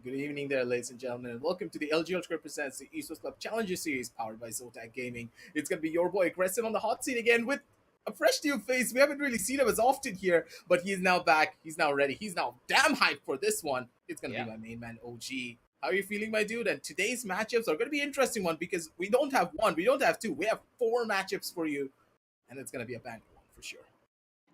Good evening there, ladies and gentlemen, and welcome to the LG Ultragear presents the Esports Club Challenger Series powered by ZOTAC Gaming. It's going to be your boy Crescent on the hot seat again with a fresh new face. We haven't really seen him as often here, but he's now back. He's now ready. He's now damn hyped for this one. It's going to be my main man, OG. How are you feeling, my dude? And today's matchups are going to be an interesting one because we don't have one, we don't have two, we have four matchups for you, and it's going to be a banger one for sure.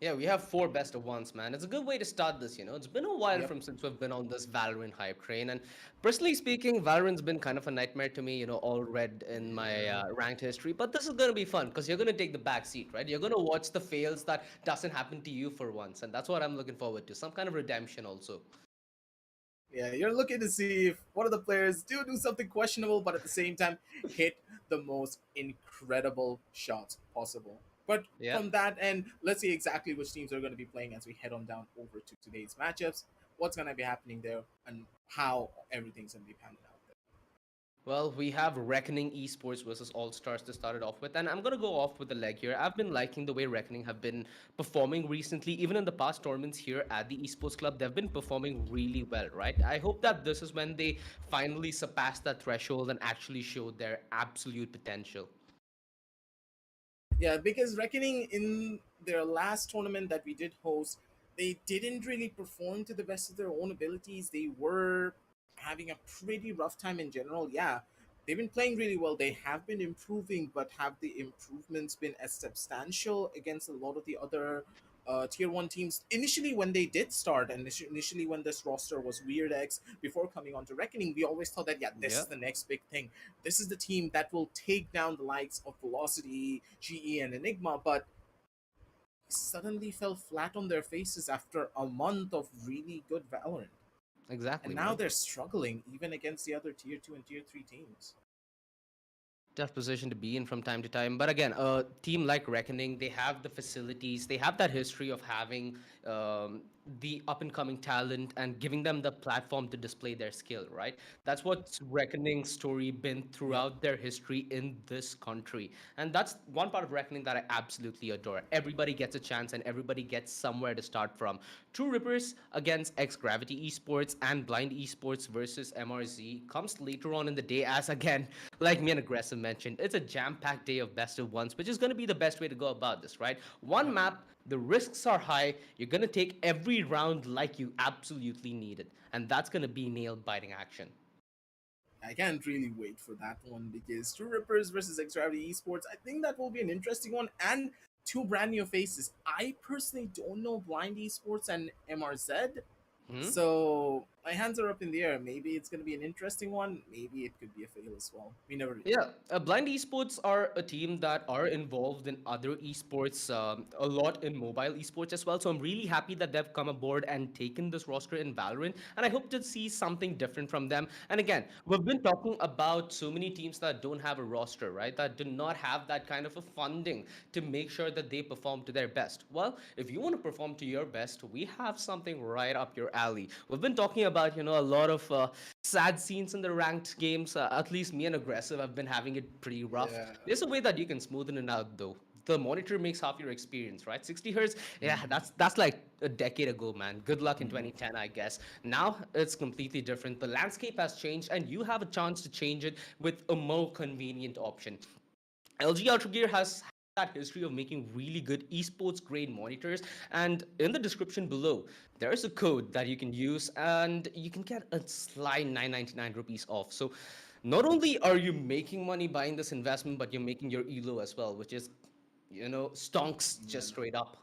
Yeah, we have four best of ones, man. It's a good way to start this, It's been a while from since we've been on this Valorant hype train. And personally speaking, Valorant's been kind of a nightmare to me, all red in my ranked history. But this is going to be fun because you're going to take the back seat, right? You're going to watch the fails that doesn't happen to you for once. And that's what I'm looking forward to. Some kind of redemption also. Yeah, you're looking to see if one of the players do something questionable, but at the same time hit the most incredible shots possible. But from that end, let's see exactly which teams are going to be playing as we head on down over to today's matchups, what's going to be happening there, and how everything's going to be panning out. Well, we have Reckoning Esports versus All Stars to start it off with, and I'm gonna go off with the leg here. I've been liking the way Reckoning have been performing recently, even in the past tournaments here at the Esports Club. They've been performing really well, right? I hope that this is when they finally surpass that threshold and actually show their absolute potential. Yeah, because Reckoning in their last tournament that we did host, they didn't really perform to the best of their own abilities. They were having a pretty rough time in general. Yeah, they've been playing really well. They have been improving, but have the improvements been as substantial against a lot of the other tier 1 teams initially when they did start, and initially when this roster was Weird X before coming on to Reckoning? We always thought that this is the next big thing. This is the team that will take down the likes of Velocity, GE, and Enigma, but suddenly fell flat on their faces after a month of really good Valorant. Exactly. And now they're struggling even against the other tier 2 and tier 3 teams. Tough position to be in from time to time. But again, a team like Reckoning, they have the facilities, they have that history of having the up and coming talent and giving them the platform to display their skill, right? That's what's Reckoning's story been throughout their history in this country. And that's one part of Reckoning that I absolutely adore. Everybody gets a chance and everybody gets somewhere to start from. True Rippers against X Gravity Esports and Blind Esports versus MRZ comes later on in the day, as again, like me and Aggressive mentioned, it's a jam-packed day of best of ones, which is going to be the best way to go about this, right? One map The risks are high. You're going to take every round like you absolutely need it. And that's going to be nail biting action. I can't really wait for that one because True Rippers versus X Gravity Esports, I think that will be an interesting one. And two brand new faces. I personally don't know Blind Esports and MRZ. Hmm? So my hands are up in the air. Maybe it's going to be an interesting one. Maybe it could be a fail as well. We never really know. Yeah, Blind Esports are a team that are involved in other esports, a lot in mobile esports as well. So I'm really happy that they've come aboard and taken this roster in Valorant. And I hope to see something different from them. And again, we've been talking about so many teams that don't have a roster, right? That do not have that kind of a funding to make sure that they perform to their best. Well, if you want to perform to your best, we have something right up your alley. We've been talking about, a lot of sad scenes in the ranked games. At least me and Aggressive have been having it pretty rough. Yeah. There's a way that you can smoothen it out, though. The monitor makes half your experience, right? 60 hertz, yeah, Mhm. that's like a decade ago, man. Good luck in Mhm. 2010, I guess. Now it's completely different. The landscape has changed, and you have a chance to change it with a more convenient option. LG Ultragear has that history of making really good esports grade monitors, and in the description below there's a code that you can use and you can get a sly 999 rupees off. So not only are you making money buying this investment, but you're making your elo as well, which is stonks Yeah. just straight up.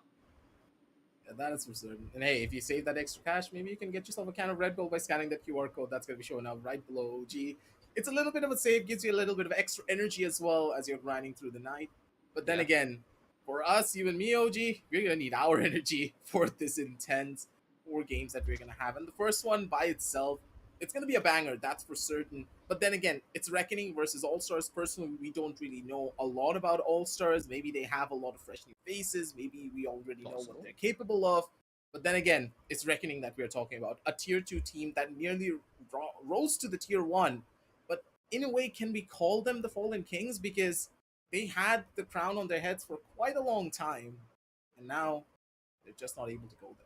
Yeah, that is for certain. And hey, if you save that extra cash, maybe you can get yourself a can of Red Bull by scanning that QR code that's going to be showing up right below OG. It's a little bit of a save, gives you a little bit of extra energy as well as you're grinding through the night. But then Yeah. again, for us, you and me, OG, we're going to need our energy for this intense 4 games that we're going to have. And the first one by itself, it's going to be a banger, that's for certain. But then again, it's Reckoning versus All Stars. Personally, we don't really know a lot about All Stars. Maybe they have a lot of fresh new faces. Maybe we already know what Possible. they're capable of. But then again, it's Reckoning that we're talking about. A tier 2 team that nearly rose to the tier 1. But in a way, can we call them the Fallen Kings? Because they had the crown on their heads for quite a long time. And now they're just not able to go there.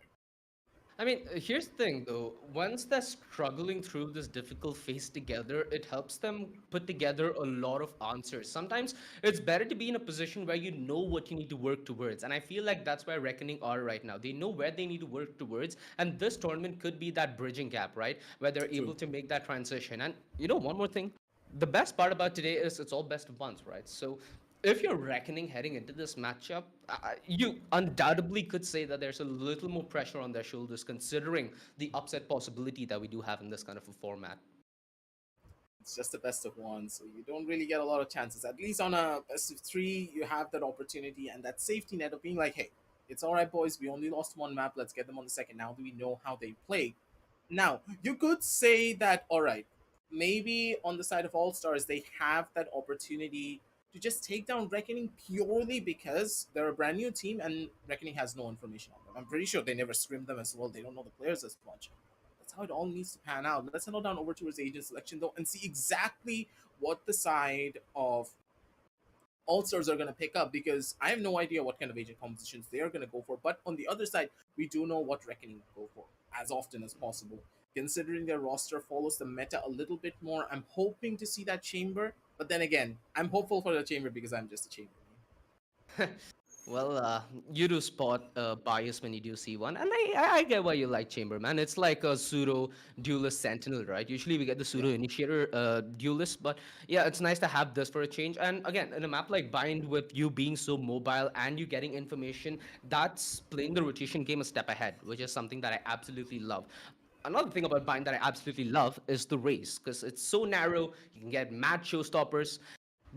I mean, here's the thing though. Once they're struggling through this difficult phase together, it helps them put together a lot of answers. Sometimes it's better to be in a position where you know what you need to work towards. And I feel like that's where Reckoning are right now. They know where they need to work towards. And this tournament could be that bridging gap, right? Where they're True. able to make that transition. And one more thing. The best part about today is it's all best of ones, right? So if you're reckoning heading into this matchup, you undoubtedly could say that there's a little more pressure on their shoulders, considering the upset possibility that we do have in this kind of a format. It's just a best of one, so you don't really get a lot of chances. At least on a best of 3, you have that opportunity and that safety net of being like, hey, it's all right, boys. We only lost one map. Let's get them on the second. Now do we know how they play? Now, you could say that, all right, maybe on the side of All Stars, they have that opportunity to just take down Reckoning purely because they're a brand new team and Reckoning has no information on them. I'm pretty sure they never scrimmed them as well. They don't know the players as much. That's how it all needs to pan out. Let's settle down over towards agent selection though and see exactly what the side of all stars are going to pick up because I have no idea what kind of agent compositions they are going to go for. But on the other side, we do know what Reckoning will go for as often as possible. Considering their roster follows the meta a little bit more, I'm hoping to see that chamber. But then again, I'm hopeful for the chamber because I'm just a chamber. Well, you do spot bias when you do see one, and I get why you like Chamber, man. It's like a pseudo duelist sentinel, right? Usually we get the Yeah. pseudo initiator duelist, but yeah, it's nice to have this for a change. And again, in a map like Bind, with you being so mobile and you getting information, that's playing the rotation game a step ahead, which is something that I absolutely love. Another thing about Bind that I absolutely love is the race because it's so narrow. You can get mad showstoppers.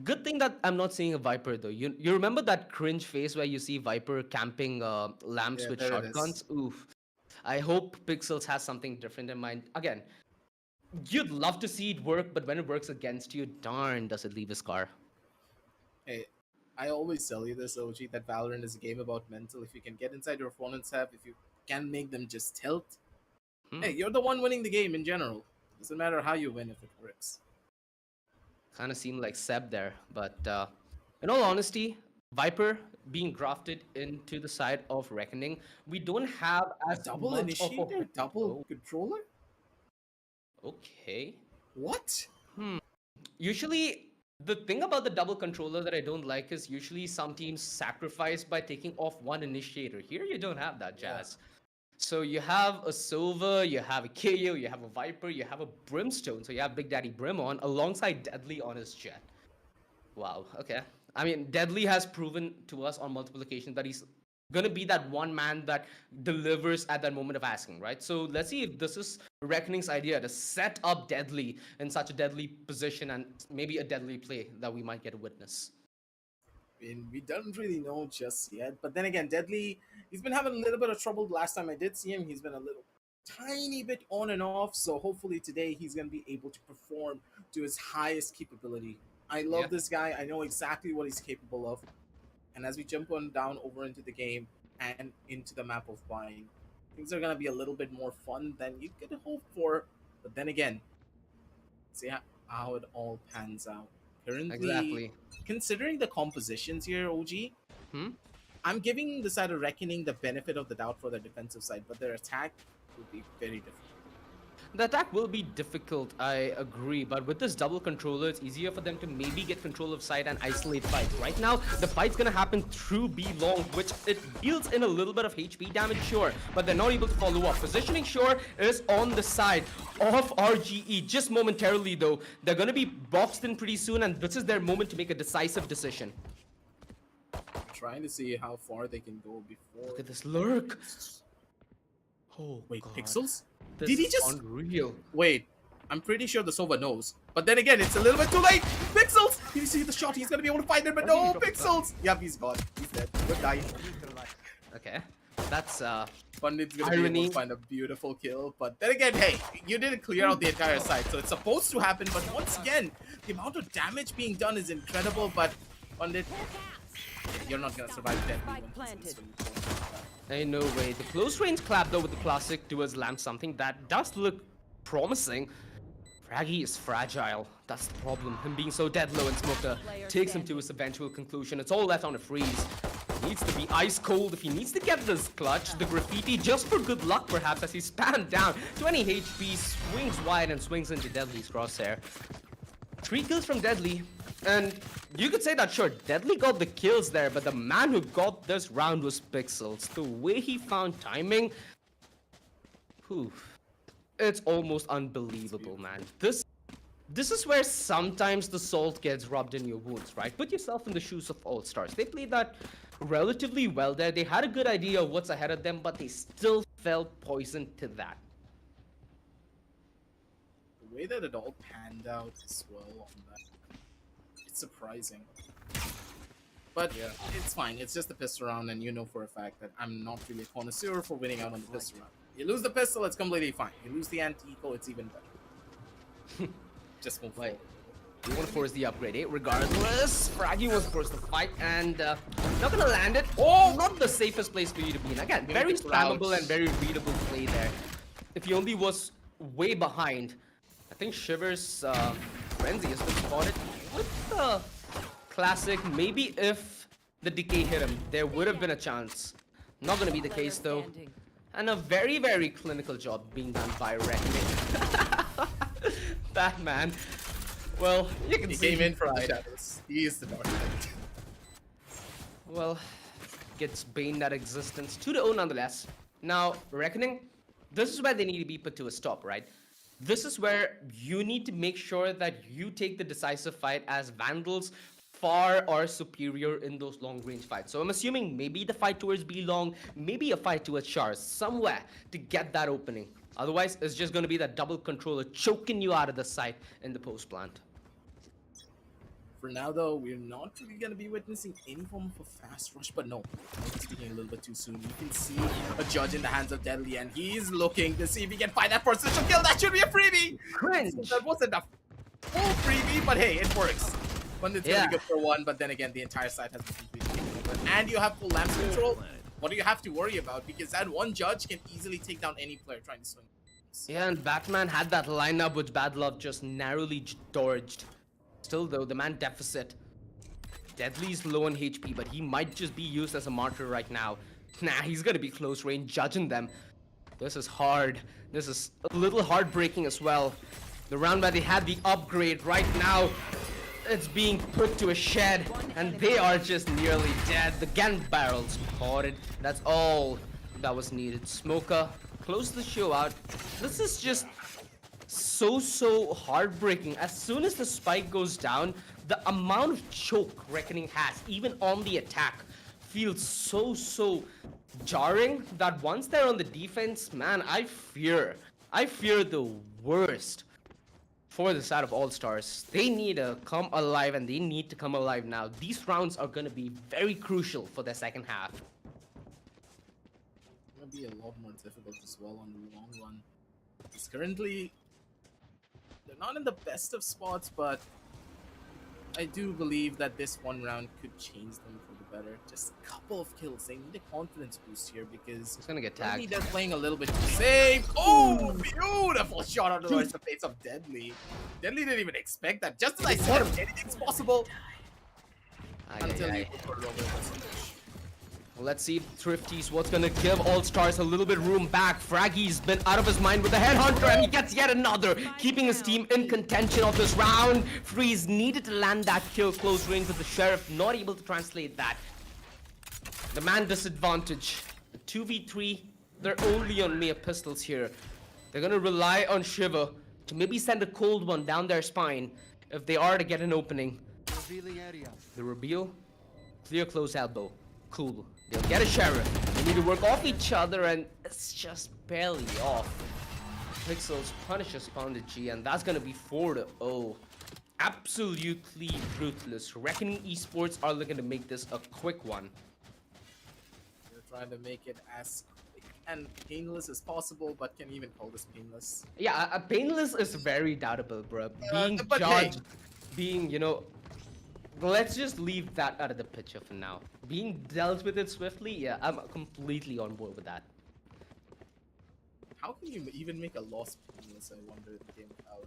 Good thing that I'm not seeing a Viper though. You remember that cringe face where you see Viper camping lamps Yeah, with there it is. shotguns? Oof. I hope Pixels has something different in mind. Again, you'd love to see it work, but when it works against you, darn, does it leave a scar. Hey, I always tell you this, OG, that Valorant is a game about mental. If you can get inside your opponent's head, if you can make them just tilt, Hmm. hey, you're the one winning the game in general. Doesn't matter how you win if it works. Kind of seemed like Seb there, but in all honesty, Viper being grafted into the side of Reckoning, we don't have A as double much of a initiator, double oh, controller? okay. What? Usually The thing about the double controller that I don't like is usually some teams sacrifice by taking off one initiator. Here you don't have that, Yeah. Jazz. So you have a Silver, you have a KO, you have a Viper, you have a Brimstone. So you have Big Daddy Brim on alongside Deadly on his jet. Wow, okay. I mean, Deadly has proven to us on multiple occasions that he's gonna be that one man that delivers at that moment of asking, right? So let's see if this is Reckoning's idea to set up Deadly in such a deadly position and maybe a deadly play that we might get to witness. I mean, we don't really know just yet. But then again, Deadly, he's been having a little bit of trouble. Last time I did see him, he's been a little tiny bit on and off. So hopefully today he's going to be able to perform to his highest capability. I Yeah, love this guy. I know exactly what he's capable of. And as we jump on down over into the game and into the map of Vine, things are going to be a little bit more fun than you could hope for. But then again, see how it all pans out. Currently, exactly. considering the compositions here, OG, Hmm? I'm giving the side of Reckoning the benefit of the doubt for their defensive side, but their attack will be very different. The attack will be difficult, I agree, but with this double controller, it's easier for them to maybe get control of side and isolate fights. Right now, the fight's gonna happen through B long, which it deals in a little bit of HP damage, sure, but they're not able to follow up. Positioning, sure, is on the side of RGE, just momentarily though. They're gonna be boxed in pretty soon, and this is their moment to make a decisive decision. Trying to see how far they can go before. Look at this lurk. Oh, Wait, God. Pixels? This Did he is just unreal. wait? I'm pretty sure the Sova knows, but then again, it's a little bit too late. Pixels! Did you see the shot? He's gonna be able to find it, but no, Pixels! Yep, he's gone. He's dead. Good die. Okay, that's Pundit's gonna be able irony. to find a beautiful kill, but then again, hey, you didn't clear out the entire side, so it's supposed to happen. But once again, the amount of damage being done is incredible. But Pundit, you're not gonna survive dead. Ain't no way. The close range clap though with the classic towards lamp something that does look promising. Fraggy is fragile. That's the problem. Him being so dead low and Smoker takes him to his eventual conclusion. It's all left on a freeze. He needs to be ice cold if he needs to get this clutch. The graffiti just for good luck perhaps as he's spammed down. 20 HP, swings wide and swings into Deadly's crosshair. 3 kills from Deadly. And you could say that sure, Deadly got the kills there, but the man who got this round was Pixels. The way he found timing, whew, it's almost unbelievable, man. This is where sometimes the salt gets rubbed in your wounds, right? Put yourself in the shoes of All Stars. They played that relatively well there. They had a good idea of what's ahead of them, but they still fell poison to that. The way that it all panned out as well on that, it's surprising. But Yeah. it's fine. It's just a pistol round, and you know for a fact that I'm not really a connoisseur for winning out on the pistol round. You lose the pistol, it's completely fine. You lose the anti-eco, it's even better. Just move Like, forward. you want to force the upgrade, eh? Regardless, Fraggy was forced to fight and not gonna land it. Oh, not the safest place for you to be in. Again, Give very it the crouch. spammable and very readable play there. If he only was way behind, I think Shiver's frenzy has been spotted with the classic. Maybe if the decay hit him, there would have been a chance. Not gonna be the case though. And a very, very clinical job being done by Reckoning. That man. Well, you can He see came in from the tried. shadows. He is the dark knight. Well, gets Bane that existence to the O nonetheless. Now, Reckoning, this is where they need to be put to a stop, right? This is where you need to make sure that you take the decisive fight as Vandals far are superior in those long range fights. So I'm assuming maybe the fight towards B long, maybe a fight towards Chars, somewhere to get that opening. Otherwise, it's just going to be that double controller choking you out of the sight in the post plant. For now, though, we're not really going to be witnessing any form of a fast rush, but no, I'm speaking a little bit too soon. You can see a judge in the hands of Deadly, and he's looking to see if he can find that first initial kill. That should be a freebie! Cringe! That wasn't a full freebie, but hey, it works. When it's Yeah. gonna be good for one, but then again, the entire site has been completely taken over. And you have full lamp control. What do you have to worry about? Because that one judge can easily take down any player trying to swing. Yeah, and Batman had that lineup which Bad Love just narrowly dodged. Still though, the man deficit. Deadly's low on HP, but he might just be used as a martyr right now. Nah, he's gonna be close range judging them. This is hard. This is a little heartbreaking as well. The round where they had the upgrade right now. It's being put to a shed, and they are just nearly dead. The gun barrels spotted. That's all that was needed. Smoker, close the show out. This is just so heartbreaking. As soon as the spike goes down, the amount of choke Reckoning has, even on the attack, feels so jarring that once they're on the defense, man, I fear the worst for the side of All Stars. They need to come alive, and they need to come alive now. These rounds are going to be very crucial for their second half. It's going to be a lot more difficult as well on the long run. Because currently, they're not in the best of spots, but I do believe that this one round could change them for the better. Just a couple of kills. They need a confidence boost here because It's gonna get tagged. they're playing a little bit too safe. Oh, beautiful shot out of the face of Deadly. Deadly didn't even expect that. Just as I said, anything's possible. Until he put it over the message. Let's see if Thrifty's what's gonna give All Stars a little bit room back. Fraggy's been out of his mind with the Headhunter, and he gets yet another, keeping his team in contention of this round. Freeze needed to land that kill close range with the Sheriff, not able to translate that. The man disadvantage. 2v3, they're only on mere pistols here. They're gonna rely on Shiver to maybe send a cold one down their spine if they are to get an opening. The reveal, clear close elbow. Cool. They'll get a Sheriff. They need to work off each other, and it's just barely off. Pixels punishes G, and that's gonna be 4-0. Absolutely ruthless. Reckoning Esports are looking to make this a quick one. They're trying to make it as quick and painless as possible, but can you even call this painless? Yeah, painless is very doubtable, bro. Being but judged, hey. being, you know, let's just leave that out of the picture for now. Being dealt with it swiftly, yeah, I'm completely on board with that. How can you even make a loss painless, I wonder, in the game out?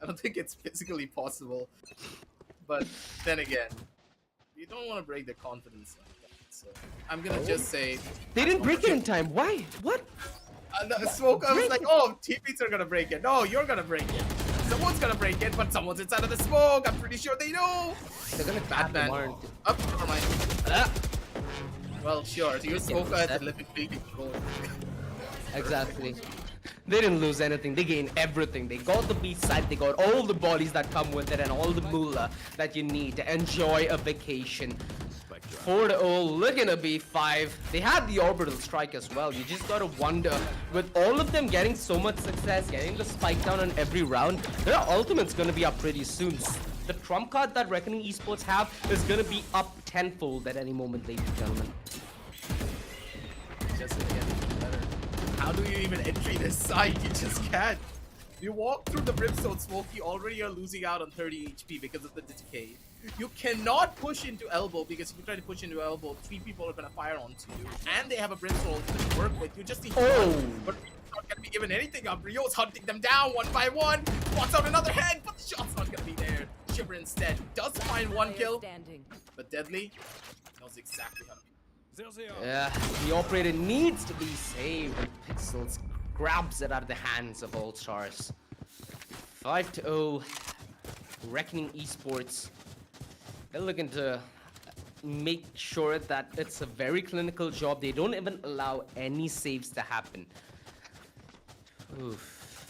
I don't think it's physically possible. But then again, you don't want to break the confidence like that. So I'm gonna just say They didn't break it in time. Why? What? Smoke, I was like, oh, teammates are gonna break it. No, you're gonna break it. Someone's gonna break it, but someone's inside of the smoke. I'm pretty sure they know. They're gonna Batman. Up, never mind. Well, sure. So your smoker has a living being control. Exactly. They didn't lose anything. They gained everything. They got the beat side. They got all the bodies that come with it and all the moolah that you need to enjoy a vacation. 4-0, looking to be 5. They had the orbital strike as well. You just gotta wonder, with all of them getting so much success, getting the spike down on every round, their ultimate's gonna be up pretty soon. The trump card that Reckoning Esports have is gonna be up tenfold at any moment, ladies and gentlemen. Just getting better. How do you even entry this site? You just can't. You walk through the brimstone smoke, you already are losing out on 30 HP because of the decay. You cannot push into elbow because if you try to push into elbow, 3 people are gonna fire onto you, and they have a brimstone to work with. You just need one, but you're not gonna be given anything up. Rio's hunting them down one by one. Wants out another head, but the shot's not gonna be there. Shiver instead does find one kill, but Deadly knows exactly how to. Yeah, the operator needs to be saved, and Pixels grabs it out of the hands of All Stars. 5-0, Reckoning Esports. They're looking to make sure that it's a very clinical job. They don't even allow any saves to happen. Oof.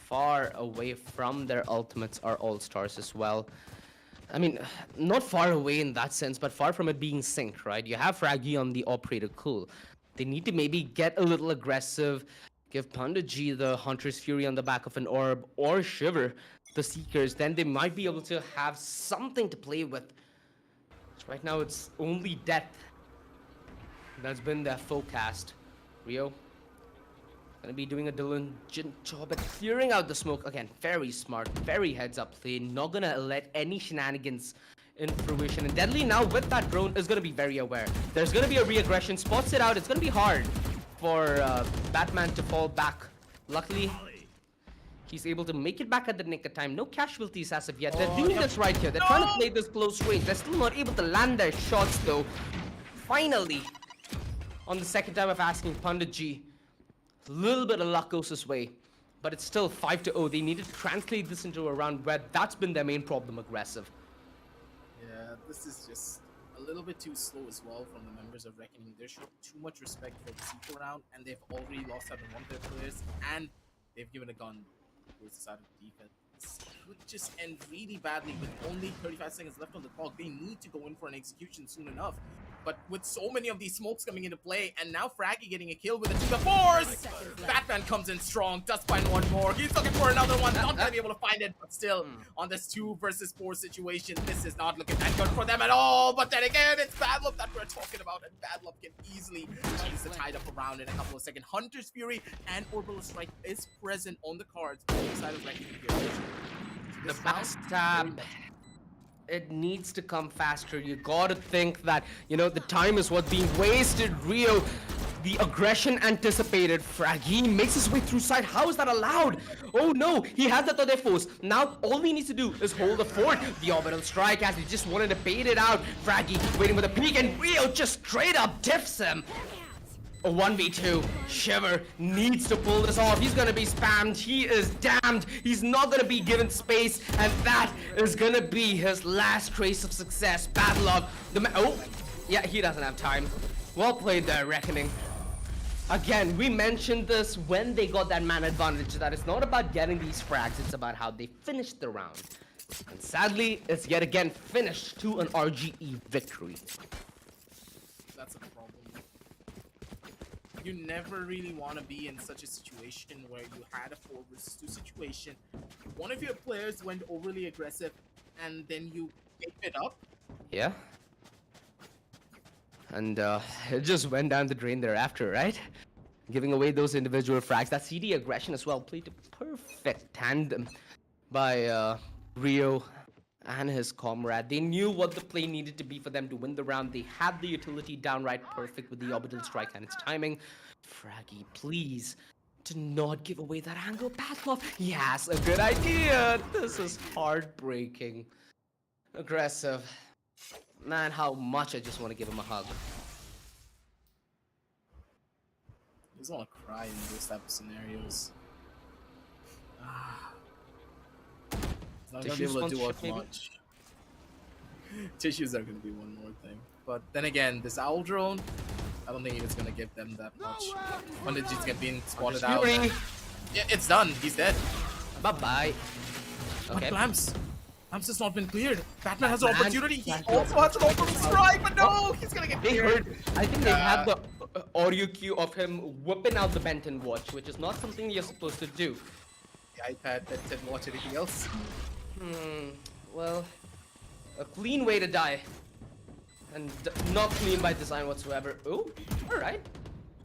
Far away from their ultimates are All Stars as well. I mean, not far away in that sense, but far from it being synced, right? You have Fraggy on the operator, cool. They need to maybe get a little aggressive, give G the Hunter's Fury on the back of an orb, or Shiver the Seekers, then they might be able to have something to play with. Right now, it's only death that's been their forecast. Rio gonna be doing a diligent job at clearing out the smoke. Again, very smart, very heads-up play. Not gonna let any shenanigans in fruition. And Deadly now with that drone is gonna be very aware. There's gonna be a re-aggression, spots it out. It's gonna be hard for Batman to fall back. Luckily, he's able to make it back at the nick of time. No casualties as of yet. They're doing this right here. They're trying to play this close range. They're still not able to land their shots though. Finally, on the second time of asking, G, a little bit of luck goes his way. but it's still 5-0. They need to translate this into a round where that's been their main problem, aggressive. Yeah, this is just a little bit too slow as well from the members of Reckoning. They're showing too much respect for the sequel round, and they've already lost out on one of their players, and they've given a gun towards the side of the defense. This could just end really badly with only 35 seconds left on the clock. They need to go in for an execution soon enough. But with so many of these smokes coming into play, and now Fraggy getting a kill with a 2-4, Batman comes in strong, does find one more. He's looking for another one, not gonna be able to find it, but still, on this 2 versus 4 situation, this is not looking that good for them at all. But then again, it's Bad Luck that we're talking about, and Bad Luck can easily change the tide up around in a couple of seconds. Hunter's Fury and Orbital Strike is present on the cards on the side of Reckoning here. The backstab, it needs to come faster. You gotta think that, you know, the time is what's being wasted. Rio, the aggression anticipated. Fraggy makes his way through side. How is that allowed? Oh no, he has that on their force. Now all he needs to do is hold the fort. The orbital strike as he just wanted to bait it out. Fraggy waiting for the peek, and Rio just straight up diffs him. A 1v2. Shiver needs to pull this off. He's gonna be spammed. He is damned. He's not gonna be given space, and that is gonna be his last trace of success. Bad luck. Oh, yeah, he doesn't have time. Well played there, Reckoning. Again, we mentioned this when they got that man advantage, that it's not about getting these frags, it's about how they finished the round. And sadly, it's yet again finished to an RGE victory. That's a problem. You never really want to be in such a situation where you had a 4 versus 2 situation. One of your players went overly aggressive, and then you gave it up. Yeah. And it just went down the drain thereafter, right? Giving away those individual frags. That CD aggression as well played a perfect tandem by Rio and his comrade. They knew what the play needed to be for them to win the round. They had the utility downright perfect with the orbital strike and its timing. Fraggy, please, do not give away that angle path. Yes, a good idea. This is heartbreaking. Aggressive. Man, how much I just want to give him a hug. I just want to cry in those type of scenarios. Not gonna be able to do as much. Tissues are gonna be one more thing. But then again, this owl drone, I don't think it's gonna give them that much. When did just get being spotted out? Yeah, it's done. He's dead. Bye-bye. But Okay. Lamps has not been cleared. Batman has an opportunity. He also has an open strike, but no, he's gonna get They cleared. heard, I think they had the audio cue of him whipping out the Benton watch, which is not something you're supposed to do. The iPad that didn't watch anything else. Well, a clean way to die. And not clean by design whatsoever. Oh, alright.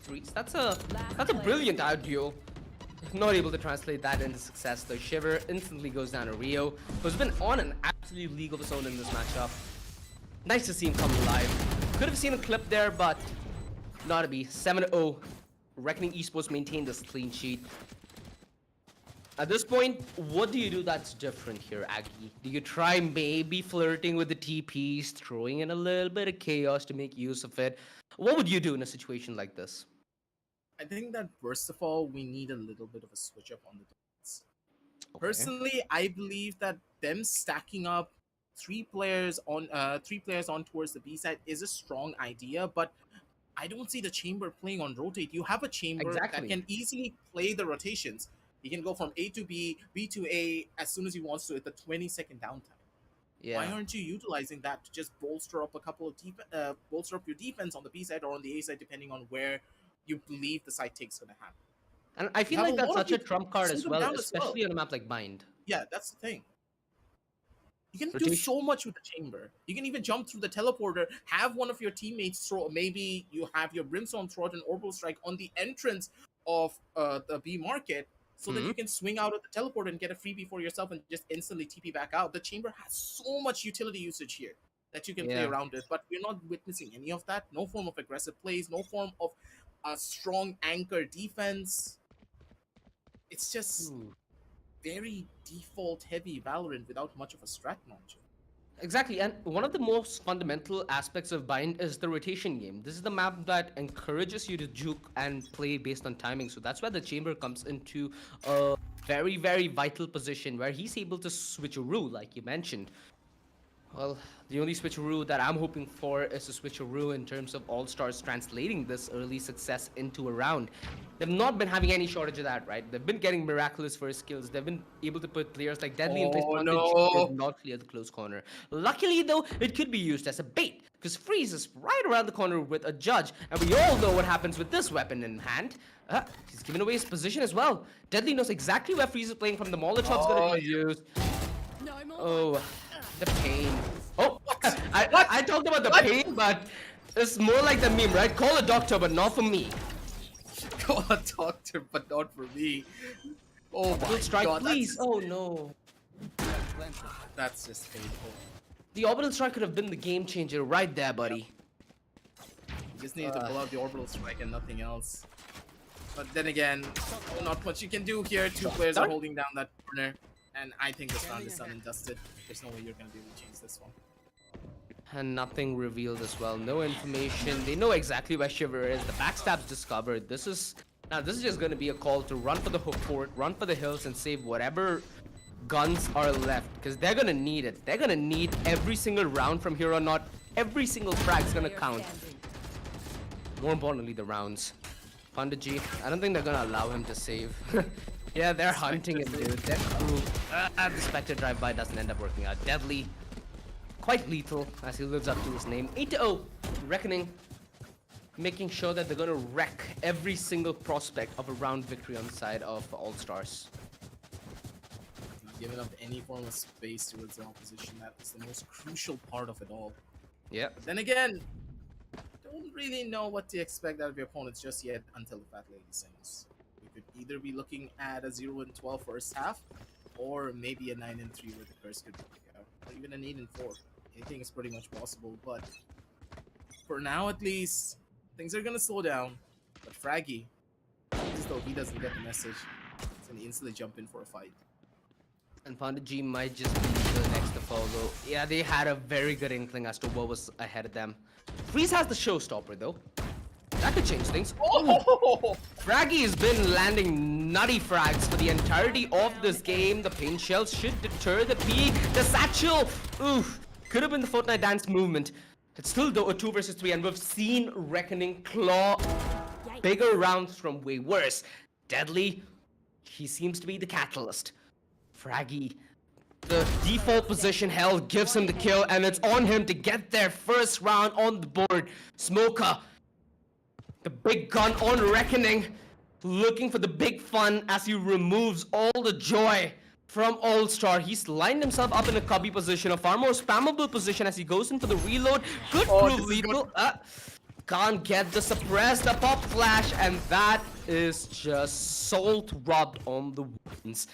Threes. That's a brilliant audio. Not able to translate that into success though. Shiver instantly goes down to Rio, who's been on an absolute league of his own in this matchup. Nice to see him come alive. Could have seen a clip there, but not to be. 7-0. Reckoning Esports maintained this clean sheet. At this point, what do you do that's different here, Aggie? Do you try maybe flirting with the TPs, throwing in a little bit of chaos to make use of it? What would you do in a situation like this? I think that first of all, we need a little bit of a switch up on the defense. Okay. Personally, I believe that them stacking up three players on towards the B side is a strong idea, but I don't see the chamber playing on rotate. You have a chamber that can easily play the rotations. He can go from A to B, B to A as soon as he wants to at the 20-second downtime. Yeah. Why aren't you utilizing that to just bolster up a couple of bolster up your defense on the B side or on the A side, depending on where you believe the side take's going to happen? And I feel like that's such a trump card as well, especially on a map like Bind. Yeah, that's the thing. You can do so much with the chamber. You can even jump through the teleporter, have one of your teammates throw, maybe you have your Brimstone throw out an Orbital Strike on the entrance of the B market, so that you can swing out of the teleporter and get a freebie for yourself and just instantly TP back out. The chamber has so much utility usage here that you can play around it, but we're not witnessing any of that. No form of aggressive plays, no form of a strong anchor defense. It's just very default heavy Valorant without much of a strat launcher. Exactly, and one of the most fundamental aspects of Bind is the rotation game. This is the map that encourages you to juke and play based on timing, so that's where the chamber comes into very, very vital position where he's able to switcheroo, like you mentioned. Well, the only switcheroo that I'm hoping for is a switcheroo in terms of All Stars translating this early success into a round. They've not been having any shortage of that, right? They've been getting miraculous first kills. They've been able to put players like Deadly in place. Oh Pontage did no! not clear the close corner. Luckily, though, it could be used as a bait because Freeze is right around the corner with a judge, and we all know what happens with this weapon in hand. He's giving away his position as well. Deadly knows exactly where Freeze is playing from. The Molotov's gonna be used. Oh, the pain. Oh, I talked about the pain, but it's more like the meme, right? Call a doctor, but not for me. Call a doctor, but not for me. Oh my Strike, god, please. Oh no. that's just painful. The orbital strike could have been the game changer right there, buddy. You just needed to pull out the orbital strike and nothing else. But then again, not much you can do here. Two players are holding down that corner. And I think this round is done and dusted. There's no way you're going to be able to change this one. And nothing revealed as well. No information. They know exactly where Shiver is. The backstab's discovered. This is just going to be a call to run for the hook fort, run for the hills, and save whatever guns are left. Because they're going to need it. They're going to need every single round from here on out. Every single frag's going to count. More importantly, the rounds. Pandaji, I don't think they're going to allow him to save. Yeah, they're hunting him, dude. They're cool. The Spectre drive-by doesn't end up working out. Deadly. Quite lethal as he lives up to his name. 8-0. Reckoning. Making sure that they're going to wreck every single prospect of a round victory on the side of All-Stars. Giving up any form of space towards the opposition, that's the most crucial part of it all. Yeah. But then again, don't really know what to expect out of your opponents just yet until the Fat Lady sings. We could either be looking at a 0-12 first half, or maybe a 9-3 where the curse could break out, or even an 8-4. Anything is pretty much possible, but for now at least, things are gonna slow down. But Fraggy, as though he doesn't get the message, he's gonna instantly jump in for a fight. And Pandaji might just be the next to follow. Yeah, they had a very good inkling as to what was ahead of them. Freeze has the showstopper though. That could change things. Oh! Fraggy has been landing nutty frags for the entirety of this game. The pain shells should deter the peak. The satchel! Oof. Could have been the Fortnite dance movement. It's still though a 2 versus 3, and we've seen Reckoning claw bigger rounds from way worse. Deadly, he seems to be the catalyst. Fraggy, the default position held gives him the kill, and it's on him to get their first round on the board. Smoker, the big gun on Reckoning, looking for the big fun as he removes all the joy from All-Star. He's lined himself up in a cubby position, a far more spammable position as he goes in for the reload. Could prove lethal. Can't get the suppress, the pop flash, and that is just salt rubbed on the wounds.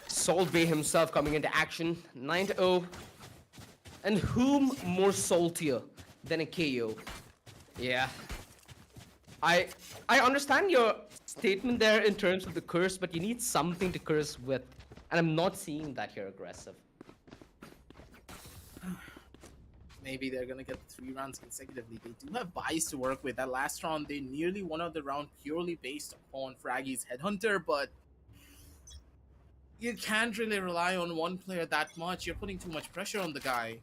Salt Bay himself coming into action, 9-0. And whom more saltier than a KO? Yeah. I understand your statement there in terms of the curse, but you need something to curse with. And I'm not seeing that here aggressive. Maybe they're gonna get 3 rounds consecutively. They do have buys to work with. That last round, they nearly won out the round purely based on Fraggy's Headhunter, but you can't really rely on one player that much. You're putting too much pressure on the guy.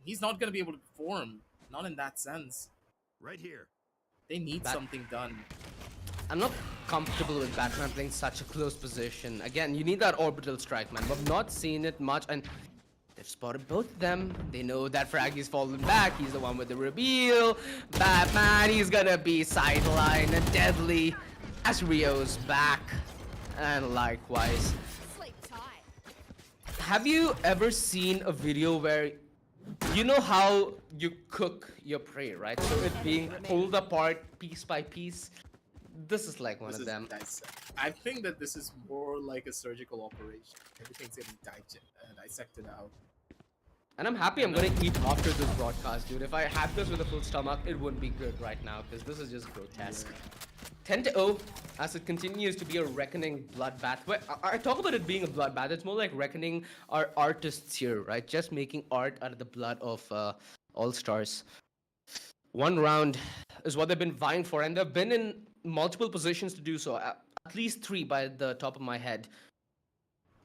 He's not gonna be able to perform. Not in that sense. Right here. They need something done. I'm not comfortable with Batman playing such a close position. Again, you need that orbital strike, man. We've not seen it much, and they've spotted both of them. They know that Fraggy's fallen back. He's the one with the reveal. Batman, he's gonna be sidelined and deadly as Rio's back. And likewise. Have you ever seen a video where you know how you cook your prey, right? So it being pulled apart piece by piece. This is like one of them. I think that this is more like a surgical operation. Everything's getting dissected out. And I'm happy I'm gonna eat after this broadcast, dude. If I had this with a full stomach, it wouldn't be good right now, because this is just grotesque. 10-0, as it continues to be a Reckoning bloodbath. Well, I talk about it being a bloodbath, it's more like Reckoning are artists here, right? Just making art out of the blood of All-Stars. 1 round is what they've been vying for, and they've been in multiple positions to do so. At least 3 by the top of my head.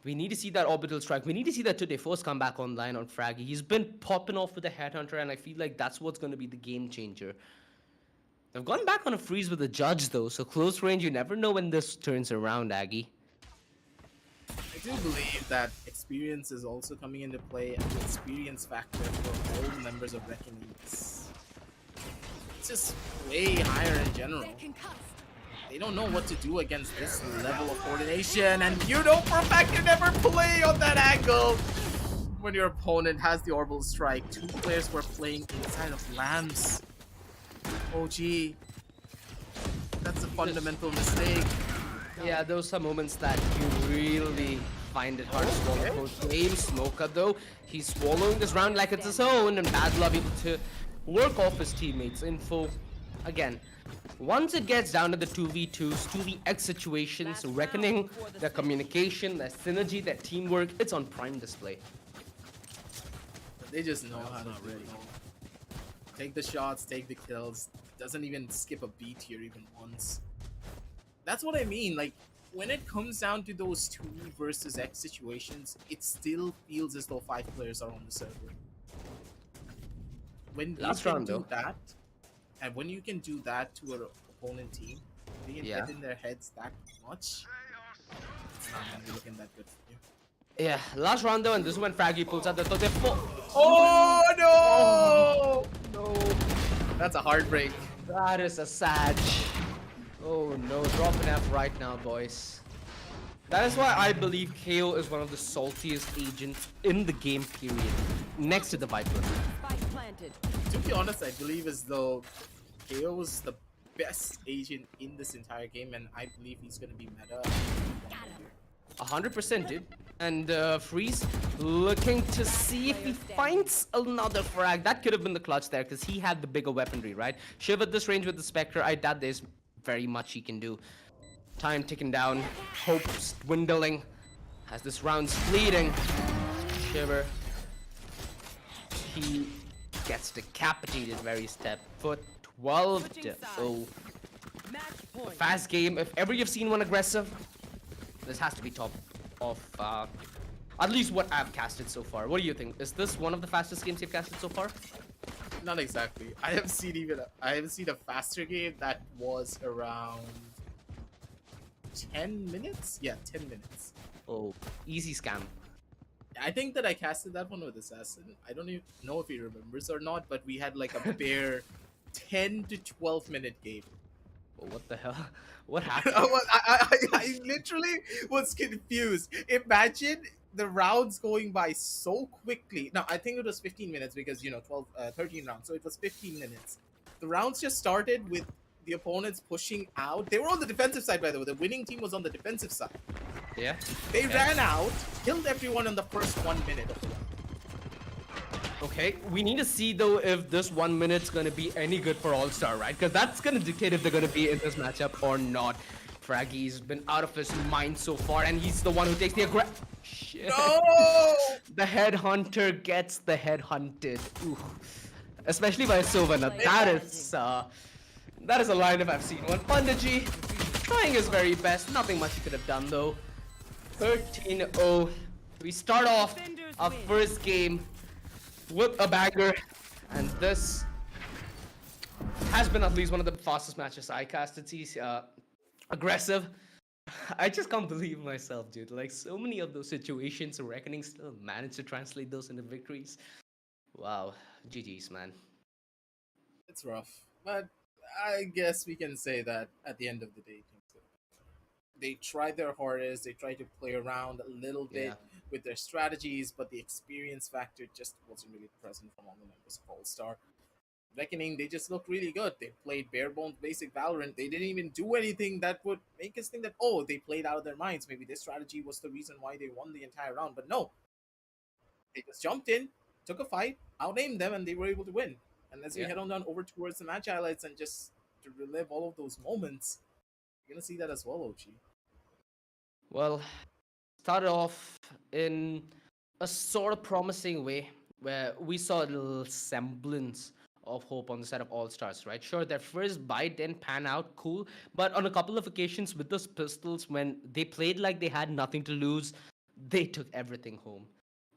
We need to see that orbital strike. We need to see that today first come back online on Fraggy. He's been popping off with the Headhunter, and I feel like that's what's going to be the game changer. They've gone back on a freeze with the Judge, though, so close range, you never know when this turns around, Aggie. I do believe that experience is also coming into play, and the experience factor for all the members of Reckoning is it's just way higher in general. They don't know what to do against this level of coordination, and you know for a fact you never play on that angle when your opponent has the orbital strike. Two players were playing inside of lamps. Oh gee, that's a fundamental mistake. Yeah, those are moments that you really find it hard to swallow. Both game Smoker, though, he's swallowing this round like it's his own, and Bad Love able to work off his teammates. Info, again, once it gets down to the 2v2s, 2vx situations, Reckoning, their communication, their synergy, their teamwork, it's on prime display. They just know how to do it. Take the shots, take the kills. Doesn't even skip a beat here even once. That's what I mean. Like, when it comes down to those 2 versus X situations, it still feels as though 5 players are on the server. When you can do that, and when you can do that to an opponent team, they can get in their heads that much, it's not gonna be looking that good for you. Yeah, last round though, and this is when Fraggy pulls out the third. Oh no! No, that's a heartbreak. That is a sad. Oh no, drop an F right now, boys. That is why I believe KO is one of the saltiest agents in the game, period. Next to the Viper. To be honest, I believe as though KO is the best agent in this entire game, and I believe he's going to be meta. 100%, dude. And Freeze looking to see if he finds another frag. That could have been the clutch there, because he had the bigger weaponry, right? Shiv at this range with the Spectre, I doubt there's very much he can do. Time ticking down, hopes dwindling as this round's fleeting. Shiver, he gets decapitated very step foot. 12-0. Fast game. If ever you've seen one aggressive, this has to be top of at least what I've casted so far. What do you think? Is this one of the fastest games you've casted so far? Not exactly. I have seen a faster game that was around 10 minutes? Yeah, 10 minutes. Oh, easy scam. I think that I casted that one with Assassin. I don't even know if he remembers or not, but we had like a bare 10 to 12 minute game. Oh, what the hell? What happened? I literally was confused. Imagine the rounds going by so quickly. Now, I think it was 15 minutes because, 13 rounds. So it was 15 minutes. The rounds just started with the opponents pushing out. They were on the defensive side, by the way. The winning team was on the defensive side. Yeah. They ran out, killed everyone in the first 1 minute of the round. Okay, we need to see though if this 1 minute's gonna be any good for All-Star, right? Because that's gonna dictate if they're gonna be in this matchup or not. Fraggy's been out of his mind so far, and he's the one who takes the Shit. No! The Headhunter gets the head hunted. Ooh. Especially by Sylvan. That is a line if I've seen one. Pandaji trying his very best. Nothing much he could have done though. 13-0. We start off our first game with a banger, and this has been at least one of the fastest matches I casted. He's aggressive. I just can't believe myself, dude. Like, so many of those situations, Reckoning still managed to translate those into victories. Wow, GG's, man. It's rough, but I guess we can say that at the end of the day, they tried their hardest. They tried to play around a little bit with their strategies, but the experience factor just wasn't really present from all the members of All-Star. Reckoning, they just looked really good. They played bare bones basic Valorant. They didn't even do anything that would make us think that, oh, they played out of their minds. Maybe this strategy was the reason why they won the entire round. But no, they just jumped in, took a fight, outaimed them, and they were able to win. And as we head on down over towards the match highlights and just to relive all of those moments, you're going to see that as well, OG. Well, started off in a sort of promising way where we saw a little semblance of hope on the side of All-Stars, right? Sure, their first bite didn't pan out, cool, but on a couple of occasions with those pistols, when they played like they had nothing to lose, they took everything home.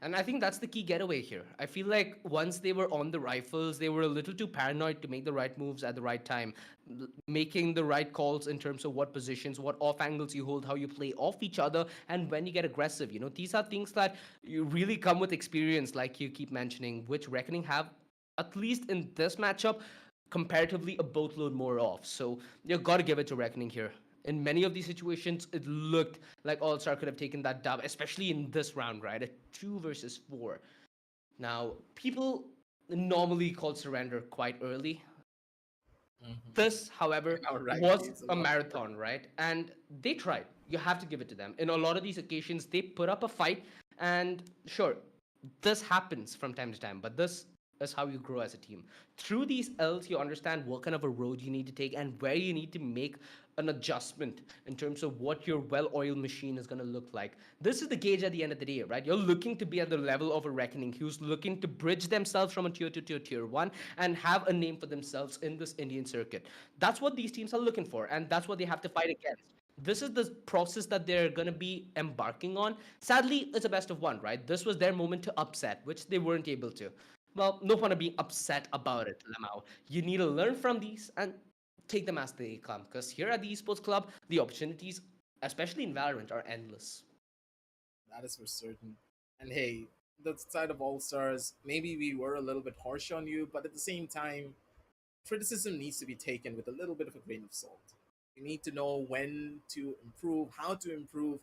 And I think that's the key getaway here. I feel like once they were on the rifles, they were a little too paranoid to make the right moves at the right time, making the right calls in terms of what positions, what off angles you hold, how you play off each other, and when you get aggressive. You know, these are things that you really come with experience, like you keep mentioning, which Reckoning have, at least in this matchup, comparatively a boatload more off. So you got to give it to Reckoning here. In many of these situations, it looked like All Star could have taken that dub, especially in this round, right? A 2 versus 4. Now, people normally call surrender quite early. Mhm. This, however, In our was rankings, a a lot more. marathon, right? And they tried. You have to give it to them. In a lot of these occasions, they put up a fight, and sure, this happens from time to time, but this is how you grow as a team. Through these L's, you understand what kind of a road you need to take and where you need to make an adjustment in terms of what your well-oiled machine is going to look like. This is the gauge at the end of the day, right? You're looking to be at the level of a Reckoning who's looking to bridge themselves from a tier 2 to a tier 1 and have a name for themselves in this Indian circuit. That's what these teams are looking for, and that's what they have to fight against. This is the process that they're going to be embarking on. Sadly, it's a best of one, right? This was their moment to upset, which they weren't able to. Well, no point of being upset about it, Lamau. You need to learn from these and take them as they come. Because here at the Esports Club, the opportunities, especially in Valorant, are endless. That is for certain. And hey, the side of All Stars, maybe we were a little bit harsh on you, but at the same time, criticism needs to be taken with a little bit of a grain of salt. You need to know when to improve, how to improve.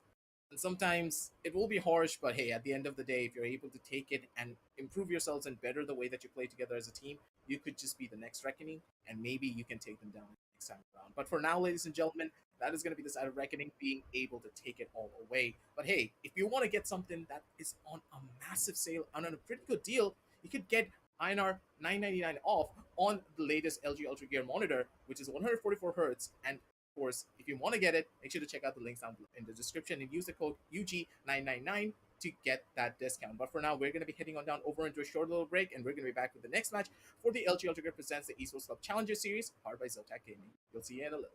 And sometimes it will be harsh, but hey, at the end of the day, if you're able to take it and improve yourselves and better the way that you play together as a team, you could just be the next Reckoning, and maybe you can take them down next time around. But for now, ladies and gentlemen, that is going to be the side of Reckoning, being able to take it all away. But hey, if you want to get something that is on a massive sale and on a pretty good deal, you could get INR 999 off on the latest LG Ultragear monitor, which is 144 hertz. And of course, if you want to get it, make sure to check out the links down in the description and use the code UG999 to get that discount. But for now, we're going to be heading on down over into a short little break, and we're going to be back with the next match for the LG Ultragear presents the Esports Club Challenger Series, powered by ZOTAC Gaming. We'll see you in a little.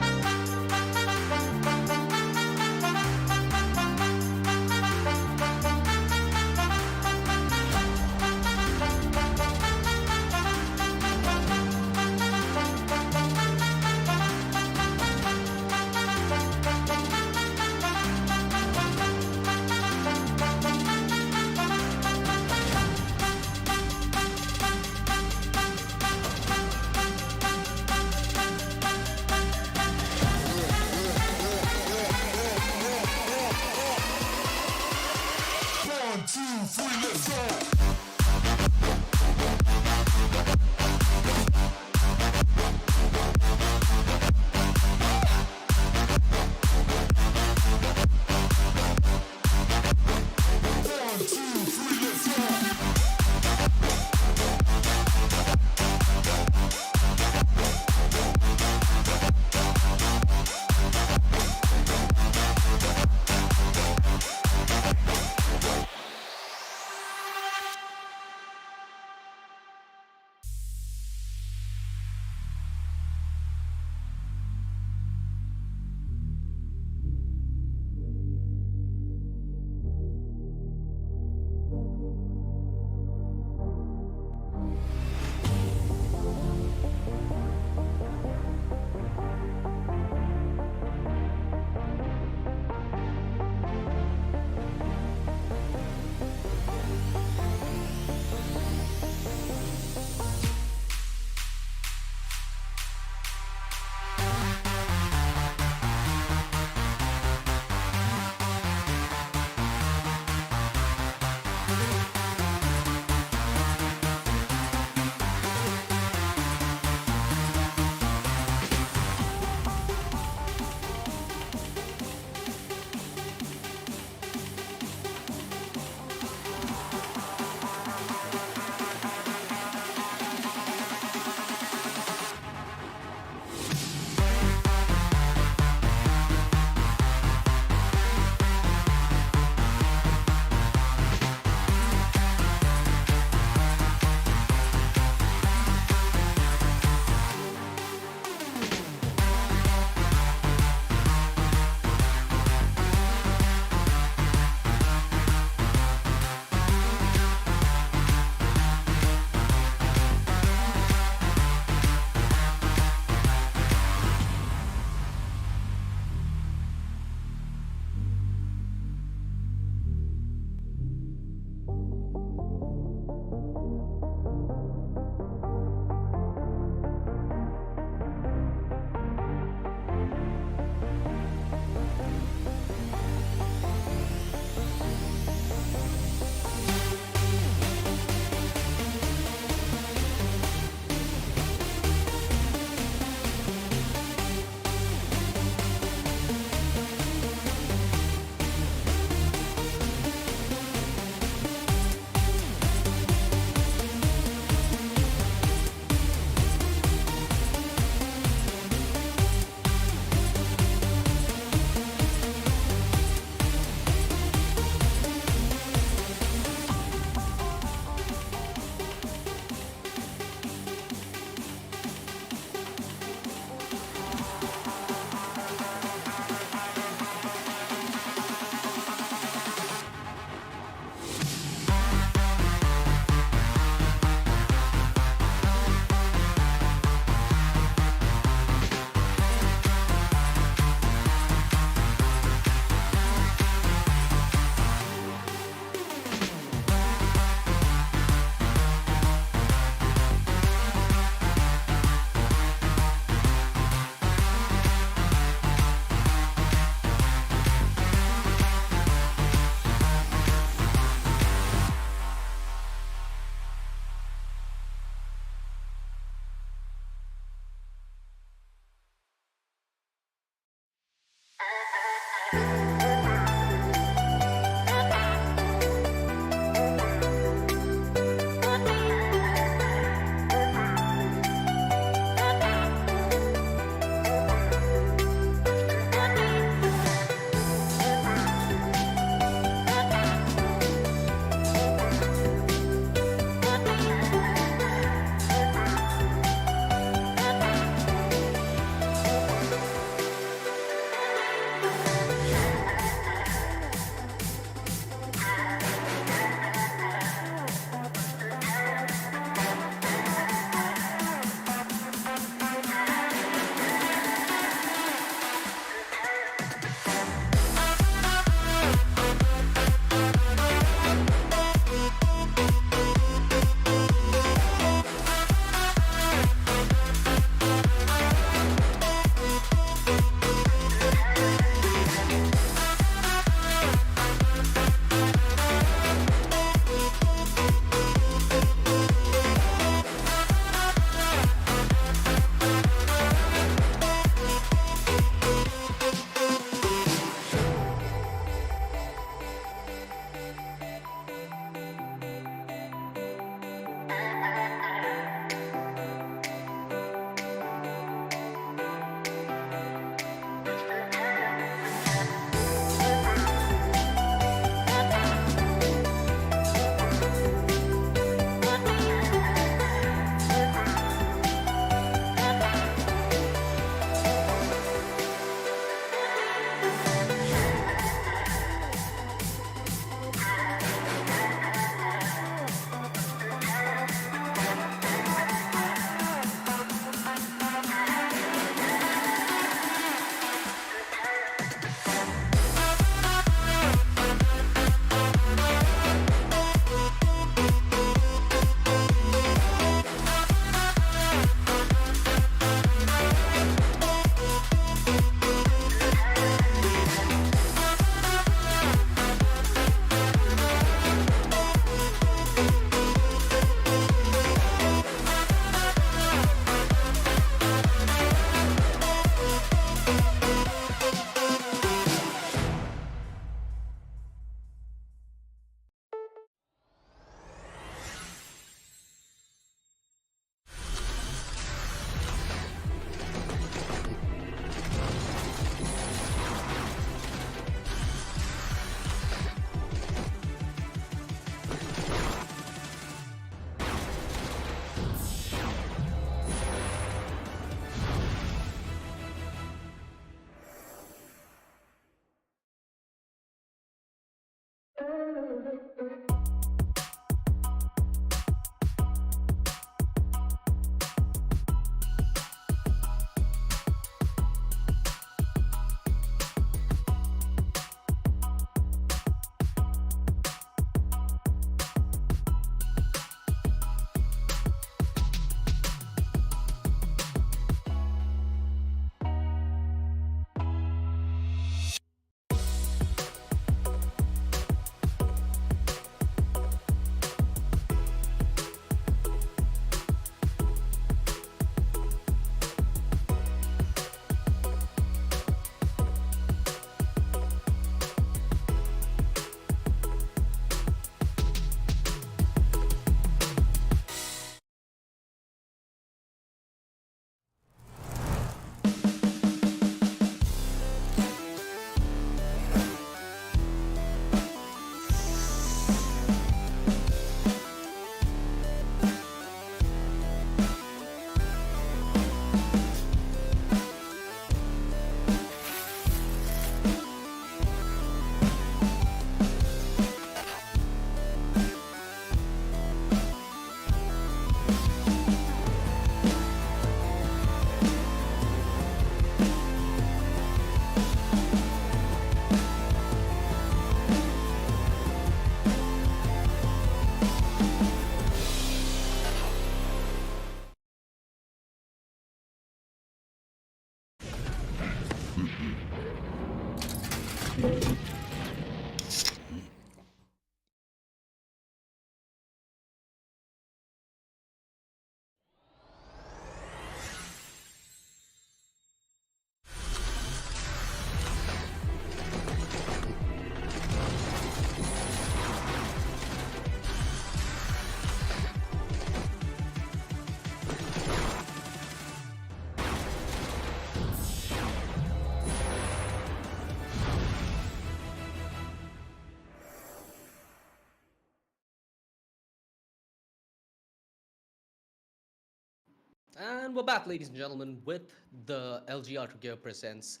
And we're back, ladies and gentlemen, with the LG Ultragear presents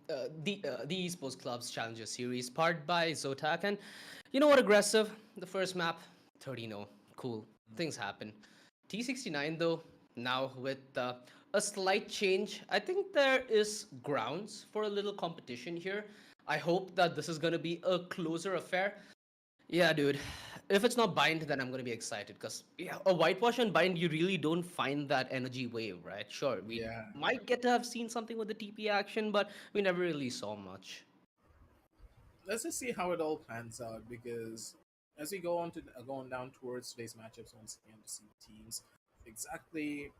the Esports Clubs Challenger Series, powered by ZOTAC. And you know what, aggressive? The first map, 30 no. Cool. Things happen. T69, though, now with a slight change, I think there is grounds for a little competition here. I hope that this is going to be a closer affair. Yeah, dude. If it's not bind, then I'm gonna be excited because yeah, a whitewash and bind, you really don't find that energy wave, right? Sure, we Yeah. might get to have seen something with the TP action, but we never really saw much. Let's just see how it all pans out because as we go on to going down towards today's matchups once again to see the teams exactly,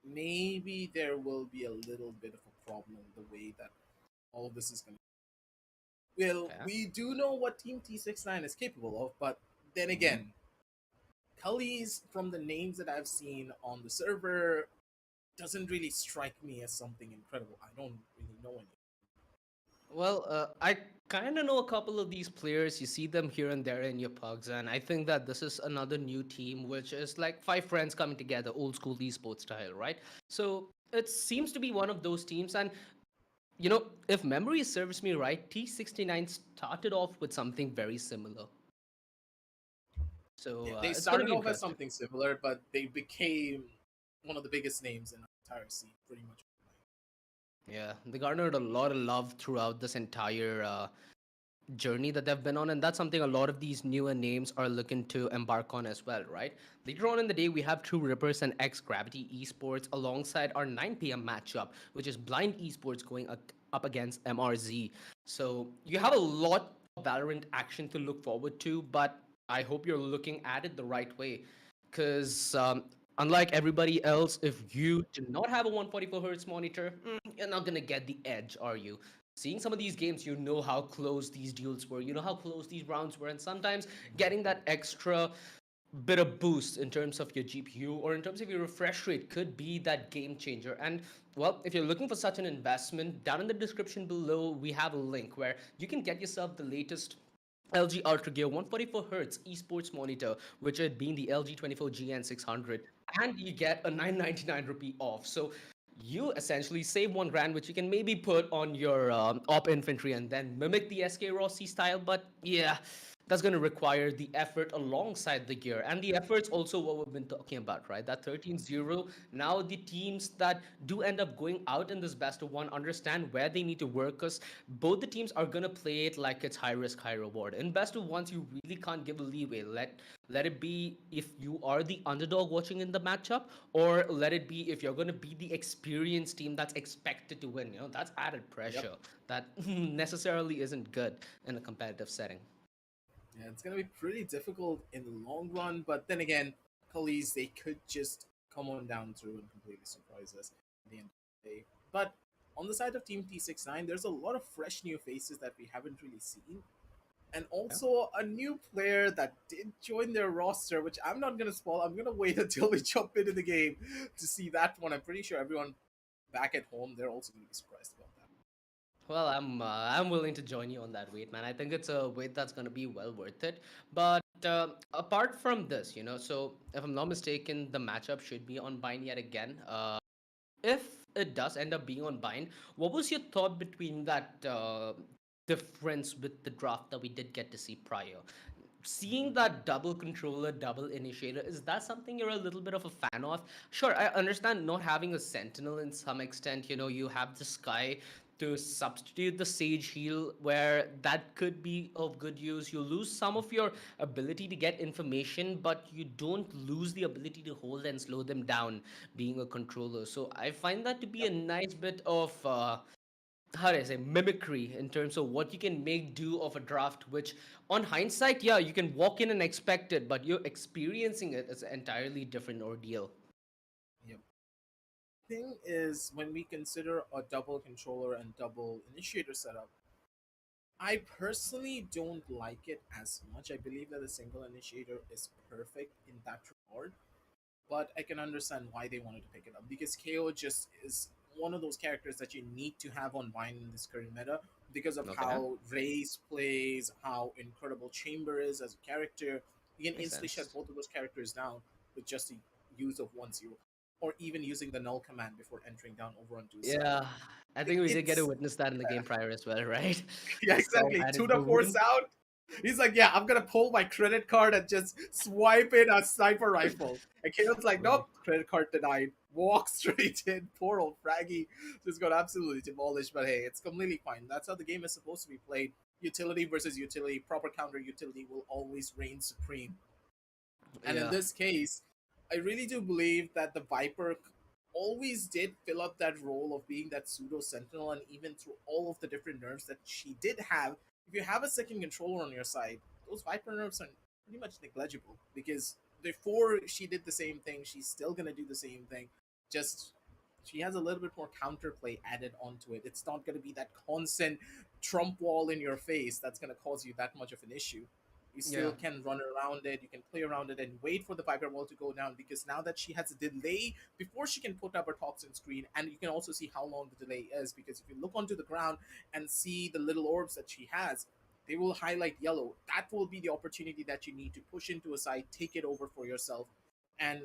maybe there will be a little bit of a problem the way that all of this is going to. Well, Yeah. we do know what Team T69 is capable of, but then Hmm. again, Cullies, from the names that I've seen on the server, doesn't really strike me as something incredible. I don't really know any. Well, I kind of know a couple of these players. You see them here and there in your pugs, and I think that this is another new team, which is like five friends coming together, old school esports style, right? So it seems to be one of those teams, and you know, if memory serves me right, T69 started off with something very similar. So Yeah, they it's going to started be off as interesting. something similar, but they became one of the biggest names in the entire scene, pretty much. Yeah, they garnered a lot of love throughout this entire journey that they've been on, and that's something a lot of these newer names are looking to embark on as well, right? Later on in the day, we have True Rippers and X Gravity Esports alongside our 9 p.m. matchup, which is Blind Esports going up against MRZ. So you have a lot of Valorant action to look forward to, but I hope you're looking at it the right way. Because unlike everybody else, if you do not have a 144 hertz monitor, you're not going to get the edge, are you? Seeing some of these games, you know how close these duels were, you know how close these rounds were, and sometimes getting that extra bit of boost in terms of your GPU or in terms of your refresh rate could be that game changer. And well, if you're looking for such an investment, down in the description below, we have a link where you can get yourself the latest LG Ultragear 144Hz esports monitor, which had been the LG 24GN 600, and you get a 999 rupee off. So you essentially save 1 grand, which you can maybe put on your op infantry and then mimic the SK Rossi style. But yeah, that's going to require the effort alongside the gear. And the effort's also what we've been talking about, right? That 13-0. Now the teams that do end up going out in this best of one understand where they need to work because both the teams are going to play it like it's high risk, high reward. In best of ones, you really can't give a leeway. Let it be if you are the underdog watching in the matchup, or let it be if you're going to be the experienced team that's expected to win. You know, that's added Yep. pressure that necessarily isn't good in a competitive setting. Yeah, it's gonna be pretty difficult in the long run, but then again, Cullies they could just come on down through and completely surprise us at the end of the day. But on the side of Team T69, there's a lot of fresh new faces that we haven't really seen. And Yeah. also a new player that did join their roster, which I'm not gonna spoil. I'm gonna wait until we jump into the game to see that one. I'm pretty sure everyone back at home they're also gonna be surprised about that. Well, I'm willing to join you on that wait, man. I think it's a wait that's gonna be well worth it. But apart from this, you know, so if I'm not mistaken, the matchup should be on Bind yet again. If it does end up being on Bind, what was your thought between that difference with the draft that we did get to see prior? Seeing that double controller, double initiator, is that something you're a little bit of a fan of? Sure, I understand not having a sentinel in some extent. You know, you have the sky to substitute the sage heal, where that could be of good use. You lose some of your ability to get information, but you don't lose the ability to hold and slow them down being a controller. So I find that to be a Yep. nice bit of how do I say, mimicry in terms of what you can make do of a draft, which on hindsight, yeah, you can walk in and expect it, but you're experiencing it as an entirely different ordeal. Yep. Thing is, when we consider a double controller and double initiator setup, I personally don't like it as much. I believe that the single initiator is perfect in that regard, but I can understand why they wanted to pick it up because KO just is one of those characters that you need to have on Vine in this current meta because of Okay, how Raze plays, how incredible Chamber is as a character. You can makes instantly shut sense. both of those characters down with just the use of 1-0, or even using the null command before entering down over onto his side. Yeah, I think we did get to It's witness that in the game prior as well, right? yeah, Saw exactly. had To it the force going. out. He's like, yeah, I'm gonna pull my credit card and just swipe in a sniper rifle. And Kalen's like, Right. nope, credit card denied. Walk straight in. Poor old Fraggy just got absolutely demolished. But hey, it's completely fine. That's how the game is supposed to be played. Utility versus utility. Proper counter utility will always reign supreme. And in Yeah, this case, I really do believe that the Viper always did fill up that role of being that pseudo sentinel, and even through all of the different nerfs that she did have, if you have a second controller on your side, those Viper nerfs are pretty much negligible because before she did the same thing, she's still gonna do the same thing. Just she has a little bit more counterplay added onto it. It's not gonna be that constant trump wall in your face that's gonna cause you that much of an issue. You yeah, still can run around it, you can play around it and wait for the Viper wall to go down because now that she has a delay before she can put up her toxin screen, and you can also see how long the delay is because if you look onto the ground and see the little orbs that she has, they will highlight yellow. That will be the opportunity that you need to push into a site, take it over for yourself. And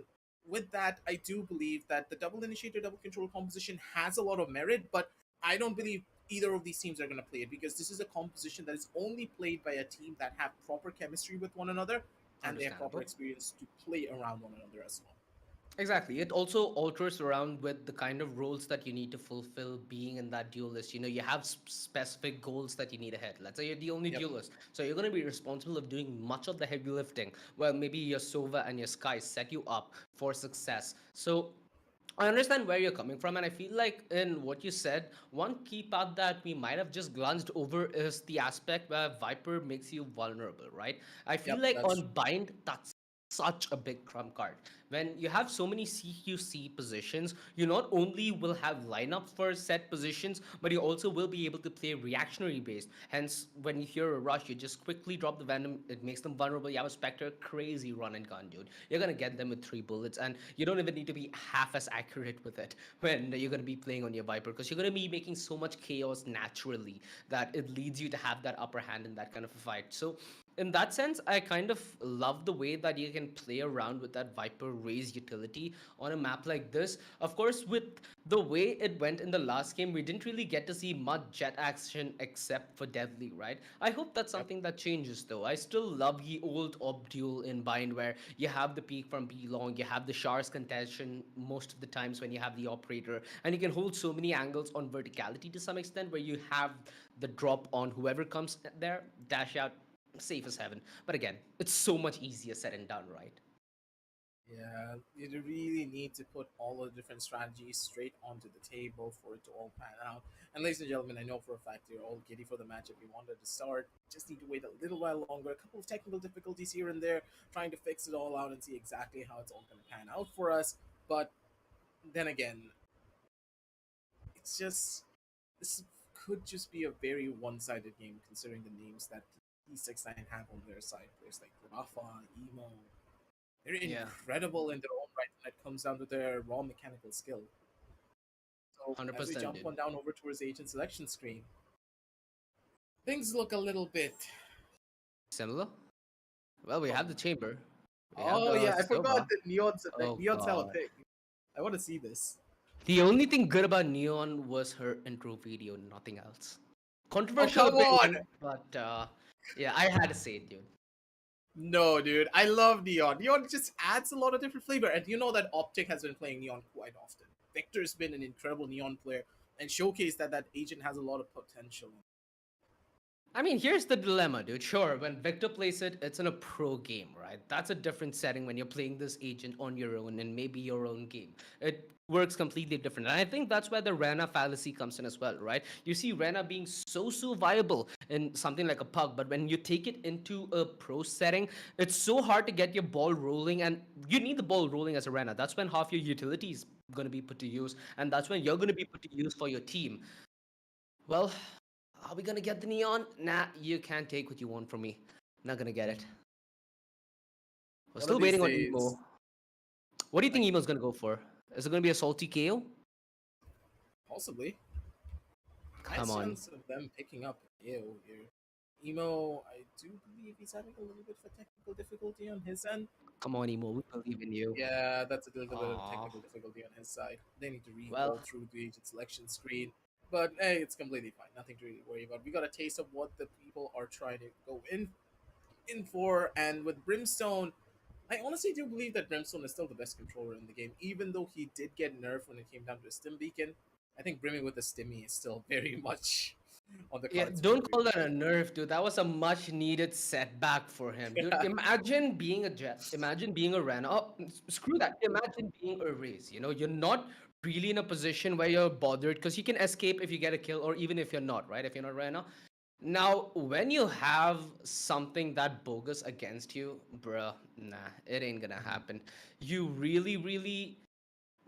with that, I do believe that the double initiator, double control composition has a lot of merit, but I don't believe either of these teams are going to play it because this is a composition that is only played by a team that have proper chemistry with one another and they have proper understandable. experience to play around one another as well. Exactly. It also alters around with the kind of roles that you need to fulfill being in that duelist. You know, you have specific goals that you need ahead. Let's say you're the only Yep. duelist. So you're going to be responsible of doing much of the heavy lifting. Well, maybe your Sova and your Sky set you up for success. So I understand where you're coming from, and I feel like in what you said, one key part that we might have just glanced over is the aspect where Viper makes you vulnerable, right? I feel Yep. like That's on true. Bind, that's such a big trump card. When you have so many CQC positions, you not only will have lineups for set positions, but you also will be able to play reactionary based. Hence, when you hear a rush, you just quickly drop the Venom, it makes them vulnerable. You have a Spectre, crazy run and gun, dude. You're gonna get them with 3 bullets, and you don't even need to be half as accurate with it when you're gonna be playing on your Viper, because you're gonna be making so much chaos naturally that it leads you to have that upper hand in that kind of a fight. So in that sense, I kind of love the way that you can play around with that Viper raise utility on a map like this. Of course, with the way it went in the last game, we didn't really get to see much jet action except for Deadly, right? I hope that's Yep. something that changes though. I still love the old Ob duel in Bind where you have the peak from B long, you have the Shars contention most of the times when you have the operator, and you can hold so many angles on verticality to some extent where you have the drop on whoever comes there, dash out, safe as heaven. But again, it's so much easier said and done, right? Yeah, you really need to put all the different strategies straight onto the table for it to all pan out. And ladies and gentlemen, I know for a fact you're all giddy for the matchup. You wanted to start. Just need to wait a little while longer. A couple of technical difficulties here and there, trying to fix it all out and see exactly how it's all going to pan out for us. But then again, it's just this could just be a very one-sided game considering the names that T69 have on their side. Players like Rafa, Emo, they're Yeah, incredible in their own right when it comes down to their raw mechanical skill. So as we 100%, jump dude. on down over towards the agent selection screen, things look a little bit. Similar? Well, we Oh have the my. chamber. We have Oh the yeah, I forgot Sova. that Neon's a pick. Oh Neon's have a god. pick. I want to see this. The only thing good about Neon was her intro video, nothing else. Oh Controversial come on! opinion, but yeah, I had to say it, dude. No, dude, I love Neon. Neon just adds a lot of different flavor, and you know that Optic has been playing Neon quite often. Victor's been an incredible Neon player and showcased that that agent has a lot of potential. I mean, here's the dilemma, dude. Sure, when Victor plays it, it's in a pro game, right? That's a different setting when you're playing this agent on your own and maybe your own game. It works completely different. And I think that's where the Rena fallacy comes in as well, right? You see Rena being so viable in something like a pug, but when you take it into a pro setting, it's so hard to get your ball rolling, and you need the ball rolling as a Rena. That's when half your utility is going to be put to use, and that's when you're going to be put to use for your team. Well, are we gonna get the neon? Nah, you can't take what you want from me. Not gonna get it. We're One of still these waiting on emo. days, What do you think like emo's gonna go for? Is it gonna be a salty KO? possibly Come nice on. chance of them picking up Eo here. Emo, I do believe he's having a little bit of a technical difficulty on his end. Come on, emo. We believe in you. Yeah, that's a little bit of Aww. technical difficulty on his side. They need to Well, re-roll through the agent selection screen. But hey, it's completely fine. Nothing to really worry about. We got a taste of what the people are trying to go in for, and with Brimstone, I honestly do believe that Brimstone is still the best controller in the game, even though he did get nerfed when it came down to a stim beacon. I think Brimmy with the stimmy is still very much on the yeah, cards for don't Brimmy. call that a nerf, dude. That was a much needed setback for him, dude. Imagine being a jet. Imagine being a Rana. Oh, screw that. Imagine being a race. You know, you're not really in a position where you're bothered because you can escape if you get a kill, or even if you're not, right? If you're not Rana. Now, when you have something that bogus against you, bruh, nah, it ain't gonna happen. You really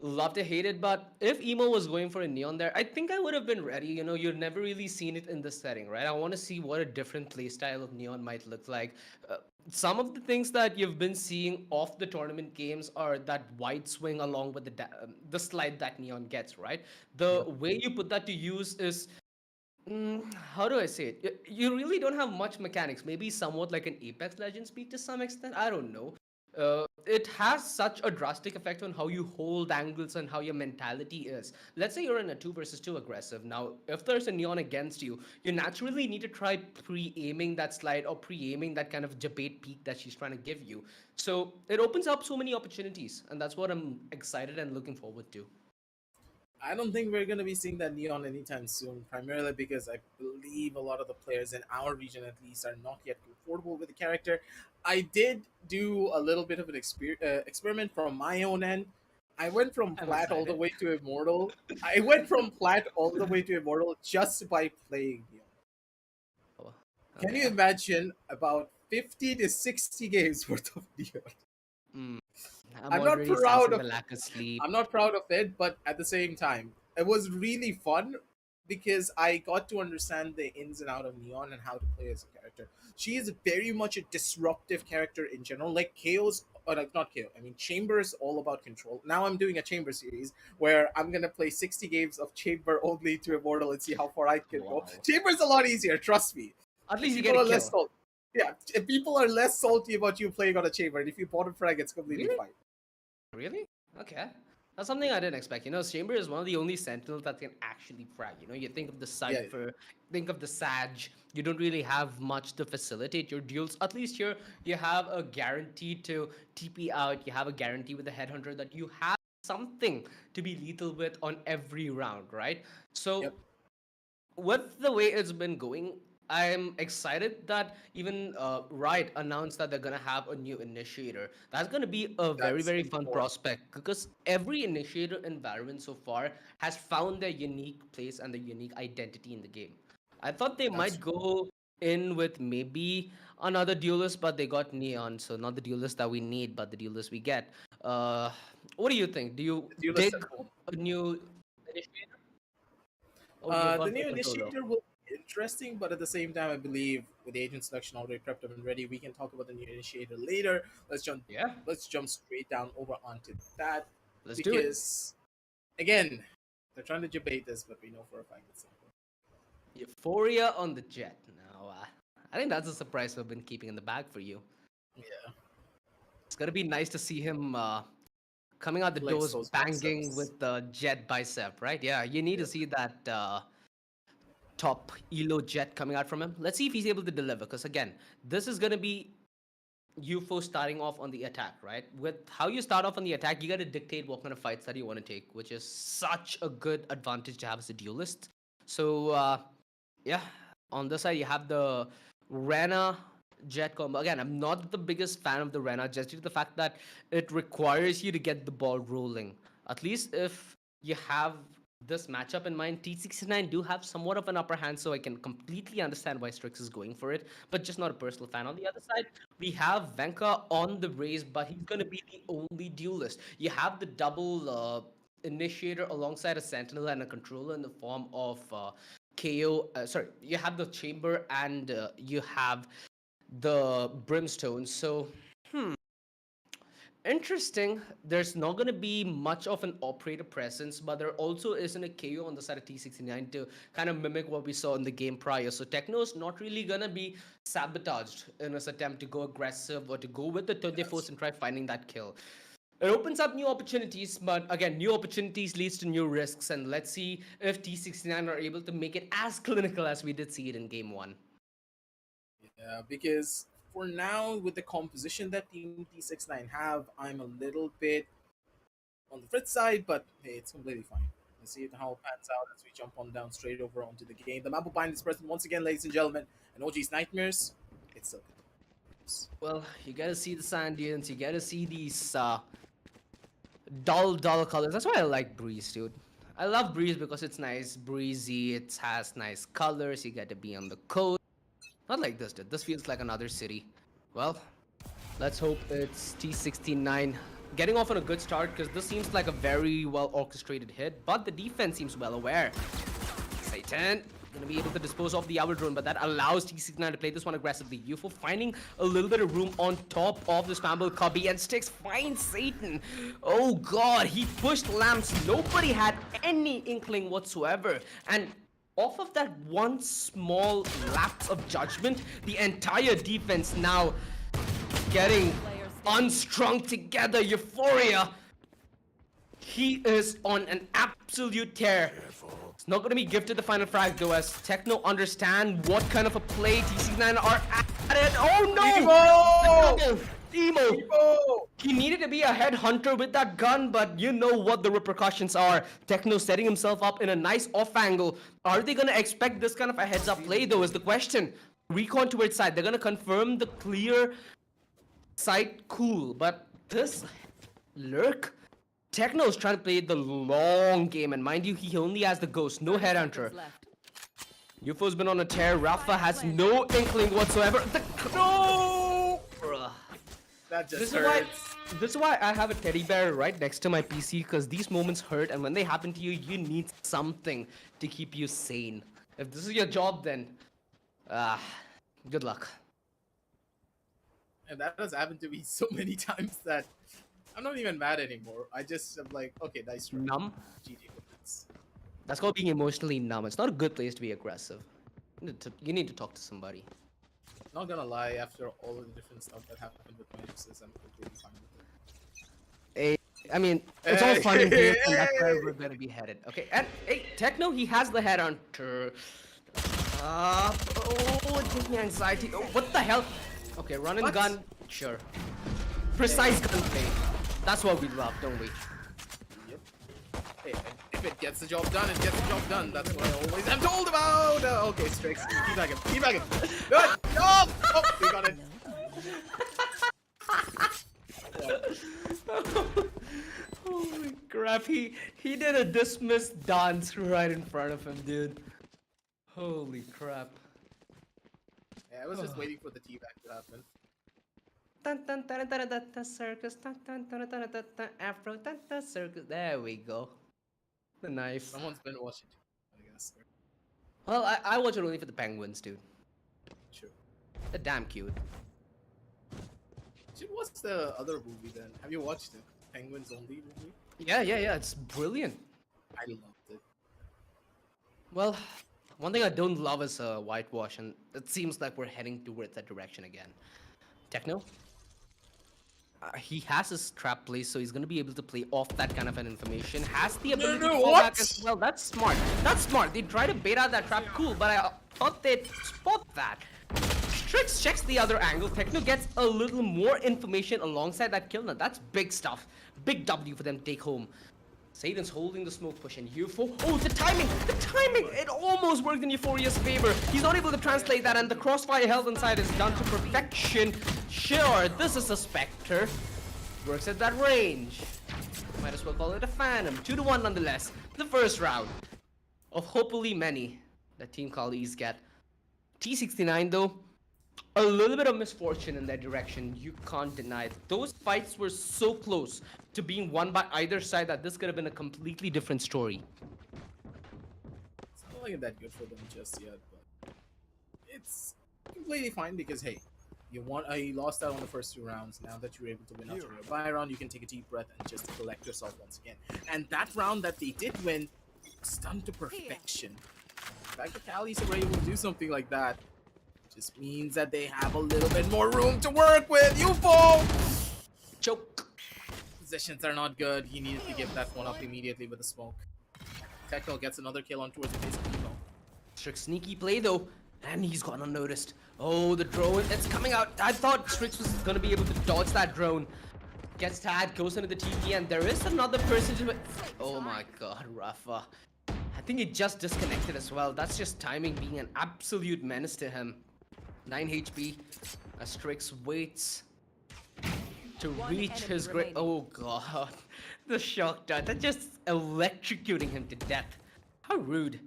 love to hate it, but if emo was going for a neon there, I think I would have been ready. You know, you've never really seen it in this setting, right? I want to see what a different playstyle of neon might look like. Uh, some of the things that you've been seeing off the tournament games are that wide swing along with the slide that neon gets, right? The Yep. way you put that to use is how do I say it? You really don't have much mechanics. Maybe somewhat like an Apex Legends speed to some extent. I don't know. It has such a drastic effect on how you hold angles and how your mentality is. Let's say you're in a 2 versus 2 aggressive. Now, if there's a neon against you, you naturally need to try pre aiming that slide or pre aiming that kind of debate peak that she's trying to give you. So it opens up so many opportunities, and that's what I'm excited and looking forward to. I don't think we're going to be seeing that neon anytime soon, primarily because I believe a lot of the players in our region, at least, are not yet comfortable with the character. I did do a little bit of an experiment from my own end. I went from I'm plat all the excited. way to immortal. I went from plat all the way to immortal just by playing neon. Oh, Can you okay. imagine about 50 to 60 games worth of neon? Mm, I'm I'm not already proud sensing of the lack of sleep. I'm not proud of it, but at the same time, it was really fun because I got to understand the ins and out of Neon and how to play as a character. She is very much a disruptive character in general. Like Chaos, or like not Chaos. I mean, Chamber is all about control. Now I'm doing a Chamber series where I'm gonna play 60 games of Chamber only to Immortal and see how far I can go. Wow. Chamber is a lot easier, trust me. At least you get People a are less kill. salty. Yeah, if people are less salty about you playing on a Chamber, and if you bottom frag, it's completely Really? fine. Really? Okay. That's something I didn't expect. You know, Chamber is one of the only Sentinels that can actually frag. You know, you think of the Yeah, Cypher, think of the Sag. You don't really have much to facilitate your duels. At least here, you have a guarantee to TP out. You have a guarantee with the Headhunter that you have something to be lethal with on every round, right? So yep, with the way it's been going, I'm excited that even Riot announced that they're gonna have a new initiator. That's gonna be a that's very fun important. prospect because every initiator in Valorant so far has found their unique place and their unique identity in the game. I thought they That's might true. go in with maybe another duelist, but they got Neon, so not the duelist that we need, but the duelist we get. Uh, what do you think? Do you The duelist at dig home. a new initiator, or would you have The gone for a new controller? initiator will be interesting, but at the same time, I believe with the agent selection already prepped up and ready, we can talk about the new initiator later. Let's jump. Yeah. Let's jump straight down over onto that Let's do it. because again, they're trying to debate this, but we know for a fact it's not. Euphoria on the jet. Now, I think that's a surprise we've been keeping in the bag for you. Yeah, It's gonna be nice to see him coming out the flex doors those banging biceps. with the jet bicep, right? Yeah, you need to Yep. see that top elo jet coming out from him. Let's see if he's able to deliver. Because again, this is gonna be UFO starting off on the attack, right? With how you start off on the attack, you got to dictate what kind of fights that you want to take, which is such a good advantage to have as a duelist. So, yeah, On this side, you have the Rena Jet combo. Again, I'm not the biggest fan of the Rena just due to the fact that it requires you to get the ball rolling. At least if you have this matchup in mind, T69 do have somewhat of an upper hand, so I can completely understand why Strix is going for it, but just not a personal fan. On the other side, we have Venka on the raise, but he's going to be the only duelist. You have the double initiator alongside a sentinel and a controller in the form of KO. Sorry, you have the chamber and you have the brimstone. So, interesting. There's not going to be much of an operator presence, but there also isn't a KO on the side of T69 to kind of mimic what we saw in the game prior. So Techno's not really going to be sabotaged in his attempt to go aggressive or to go with the 24th and try finding that kill. It opens up new opportunities, but again, new opportunities leads to new risks, and let's see if T69 are able to make it as clinical as we did see it in Game 1. Yeah, because for now, with the composition that Team T69 have, I'm a little bit on the Fritz side, but hey, it's completely fine. Let's see how it pans out as we jump on down straight over onto the game. The map bind is present once again, ladies and gentlemen, and OG's Nightmares, it's so good. Well, you gotta see the sand dunes, you gotta see these dull colors. That's why I like Breeze, dude. I love Breeze because it's nice, breezy, it has nice colors, you get to be on the coast. Not like this, dude. This feels like another city. Well, let's hope it's T69 getting off on a good start, because this seems like a very well orchestrated hit, but the defense seems well aware. Satan gonna be able to dispose of the Owl Drone, but that allows T69 to play this one aggressively. UFO finding a little bit of room on top of the Scramble Cubby, and Styx finds Satan. Oh god, he pushed lamps. Nobody had any inkling whatsoever. And off of that one small lapse of judgment, the entire defense now getting unstrung together. Euphoria, he is on an absolute tear. It's not going to be gifted the final frag though, as Techno understand what kind of a play T69 are at it. Oh no! Emo! He needed to be a headhunter with that gun, but you know what the repercussions are. Techno setting himself up in a nice off angle. Are they going to expect this kind of a heads up play though is the question. Recon towards side. They're going to confirm the clear side, cool, but this lurk, Techno's trying to play the long game, and mind you, he only has the ghost, no headhunter. UFO's been on a tear. Rafa has no inkling whatsoever. No! Bruh. That just hurts. This is why I have a teddy bear right next to my PC, because these moments hurt, and when they happen to you, you need something to keep you sane. If this is your job, then good luck. And that has happened to me so many times that I'm not even mad anymore. I just am like, okay, nice try. Numb? GG. That's called being emotionally numb. It's not a good place to be aggressive. You need to talk to somebody. Not gonna lie, after all of the different stuff that happened with my exes, I'm completely fine with it. I mean, it's all fun and games, and that's where we're gonna be headed. Okay, and hey, Techno, he has the headhunter. Oh, it gives me anxiety. Oh, what the hell? Okay, run and gun, sure. Precise gunplay. That's what we love, don't we? Yep. Hey, if it gets the job done, it gets the job done. That's what I always am told about. Okay, Strix, keep back him. Good. Oh, we got it. Holy crap! He did a dismissed dance right in front of him, dude. Holy crap! Yeah, I was just waiting for the teabag to happen. Circus, Afro, circus. There we go. The knife. Someone's been watching, I guess. Well, I watch it only for the penguins, dude. Sure. They're damn cute. Dude, what's the other movie then? Have you watched it? Penguins Only movie? Yeah. It's brilliant. I loved it. Well, one thing I don't love is whitewash, and it seems like we're heading towards that direction again. Techno? He has his trap place, so he's going to be able to play off that kind of an information. Has the ability to fall back as well. That's smart. They try to bait out that trap, cool, but I thought they'd spot that. Strix checks the other angle. Techno gets a little more information alongside that kill. Now, that's big stuff. Big W for them to take home. Satan's holding the smoke push and UFO. Oh, the timing! The timing! It almost worked in Euphoria's favor. He's not able to translate that, and the crossfire held inside is done to perfection. Sure, this is a Spectre. Works at that range. Might as well call it a Phantom. 2-1 nonetheless. The first round of hopefully many that Team Collies get. T69 though, a little bit of misfortune in that direction. You can't deny it. Those fights were so close to being won by either side that this could have been a completely different story. It's not looking that good for them just yet, but it's completely fine because hey, you lost out on the first 2 rounds. Now that you're able to win after your bye round, you can take a deep breath and just collect yourself once again. And that round that they did win, was done to perfection. The fact that Callies were able to do something like that just means that they have a little bit more room to work with. UFO! Choke. Positions are not good. He needed to give that one up immediately with the smoke. Techno gets another kill on towards the face of Evo. Strix sneaky play though, and he's gone unnoticed. Oh, the drone, it's coming out. I thought Strix was gonna be able to dodge that drone. Gets tagged, goes into the TP, and there is another person to... Oh my god, Rafa. I think he just disconnected as well. That's just timing being an absolute menace to him. 9 HP as Strix waits to reach his great... Oh god, the shock dart. That's just electrocuting him to death. How rude.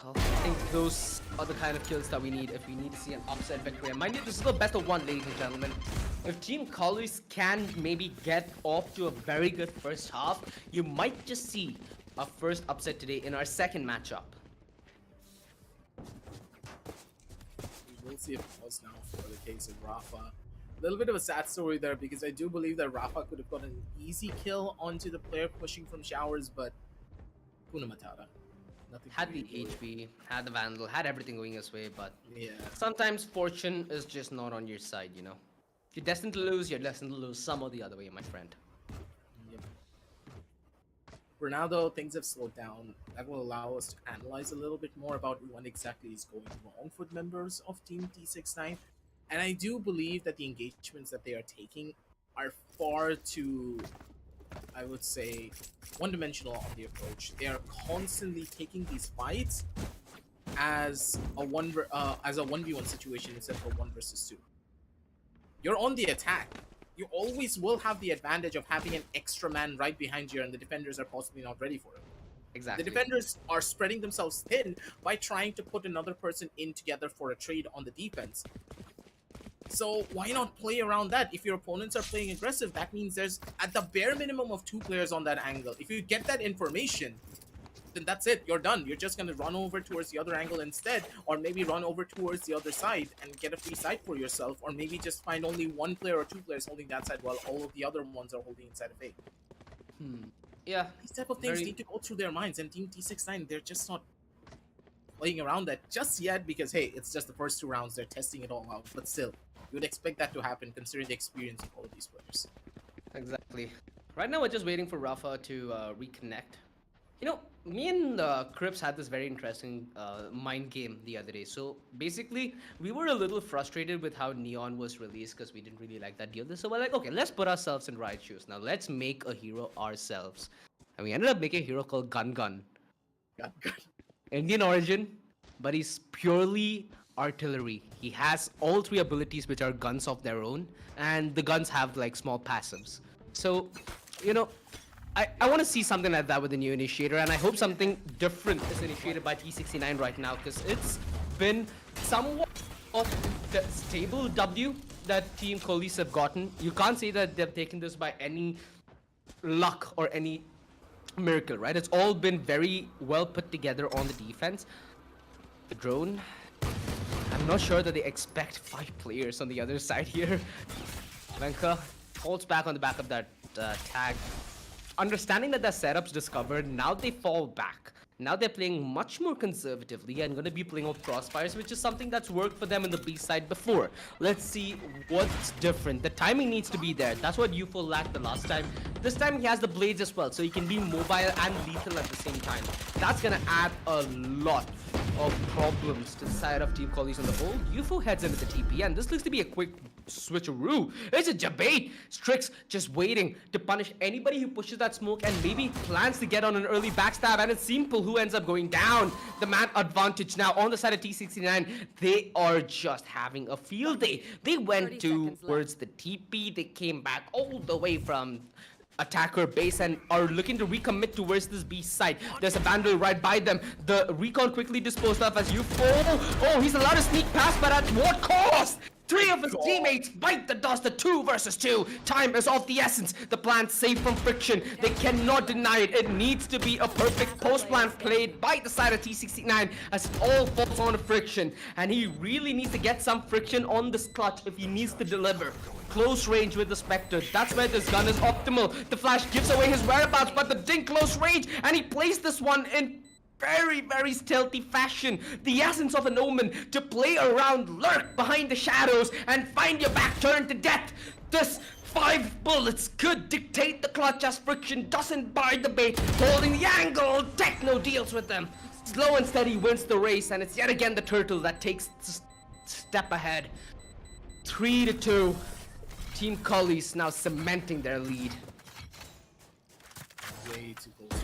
Well, I think those are the kind of kills that we need if we need to see an upset victory. And mind you, this is the best of 1, ladies and gentlemen. If Team Collies can maybe get off to a very good first half, you might just see our first upset today in our second matchup. We'll see if it was now for the case of Rafa. A little bit of a sad story there because I do believe that Rafa could have got an easy kill onto the player pushing from showers, but Kuna Matata. Nothing Had the HP, had the Vandal, had everything going his way, but yeah. sometimes fortune is just not on your side, you know. If you're destined to lose, you're destined to lose some or the other way, my friend. Yep. For now though, things have slowed down. That will allow us to analyze a little bit more about what exactly is going wrong for the members of Team T69. And I do believe that the engagements that they are taking are far too, I would say, one-dimensional on the approach. They are constantly taking these fights as a 1v1 situation instead of a 1 versus 2. You're on the attack. You always will have the advantage of having an extra man right behind you, and the defenders are possibly not ready for it. Exactly. The defenders are spreading themselves thin by trying to put another person in together for a trade on the defense. So why not play around that? If your opponents are playing aggressive, that means there's at the bare minimum of 2 players on that angle. If you get that information, then that's it. You're done. You're just going to run over towards the other angle instead, or maybe run over towards the other side and get a free side for yourself, or maybe just find only 1 player or 2 players holding that side while all of the other ones are holding inside of A. Yeah. These type of things need to go through their minds, and Team T69, they're just not playing around that just yet because, hey, it's just the first 2 rounds. They're testing it all out, but still, you would expect that to happen considering the experience of all of these players. Exactly. Right now, we're just waiting for Rafa to reconnect. You know, me and Crips had this very interesting mind game the other day. So basically, we were a little frustrated with how Neon was released because we didn't really like that deal. So we're like, okay, let's put ourselves in Riot shoes. Now let's make a hero ourselves. And we ended up making a hero called Gun Gun. Gun Gun. Indian origin, but he's purely artillery. He has all 3 abilities which are guns of their own, and the guns have like small passives. So, you know, I want to see something like that with the new initiator, and I hope something different is initiated by T69 right now, because it's been somewhat of the stable W that Team Collies have gotten. You can't say that they've taken this by any luck or any miracle, right? It's all been very well put together on the defense. The drone, I'm not sure that they expect 5 players on the other side here. Venka holds back on the back of that tag. Understanding that their setup's discovered, now they fall back. Now they're playing much more conservatively and going to be playing off crossfires, which is something that's worked for them in the B side before. Let's see what's different. The timing needs to be there. That's what UFO lacked the last time. This time he has the blades as well, so he can be mobile and lethal at the same time. That's going to add a lot of problems to the side of Team Collies on the whole. UFO heads into the TP, and this looks to be a quick switcheroo. It's a debate. Strix just waiting to punish anybody who pushes that smoke and maybe plans to get on an early backstab, and it's Simple who ends up going down. The man advantage now on the side of T69. They are just having a field day. They went towards the TP. They came back all the way from attacker base and are looking to recommit towards this B side. There's a Vandal right by them. The recon quickly disposed of as UFO. Oh, he's allowed to sneak past, but at what cost? Three of his teammates bite the dust. The 2 versus 2. Time is of the essence. The plan's safe from friction. They cannot deny it. It needs to be a perfect post plan played by the side of T69 as it all falls on the friction. And he really needs to get some friction on this clutch if he needs to deliver. Close range with the Spectre. That's where this gun is optimal. The Flash gives away his whereabouts, but the Dink close range, and he plays this one in very stealthy fashion. The essence of an omen to play around, lurk behind the shadows, and find your back turned to death. This 5 bullets could dictate the clutch as friction doesn't buy the bait. Holding the angle, Techno deals with them. Slow and steady wins the race, and it's yet again the turtle that takes the step ahead. 3-2. Team Cullies now cementing their lead. Way too close.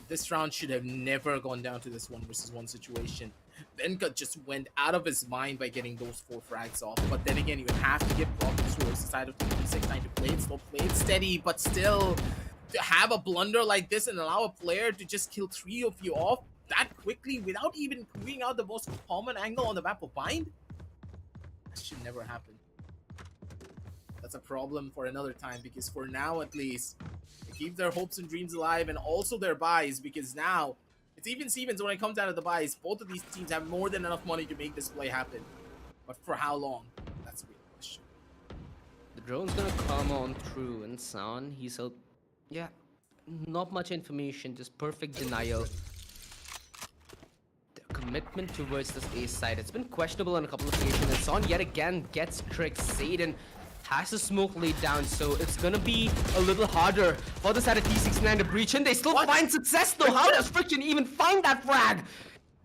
This round should have never gone down to this 1 versus 1 situation. Venka just went out of his mind by getting those 4 frags off. But then again, you have to give props towards the side of the 369 to play it slow, play it steady, but still to have a blunder like this and allow a player to just kill 3 of you off that quickly without even proving out the most common angle on the map of bind? That should never happen. That's a problem for another time, because for now at least, they keep their hopes and dreams alive and also their buys, because now it's even Stevens when it comes down to the buys. Both of these teams have more than enough money to make this play happen. But for how long? That's a real question. The drone's gonna come on through and sound. He's a... yeah, not much information, just perfect denial. The commitment towards this A side, it's been questionable on a couple of occasions, and Son yet again gets tricked. Satan has the smoke laid down, so it's gonna be a little harder for the side of T69 to breach, and they still find success though. How does Friction even find that frag?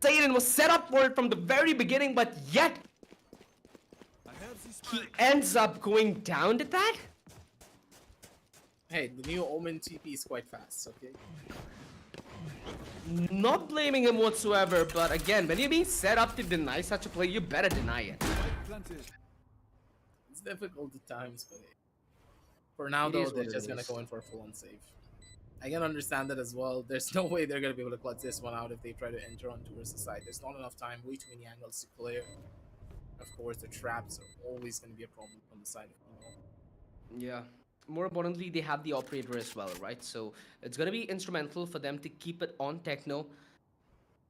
Satan was set up for it from the very beginning, but yet he ends up going down to that? Hey, the new Omen TP is quite fast, okay? Not blaming him whatsoever, but again, when you're being set up to deny such a play, you better deny it. It's difficult at times, but for now though, they're just gonna go in for a full-on save. I can understand that as well. There's no way they're gonna be able to clutch this one out if they try to enter on towards the side. There's not enough time, way too many angles to clear. Of course, the traps are always gonna be a problem on the side of people. Yeah. More importantly, they have the operator as well, right? So it's gonna be instrumental for them to keep it on Techno.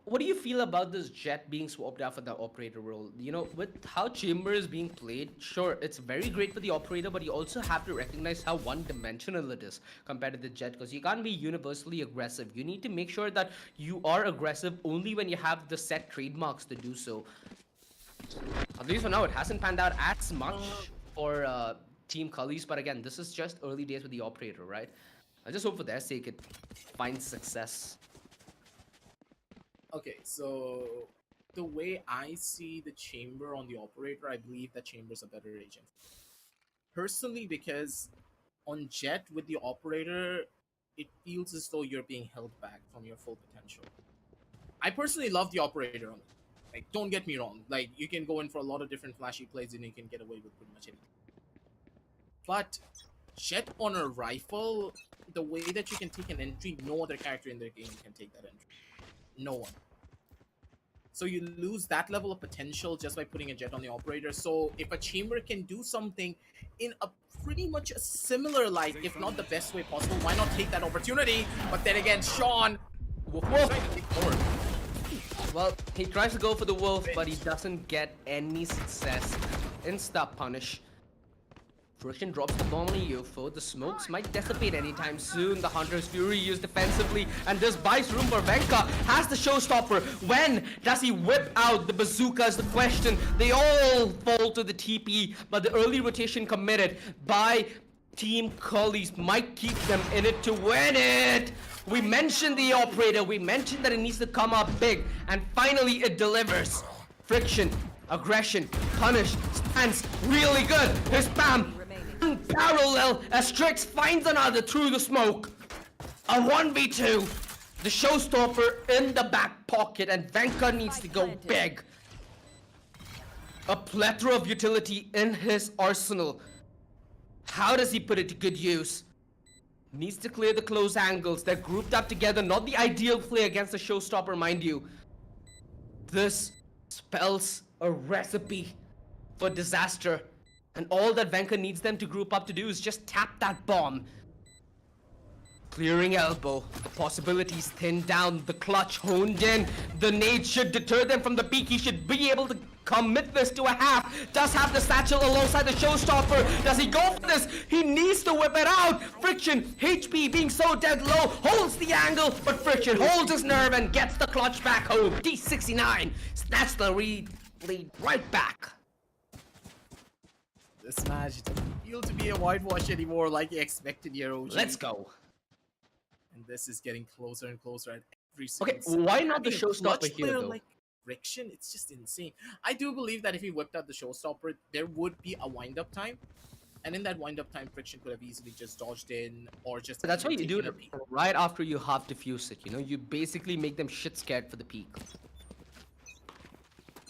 What do you feel about this Jet being swapped out for the operator role? You know, with how Chamber is being played, sure, it's very great for the operator, but you also have to recognize how one-dimensional it is compared to the Jet, because you can't be universally aggressive. You need to make sure that you are aggressive only when you have the set trademarks to do so. At least for now, it hasn't panned out as much for Team Cullies, but again, this is just early days with the operator, right? I just hope for their sake it finds success. Okay, so the way I see the Chamber on the operator, I believe that Chamber's a better agent. Personally, because on Jet with the operator, it feels as though you're being held back from your full potential. I personally love the operator on it. Like, don't get me wrong. Like, you can go in for a lot of different flashy plays and you can get away with pretty much anything. But Jet on a rifle, the way that you can take an entry, no other character in their game can take that entry. No one. So you lose that level of potential just by putting a Jet on the operator. So if a Chamber can do something in a pretty much a similar light, if not the best way possible, why not take that opportunity? But then again, Sean, well, he tries to go for the wolf, but he doesn't get any success. Insta punish Friction drops the bomb on UFO. The smokes might dissipate anytime soon. The Hunter's Fury used defensively, and this buys room for Venka. Has the showstopper. When does he whip out the bazooka is the question. They all fall to the TP, but the early rotation committed by Team Collies might keep them in it to win it. We mentioned the operator. We mentioned that it needs to come up big, and finally it delivers. Friction, aggression, punish, stands really good. His spam, parallel as Strix finds another through the smoke. A 1v2. The showstopper in the back pocket, and Venka needs to go big. A plethora of utility in his arsenal. How does he put it to good use? Needs to clear the close angles. They're grouped up together. Not the ideal play against the showstopper, mind you. This spells a recipe for disaster. And all that Venka needs them to group up to do is just tap that bomb. Clearing elbow. The possibilities thinned down. The clutch honed in. The nade should deter them from the peak. He should be able to commit this to a half. Does have the satchel alongside the showstopper. Does he go for this? He needs to whip it out. Friction, HP being so dead low, holds the angle, but Friction holds his nerve and gets the clutch back home. D69 snatches the lead right back. This match doesn't feel to be a whitewash anymore like you expected here, OG. Let's go. And this is getting closer and closer at every single Okay, why not the showstopper here though? Like Friction, it's just insane. I do believe that if he whipped out the showstopper, there would be a wind-up time. And in that wind-up time, Friction could have easily just dodged in or just... That's why you do it right after you half defuse it, you know? You basically make them shit scared for the peak.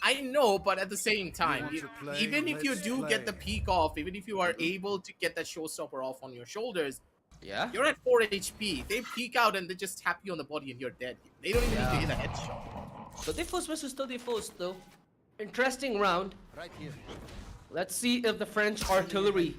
I know, but at the same time, even if you do get the peak off, even if you are able to get that showstopper off on your shoulders, yeah, you're at 4 HP. They peek out and they just tap you on the body and you're dead. They don't even need to hit a headshot. So they force versus 31st though. Interesting round. Right here. Let's see if the French artillery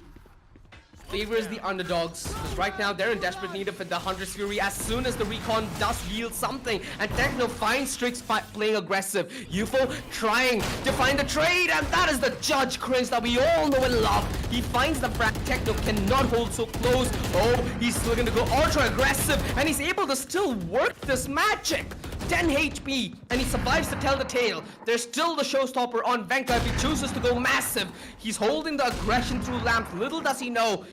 favors the underdogs, because right now they're in desperate need of the Hunter's Fury as soon as the recon does yield something, and Techno finds Strix playing aggressive. UFO trying to find the trade, and that is the Judge Chris that we all know and love. He finds the frag. Techno cannot hold so close. Oh, he's looking to go ultra aggressive, and he's able to still work this magic. 10 HP, and he survives to tell the tale. There's still the showstopper on Venka if he chooses to go massive. He's holding the aggression through lamps. Little does he know,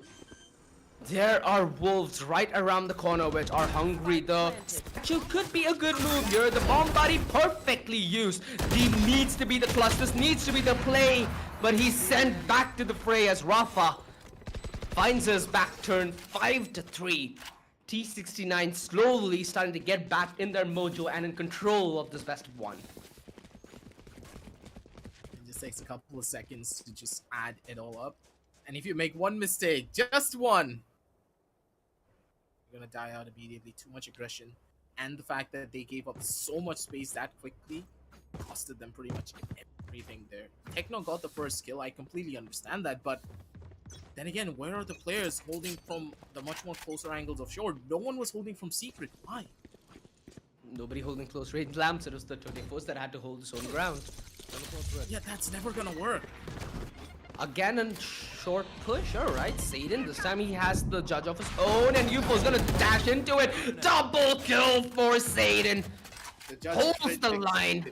there are wolves right around the corner which are hungry. The statue could be a good move here. The bomb body perfectly used. He needs to be the clutch. This needs to be the play, but he's sent back to the fray as Rafa finds his back turn 5-3. T69 slowly starting to get back in their mojo and in control of this best of one. It just takes a couple of seconds to just add it all up. And if you make one mistake, just one, you're gonna die out immediately. Too much aggression. And the fact that they gave up so much space that quickly costed them pretty much everything there. Techno got the first kill, I completely understand that, but then again, where are the players holding from the much more closer angles of shore? No one was holding from secret. Why? Nobody holding close range lamps. It was the 24th that had to hold his own ground. Yeah, that's never gonna work. Again, a short push. Alright, Satan. This time he has the judge of his own, and UFO's gonna dash into it. Double kill for Satan. Holds the line.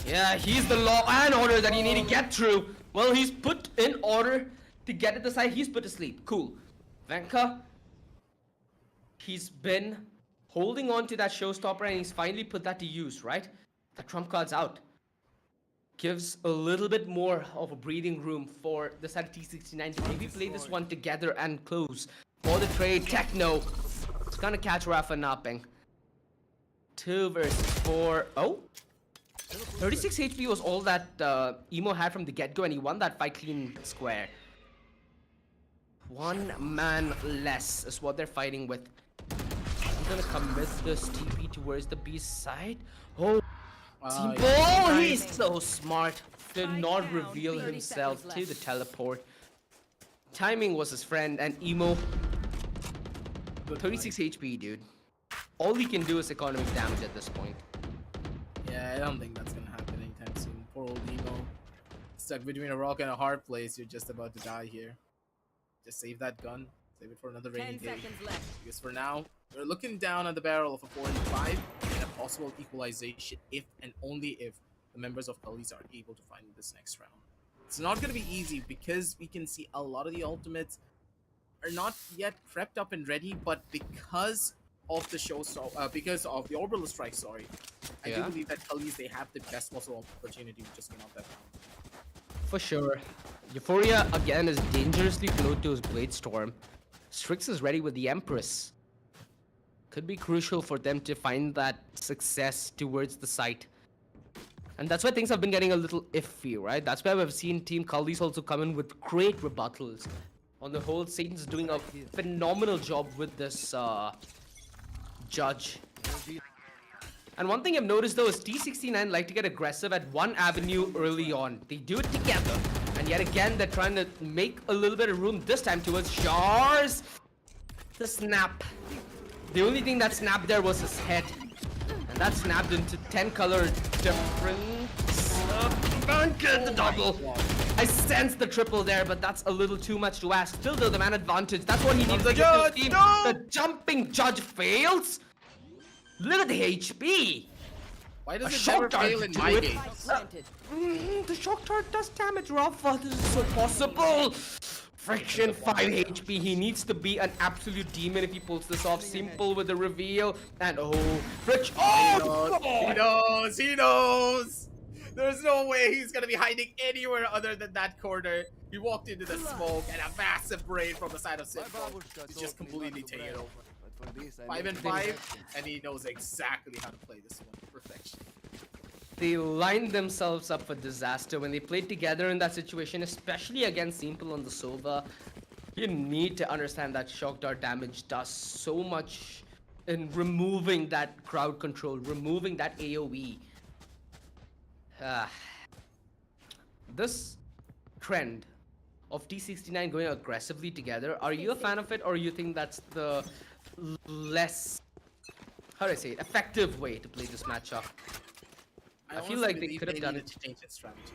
Yeah, he's the law and order that you need to get through. Well, he's put in order to get to the side. He's put to sleep. Cool. Venka, he's been holding on to that showstopper, and he's finally put that to use, right? The trump card's out. Gives a little bit more of a breathing room for the side of T69 to maybe play this one together and close. For the trade, Techno. It's gonna catch Rafa napping. 2 versus 4. Oh? 36 HP was all that Emo had from the get-go, and he won that fight clean square. 1 man less is what they're fighting with. He's gonna commit this TP towards the B side. Oh, oh, he's so smart. Did not reveal himself to the teleport. Timing was his friend, and Emo, 36 HP, dude. All he can do is economic damage at this point. Yeah, I don't think that's gonna happen anytime soon. Poor old Emo. Stuck between a rock and a hard place, you're just about to die here. Just save that gun. Save it for another rainy 10 day. seconds left. Because for now, we're looking down at the barrel of a 45 and a possible equalization if and only if the members of Cullies are able to find this next round. It's not going to be easy because we can see a lot of the ultimates are not yet prepped up and ready, but because of the because of the orbital strike, I do believe that Cullies, they have the best possible opportunity to just win out that round. For sure. Euphoria, again, is dangerously close to his Blade Storm. Strix is ready with the Empress. Could be crucial for them to find that success towards the site. And that's why things have been getting a little iffy, right? That's why we've seen Team Cullies also come in with great rebuttals. On the whole, Satan's doing a phenomenal job with this judge. And one thing I've noticed though is T69 like to get aggressive at one avenue early on. They do it together. And yet again, they're trying to make a little bit of room this time towards Shars. The snap. The only thing that snapped there was his head. And that snapped into 10 color difference. Don't get the double. I sense the triple there, but that's a little too much to ask. Still though, the man advantage. That's what he needs to get his team. No! The jumping judge fails. Look at the HP. Why does A it shock never dart fail in do my it. game? Planted. The shock dart does damage, Rafa. This is so possible. Friction 5 HP. He needs to be an absolute demon if he pulls this off. Simple with the reveal. And oh, Friction. Oh, He knows. He knows. There's no way he's gonna be hiding anywhere other than that corner. He walked into the smoke and a massive raid from the side of Simple. He's just completely taking it over. 5 and 5, and he knows exactly how to play this one. Perfection. They lined themselves up for disaster when they played together in that situation, especially against Simple on the Sova. You need to understand that shock dart damage does so much in removing that crowd control, removing that AoE. This trend of T69 going aggressively together, are you a fan of it, or you think that's the less, how do I say it, effective way to play this matchup? I feel like they could have done it. To change its strategy.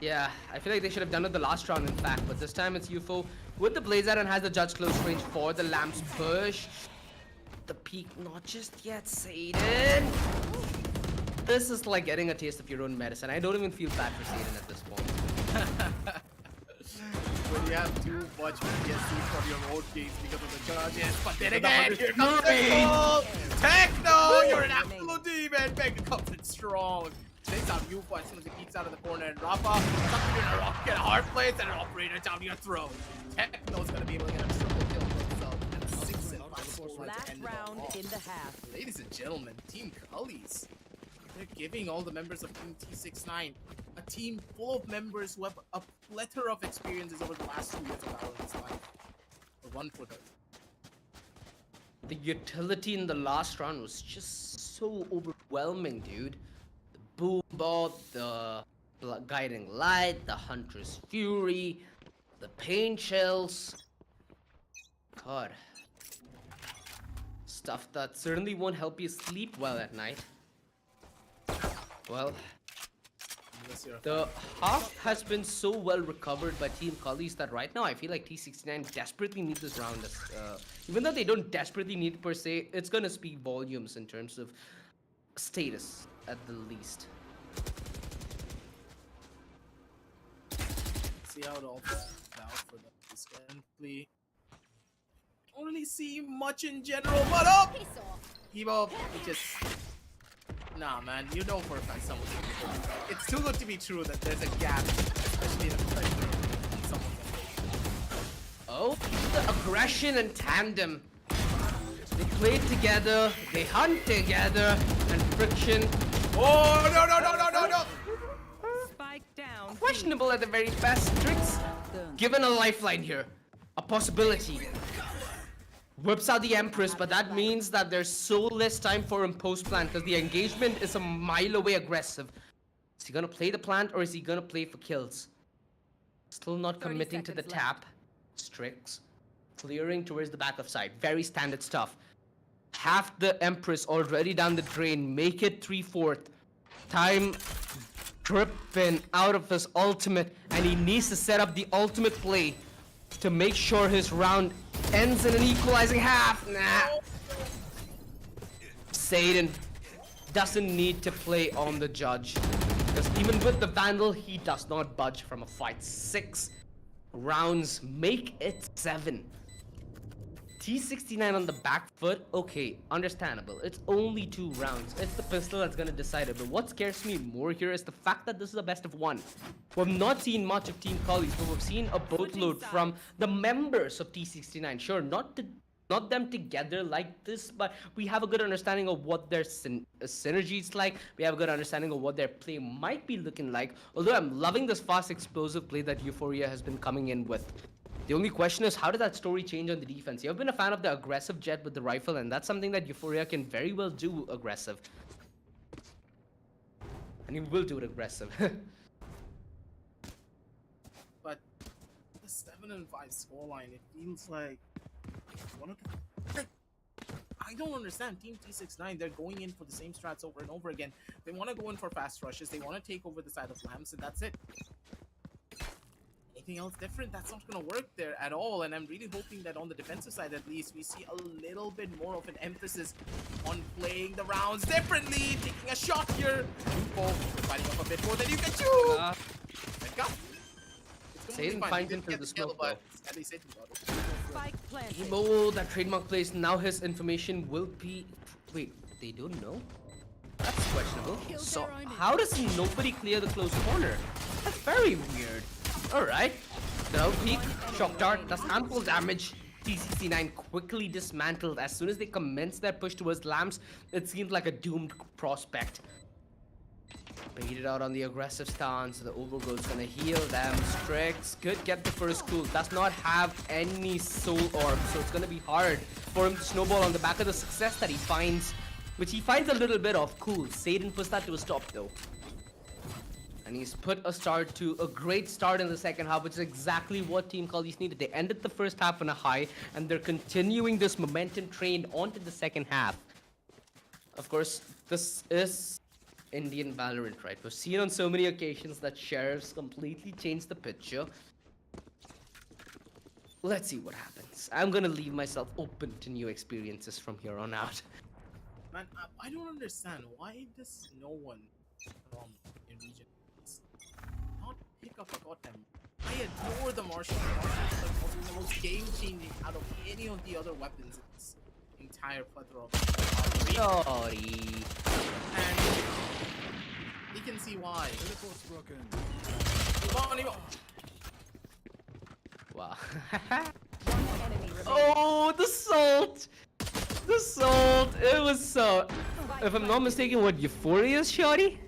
Yeah, I feel like they should have done it the last round, in fact, but this time it's UFO with the Blazer and has the judge close range for the Lamb's push. The peak, not just yet, Satan. This is like getting a taste of your own medicine. I don't even feel bad for Satan at this point. When you have too much PTSD from your own games because of the judges, but then again, here comes the Techno! You're an absolute demon! Mega comes in strong. Takes out UFO as soon as he peeks out of the corner, and Rafa tucks in a rock, get a hard place, and an operator down your throat. Techno's gonna be able to get a triple kill for himself, and a 6 and 5 score line to Last end it round all off. in the half. Ladies and gentlemen, Team Cullies. They're giving all the members of Team T69 a team full of members who have a plethora of experiences over the last 2 years of Valorant's life. The one for them. The utility in the last round was just so overwhelming, dude. The boom bot, the guiding light, the hunter's fury, the pain shells. God. Stuff that certainly won't help you sleep well at night. Well, the half has been so well recovered by Team Collies that right now I feel like T69 desperately needs this round. Even though they don't desperately need it per se, it's gonna speak volumes in terms of status at the least. See how it all plays out for them this currently. Don't really see much in general, but up! Evo, it just... Nah, man, you know for a fact someone's gonna do it. It's too good to be true that there's a gap, especially in the pressure on someone's. Oh, the aggression and tandem. They play together, they hunt together, and friction. Oh, no! Spike down. Questionable at the very best. Tricks given a lifeline here, a possibility. Whips out the Empress, but that means that there's so less time for him post-plan because the engagement is a mile away aggressive. Is he gonna play the plant or is he gonna play for kills? Still not committing to the tap. Strix. Clearing towards the back of side. Very standard stuff. Half the Empress already down the drain. Make it 3/4. Time tripping out of his ultimate, and he needs to set up the ultimate play to make sure his round ends in an equalizing half. Nah. Satan doesn't need to play on the judge, because even with the Vandal, he does not budge from a fight. 6 rounds make it 7. T69 on the back foot, okay, understandable. It's only 2 rounds. It's the pistol that's gonna decide it. But what scares me more here is the fact that this is a best of 1. We've not seen much of Team Collies, but we've seen a boatload from the members of T69. Sure, not them together like this, but we have a good understanding of what their synergy is like. We have a good understanding of what their play might be looking like. Although I'm loving this fast, explosive play that Euphoria has been coming in with. The only question is, how did that story change on the defense? You've been a fan of the aggressive jet with the rifle, and that's something that Euphoria can very well do aggressive. And he will do it aggressive. But the 7 and 5 scoreline, it feels like one of the... I don't understand. Team T69, they're going in for the same strats over and over again. They want to go in for fast rushes. They want to take over the side of lamps, and that's it. Anything else different? That's not going to work there at all. And I'm really hoping that on the defensive side, at least, we see a little bit more of an emphasis on playing the rounds differently. Taking a shot here. Info fighting up a bit more than you can chew. Red cup. Satan finds him through the smoke, though. Spike planted. Emo, that trademark plays, now his information will be... Wait, they don't know? That's questionable. So, how does nobody clear the close corner? That's very weird. Alright. Throw peek, shock dart, does ample damage. T69 quickly dismantled. As soon as they commence their push towards lamps, it seemed like a doomed prospect. Bait it out on the aggressive stance. The overgo's gonna heal them. Strix could get the first cool. Does not have any soul orb, so it's gonna be hard for him to snowball on the back of the success that he finds, which he finds a little bit of. Cool. Satan puts that to a stop though. And he's put a start to a great start in the second half, which is exactly what Team Collies needed. They ended the first half on a high, and they're continuing this momentum train onto the second half. Of course, this is Indian Valorant, right? We've seen on so many occasions that sheriffs completely change the picture. Let's see what happens. I'm gonna leave myself open to new experiences from here on out. Man, I don't understand. Why does no one from in region not pick up a goddamn? I adore the Marshall. It's like probably the most game-changing out of any of the other weapons in this entire plethora of Sorry. And you can see why. Wow. One enemy remaining. Oh, the salt! The salt! It was so... If I'm not mistaken, what, Euphoria's shorty?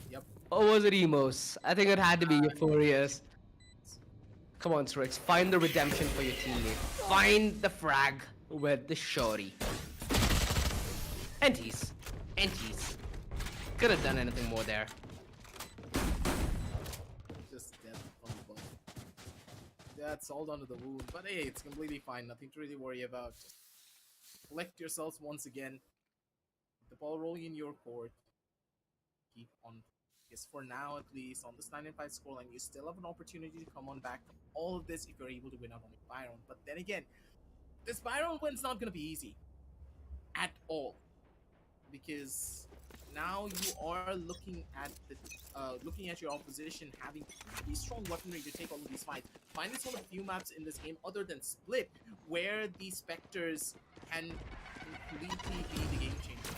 Yep. Or was it Emo's? I think it had to be Euphoria's. Come on, Strix. Find the redemption for your teammate. Find the frag with the shorty. Enties. Enties. Could have done anything more there. Just death on the butt. That's all done to the wound, but hey, it's completely fine. Nothing to really worry about. Just collect yourselves once again. The ball rolling in your court. Keep on. Yes, for now at least, on this 9-5 scoreline, you still have an opportunity to come on back from all of this if you're able to win out on the Byron. But then again, this Byron win's not going to be easy. At all. Because now you are looking at your opposition having pretty strong weaponry to take all of these fights. Find this one of few maps in this game other than Split where the Spectres can completely be the game changer.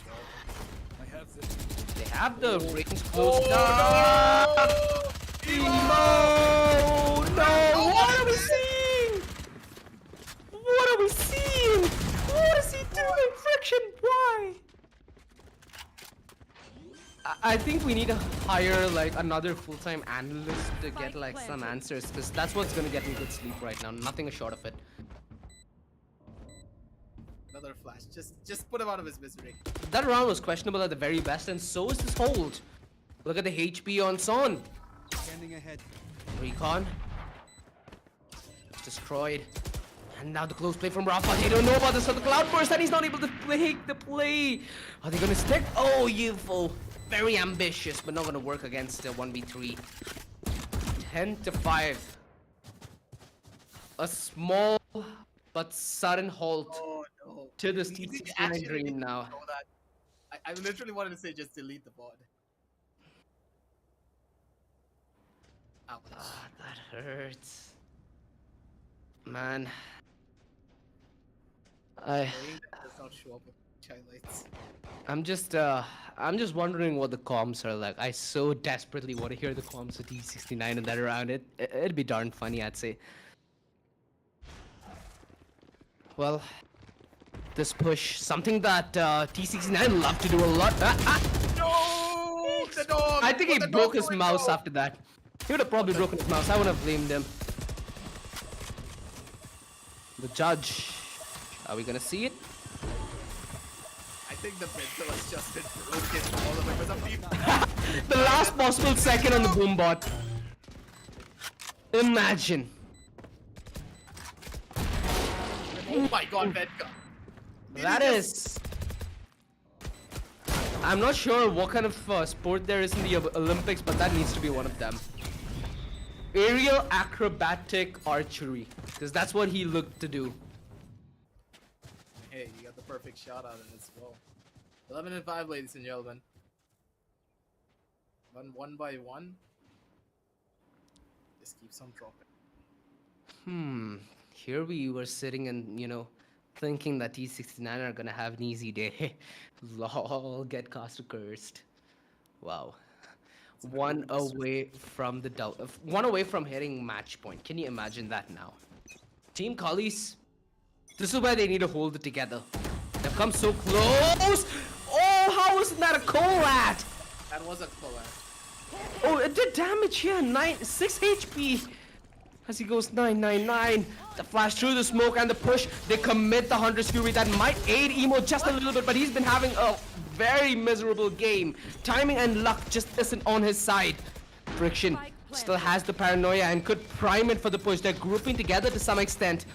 I have this. They have the range close down. Emo! No! What are we seeing? What are we seeing? What is he doing? Friction, why? I think we need to hire like another full-time analyst to get like some answers, because that's what's gonna get me good sleep right now. Nothing short of it. Another flash. Just put him out of his misery. That round was questionable at the very best, and so is this hold. Look at the HP on Son. Standing ahead. Recon. Destroyed. And now the close play from Rafa. They don't know about this. So the cloud burst, and he's not able to make the play. Are they gonna stick? Oh, you fool. Very ambitious, but not gonna work against the 1v3. 10-5. A small but sudden halt Oh no. to this You didn't T69 actually dream need to now. show that. I literally wanted to say just delete the bot. Ouch. Ah, that hurts. Man. Knowing that does not show up with highlights. I'm just wondering what the comms are like. I so desperately want to hear the comms of T69 and that around it. It'd be darn funny, I'd say. Well, this push, something that T69 love to do a lot. No, the dog. I think he What the broke dog his doing, mouse bro? after that. He would have probably broken his mouse. I wouldn't have blamed him. The judge. Are we gonna see it? I think the pencil has just been broken all of it for some people. The last possible second on the boom bot. Imagine. Oh my god, Vedka. That is. I'm not sure what kind of sport there is in the Olympics, but that needs to be one of them. Aerial acrobatic archery, because that's what he looked to do. Hey, you got the perfect shot out of it as well. 11-5, ladies and gentlemen. One by one. Just keeps on dropping. Here we were sitting and, thinking that T69 are gonna have an easy day. Lol, get cast cursed. Wow. One away from one away from hitting match point. Can you imagine that now? Team Collies, this is where they need to hold it together. They've come so close. Oh, how wasn't that a collat? That was a collab. Oh, it did damage here. 6 HP. As he goes 999. The flash through the smoke and the push. They commit the Hunter's Fury. That might aid Emo just a little bit, but he's been having a very miserable game. Timing and luck just isn't on his side. Friction still has the paranoia and could prime it for the push. They're grouping together to some extent.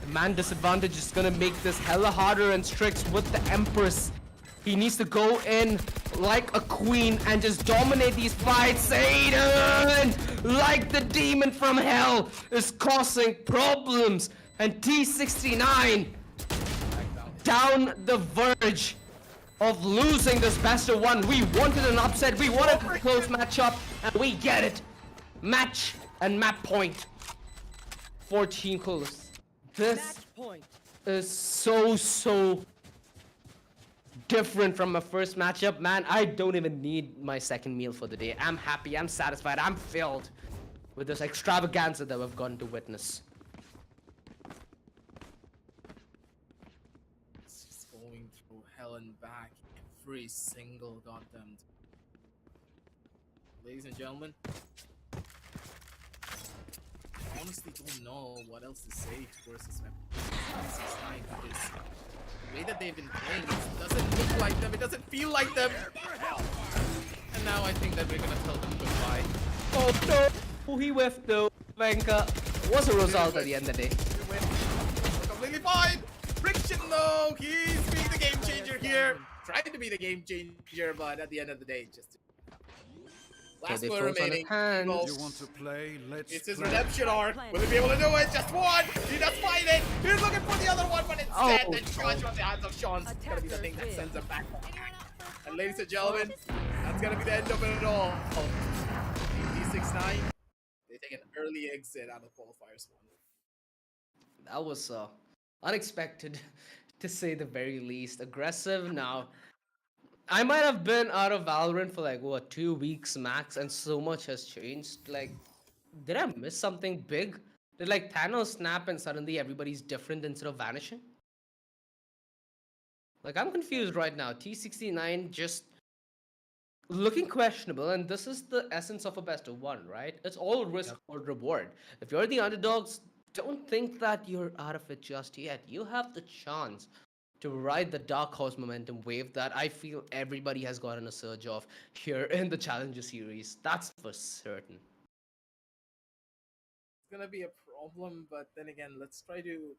The man disadvantage is gonna make this hella harder, and Strix with the Empress. He needs to go in like a queen and just dominate these fights. Satan, like the demon from hell, is causing problems. And T69 down the verge of losing this best of one. We wanted an upset. We wanted a close matchup, and we get it. Match and map point for Team Collies. This is so different from my first matchup, man. I don't even need my second meal for the day. I'm happy, I'm satisfied, I'm filled with this extravaganza that we've gotten to witness. It's just going through hell and back every single goddamn. Ladies and gentlemen, I honestly don't know what else to say towards this map. Because the way that they've been playing, it doesn't look like them, it doesn't feel like them. And now I think that we're gonna tell them goodbye. Oh no! Oh, he whiffed though. Venka. What's the result at the end of the day? Completely fine! Friction though! He's being the game changer here! Trying to be the game changer, but at the end of the day, just last they one froze on remaining. his hands. Evo. You want to play? Let's It's his play. redemption arc. Will he be able to do it? Just one. He does fight it. He's looking for the other one, but instead, Oh. the charge from the hands of Sean's gonna be the thing that sends him back. And ladies and gentlemen, that's gonna be the end of it all. D69, they take an early exit out of qualifiers one. That was unexpected, to say the very least. Aggressive. Now, I might have been out of Valorant for like, what, 2 weeks max, and so much has changed. Like, did I miss something big? Did like Thanos snap and suddenly everybody's different instead of vanishing? Like, I'm confused right now. T69 just looking questionable, and this is the essence of a best of one, right? It's all risk or reward. If you're the underdogs, don't think that you're out of it just yet. You have the chance to ride the dark horse momentum wave that I feel everybody has gotten a surge of here in the Challenger series. That's for certain. It's gonna be a problem, but then again, let's try to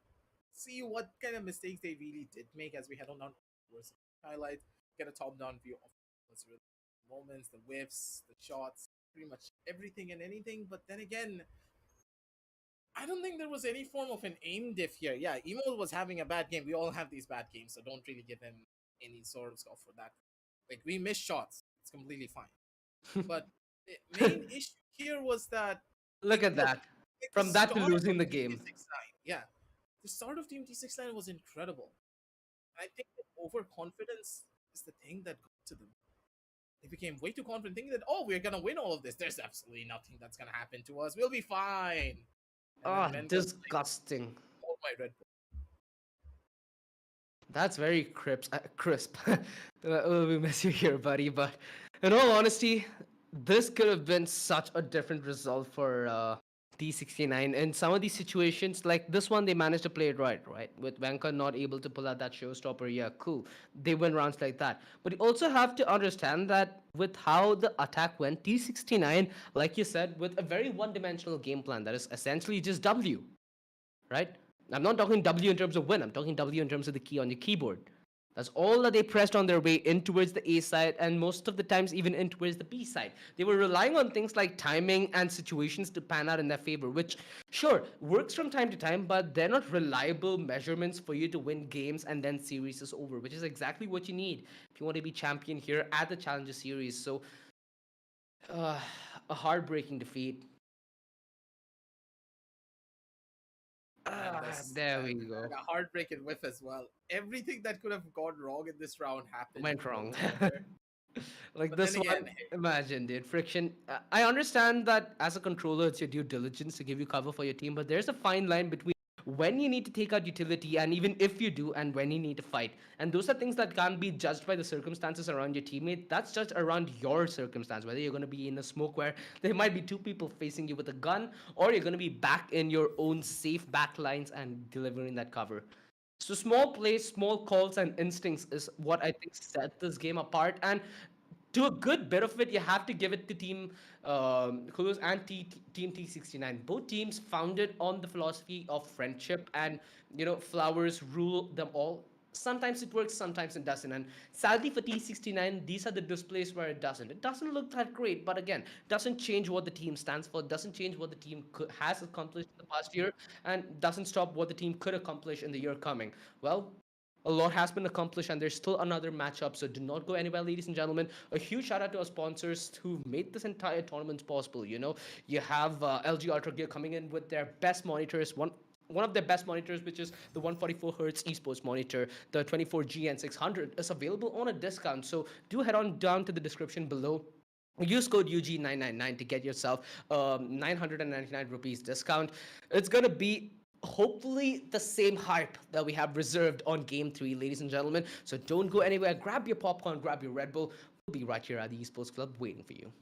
see what kind of mistakes they really did make as we head on towards highlights. get a top-down view of what's really moments, the whiffs, the shots, pretty much everything and anything. But then again, I don't think there was any form of an aim diff here. Yeah, Emo was having a bad game. We all have these bad games, so don't really give him any sort of score for that. Like, we missed shots. It's completely fine. But the main issue here was that, Look at look, that. the From that to start losing of the Team game. T69, yeah, the start of Team T69 was incredible. I think that overconfidence is the thing that got to them. They became way too confident, thinking that, oh, we're gonna win all of this. There's absolutely nothing that's gonna happen to us. We'll be fine. And then Ah, men goes like, disgusting. oh my Red Bull. That's very crisp. Crisp. We miss you here, buddy. But in all honesty, this could have been such a different result for T69. In some of these situations, like this one, they managed to play it right? With Venka not able to pull out that showstopper, yeah, cool. They win rounds like that. But you also have to understand that with how the attack went, T69, like you said, with a very one-dimensional game plan that is essentially just W, right? I'm not talking W in terms of win. I'm talking W in terms of the key on your keyboard. That's all that they pressed on their way in towards the A side, and most of the times even in towards the B side. They were relying on things like timing and situations to pan out in their favor, which, sure, works from time to time, but they're not reliable measurements for you to win games and then series is over, which is exactly what you need if you want to be champion here at the Challenger Series. So, uh, a heartbreaking defeat. And this There we go. and a heartbreaking whiff as well. Everything that could have gone wrong in this round happened. Went wrong. whatsoever. Like But this then again, one, imagine, dude, friction. I understand that as a controller, it's your due diligence to give you cover for your team, but there's a fine line between when you need to take out utility and even if you do, and when you need to fight. And those are things that can't be judged by the circumstances around your teammate. That's judged around your circumstance, whether you're going to be in a smoke where there might be two people facing you with a gun, or you're going to be back in your own safe back lines and delivering that cover. So small plays, small calls, and instincts is what I think set this game apart. And to a good bit of it, you have to give it to Team Cullies and Team T69. Both teams founded on the philosophy of friendship and, flowers rule them all. Sometimes it works, sometimes it doesn't. And sadly for T69, these are the displays where it doesn't. It doesn't look that great, but again, doesn't change what the team stands for, doesn't change what the team has accomplished in the past year, and doesn't stop what the team could accomplish in the year coming. Well, a lot has been accomplished and there's still another matchup, so do not go anywhere, ladies and gentlemen. A huge shout out to our sponsors who made this entire tournament possible. You have LG Ultragear coming in with their best monitors, one of their best monitors, which is the 144 hertz esports monitor. The 24G and 600 is available on a discount, so do head on down to the description below. Use code UG999 to get yourself 999 rupees discount. It's gonna be hopefully the same hype that we have reserved on game 3, ladies and gentlemen. So don't go anywhere. Grab your popcorn, grab your Red Bull. We'll be right here at the Esports Club waiting for you.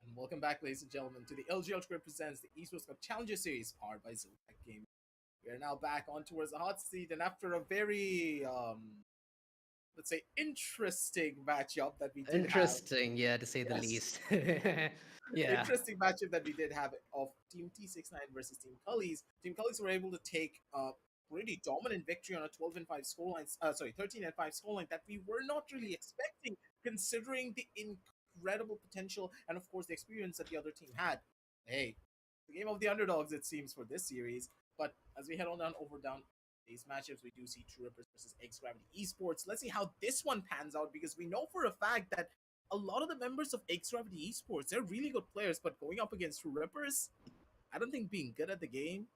And welcome back, ladies and gentlemen, to the LG Ultragear presents the Esports Cup Challenger Series powered by ZOTAC Gaming. We are now back on towards the hot seat, and after a very, let's say, interesting matchup that we did have. Interesting, yeah, to say the Yes. least. Yeah. Interesting matchup that we did have of Team T69 versus Team Cullies. Team Cullies were able to take a pretty dominant victory on a 12-5 scoreline. 13-5 scoreline that we were not really expecting, considering the incredible potential and, of course, the experience that the other team had. Hey, the game of the underdogs, it seems, for this series. But as we head on down these matchups, we do see True Rippers versus X Gravity Esports. Let's see how this one pans out, because we know for a fact that a lot of the members of X Gravity Esports, they're really good players, but going up against True Rippers, I don't think being good at the game.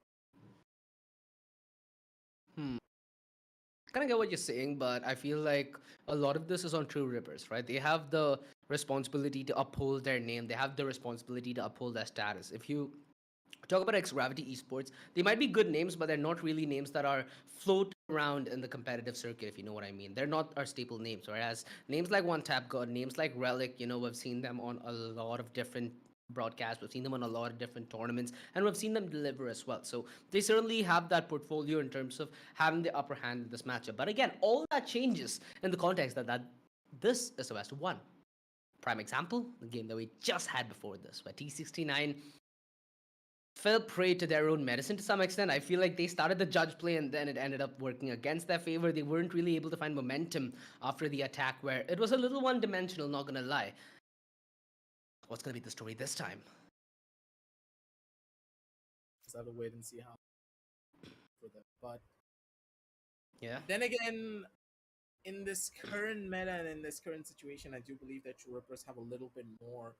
Kind of get what you're saying, but I feel like a lot of this is on True Rippers, right? They have the responsibility to uphold their name. They have the responsibility to uphold their status. If you talk about X Gravity Esports, they might be good names, but they're not really names that are floating around in the competitive circuit, if you know what I mean. They're not our staple names, whereas names like One Tap God, names like Relic, we've seen them on a lot of different broadcasts, we've seen them on a lot of different tournaments, and we've seen them deliver as well. So they certainly have that portfolio in terms of having the upper hand in this matchup. But again, all that changes in the context that this is a best of one. Prime example, the game that we just had before this, where T69 fell prey to their own medicine to some extent. I feel like they started the judge play and then it ended up working against their favor. They weren't really able to find momentum after the attack, where it was a little one dimensional, not gonna lie. What's gonna be the story this time? Just have to wait and see how for them. But Yeah. then again, in this current meta and in this current situation, I do believe that True Rippers have a little bit more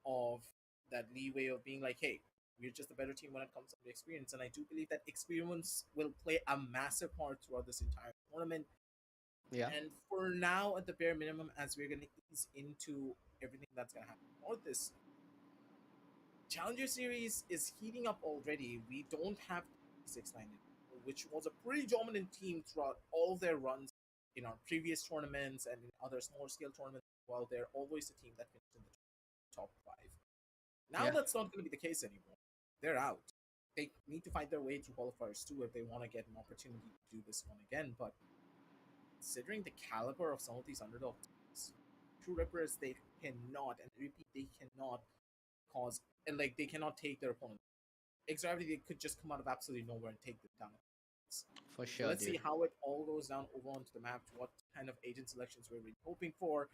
of that leeway of being like, hey, we're just a better team when it comes to the experience. And I do believe that experience will play a massive part throughout this entire tournament. Yeah. And for now, at the bare minimum, as we're going to ease into everything that's going to happen for this Challenger Series is heating up already. We don't have 6-9, which was a pretty dominant team throughout all of their runs in our previous tournaments and in other smaller scale tournaments. While they're always a team that finished in the top 5. Now Yeah. that's not going to be the case anymore. they're out. They need to find their way through qualifiers too if they want to get an opportunity to do this one again. But considering the caliber of some of these underdog teams, True Rippers, they cannot, and I repeat, they cannot cause, and like they cannot take their opponent. X-Gravity, they could just come out of absolutely nowhere and take them down. For So sure, let's see dude. how it all goes down over onto the map. What kind of agent selections we're really hoping for.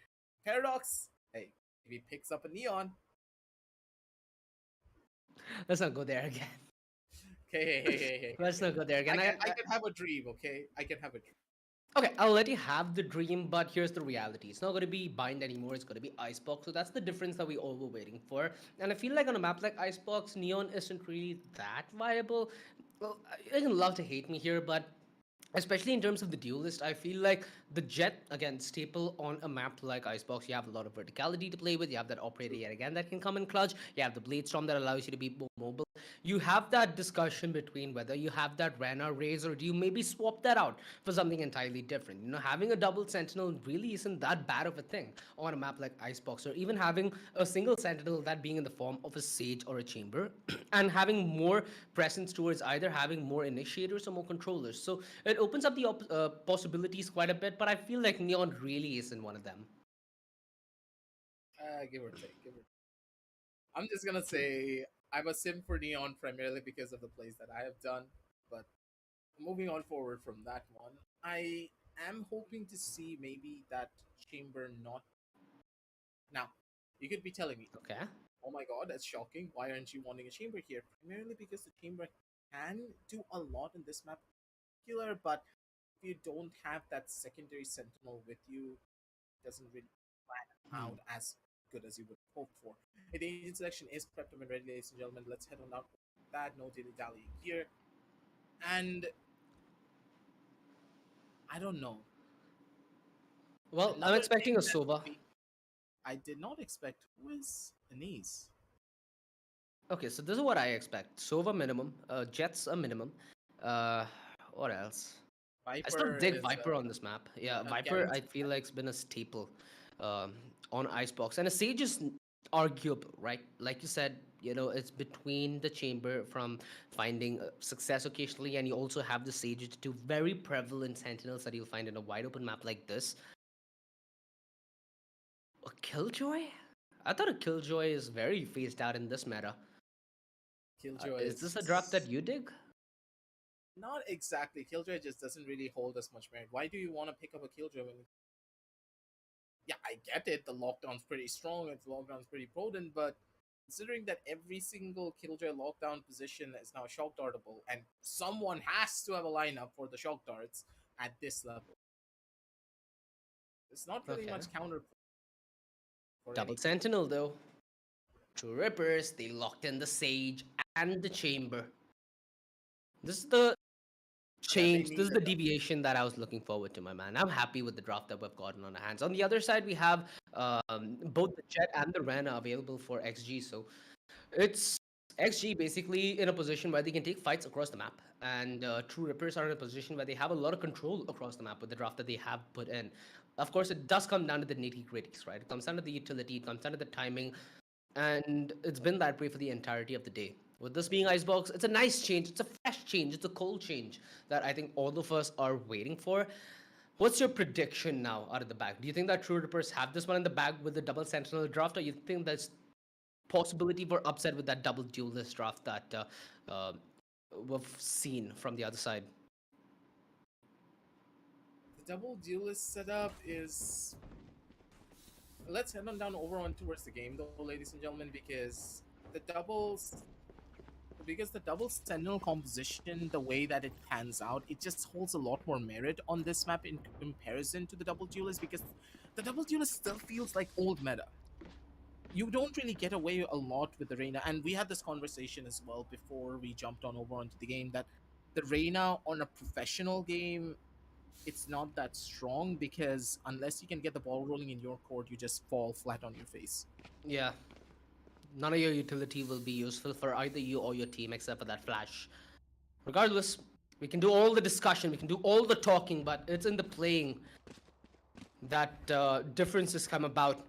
Paradox, hey, if he picks up a Neon, Let's not go there again. okay, hey. Let's not go there again. I can have a dream, okay? I can have a dream. Okay, I'll let you have the dream, but here's the reality. It's not going to be Bind anymore, it's going to be Icebox. So that's the difference that we all were waiting for. And I feel like on a map like Icebox, Neon isn't really that viable. Well, you can love to hate me here, but especially in terms of the duelist, I feel like the Jet, again, staple on a map like Icebox. You have a lot of verticality to play with. You have that operator yet again that can come in clutch. You have the Blade Storm that allows you to be more mobile. You have that discussion between whether you have that Rana Raze or do you maybe swap that out for something entirely different. You know, having a double Sentinel really isn't that bad of a thing on a map like Icebox, or even having a single Sentinel, that being in the form of a Sage or a Chamber, and having more presence towards either having more initiators or more controllers. So it opens up the possibilities quite a bit, but I feel like Neon really isn't one of them. Give or take, give or take. I'm just gonna say I'm a sim for Neon primarily because of the plays that I have done. But moving on forward from that one, I am hoping to see maybe that chamber not now. You could be telling me, Okay. oh my god, that's shocking. Why aren't you wanting a chamber here? Primarily because the chamber can do a lot in this map, in particular, but if you don't have that secondary sentinel with you, it doesn't really plan Hmm. out as good as you would hope for. The agent selection is prepped up and ready, ladies and gentlemen. Let's head on down to that. No dilly dally here. And I don't know. Well, I'm Another expecting thing a that Sova. I did not expect was Anise. Okay, so this is what I expect. Sova minimum, Jets a minimum. Uh, what else? I still Viper dig is Viper on this map. Yeah, Viper I guaranteed. feel like it's been a staple um, on Icebox, and a Sage is arguable, right? Like you said, you know, it's between the chamber from finding success occasionally, and you also have the Sage, two very prevalent sentinels that you'll find in a wide open map like this. A Killjoy? I thought a Killjoy is very phased out in this meta. Killjoy Is this a drop that is you dig? not exactly. Killjoy just doesn't really hold as much merit. Why do you want to pick up a Killjoy when? Yeah, I get it. The lockdown's pretty strong. The lockdown's pretty potent, but considering that every single Killjoy lockdown position is now shock dartable, and someone has to have a lineup for the shock darts at this level, there's not really Okay. much counter for Double any. Sentinel though. True Rippers, they locked in the Sage and the Chamber. This is the Yeah, they change. This need is the the deviation that I was looking forward to, my man. I'm happy with the draft that we've gotten on our hands. On the other side, we have both the Jet and the Rana available for XG. So it's XG basically in a position where they can take fights across the map, and True Rippers are in a position where they have a lot of control across the map with the draft that they have put in. Of course, it does come down to the nitty gritties, right? It comes down to the utility, it comes down to the timing, and it's been that way for the entirety of the day. With this being Icebox, it's a nice change, it's a fresh change, it's a cold change that I think all of us are waiting for. What's your prediction now out of the bag? Do you think that True Rippers have this one in the bag with the double Sentinel draft, or you think there's possibility for upset with that double duelist draft that we've seen from the other side? The double duelist setup is. Let's head on down over on towards the game, though, ladies and gentlemen, the doubles because the double sentinel composition, the way that it pans out, it just holds a lot more merit on this map in comparison to the double duelist, because the double duelist still feels like old meta. You don't really get away a lot with the Reyna, and we had this conversation as well before we jumped on over onto the game, that the Reyna on a professional game, it's not that strong, because unless you can get the ball rolling in your court, you just fall flat on your face. Yeah, none of your utility will be useful for either you or your team except for that flash. Regardless, we can do all the discussion, we can do all the talking, but it's in the playing that differences come about.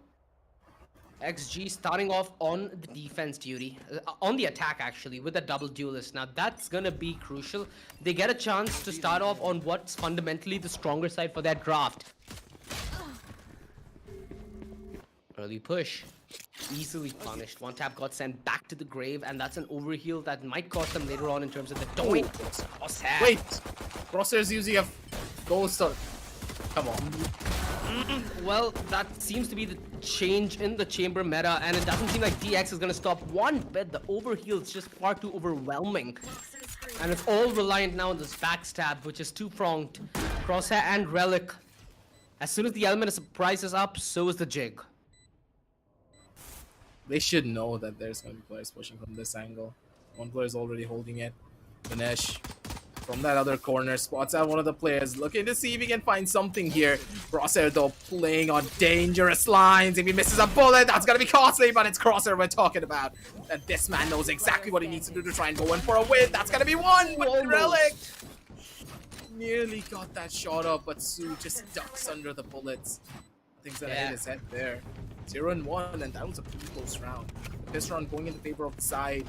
XG starting off on the defense duty, on the attack actually, with a double duelist. Now that's gonna be crucial. They get a chance to start off on what's fundamentally the stronger side for their draft. Early push. Easily punished. One tap got sent back to the grave, and that's an overheal that might cost them later on in terms of the doink. Wait! Crosshair's using a ghost or... Come on. Well, that seems to be the change in the chamber meta, and it doesn't seem like DX is gonna stop one bit. The overheal is just far too overwhelming. And it's all reliant now on this backstab, which is two-pronged. Crosshair and Relic. As soon as the element of surprise is up, so is the jig. They should know that there's going to be players pushing from this angle. One player is already holding it. Ganesh from that other corner spots out one of the players, looking to see if he can find something here. Crosshair though playing on dangerous lines. If he misses a bullet, that's going to be costly, but it's Crosshair we're talking about. And this man knows exactly what he needs to do to try and go in for a win. That's going to be one, but Relic nearly got that shot up, but Su just ducks under the bullets. I think he's going to hit his head there. 0-1, and that was a pretty close round. This round going in favor of the side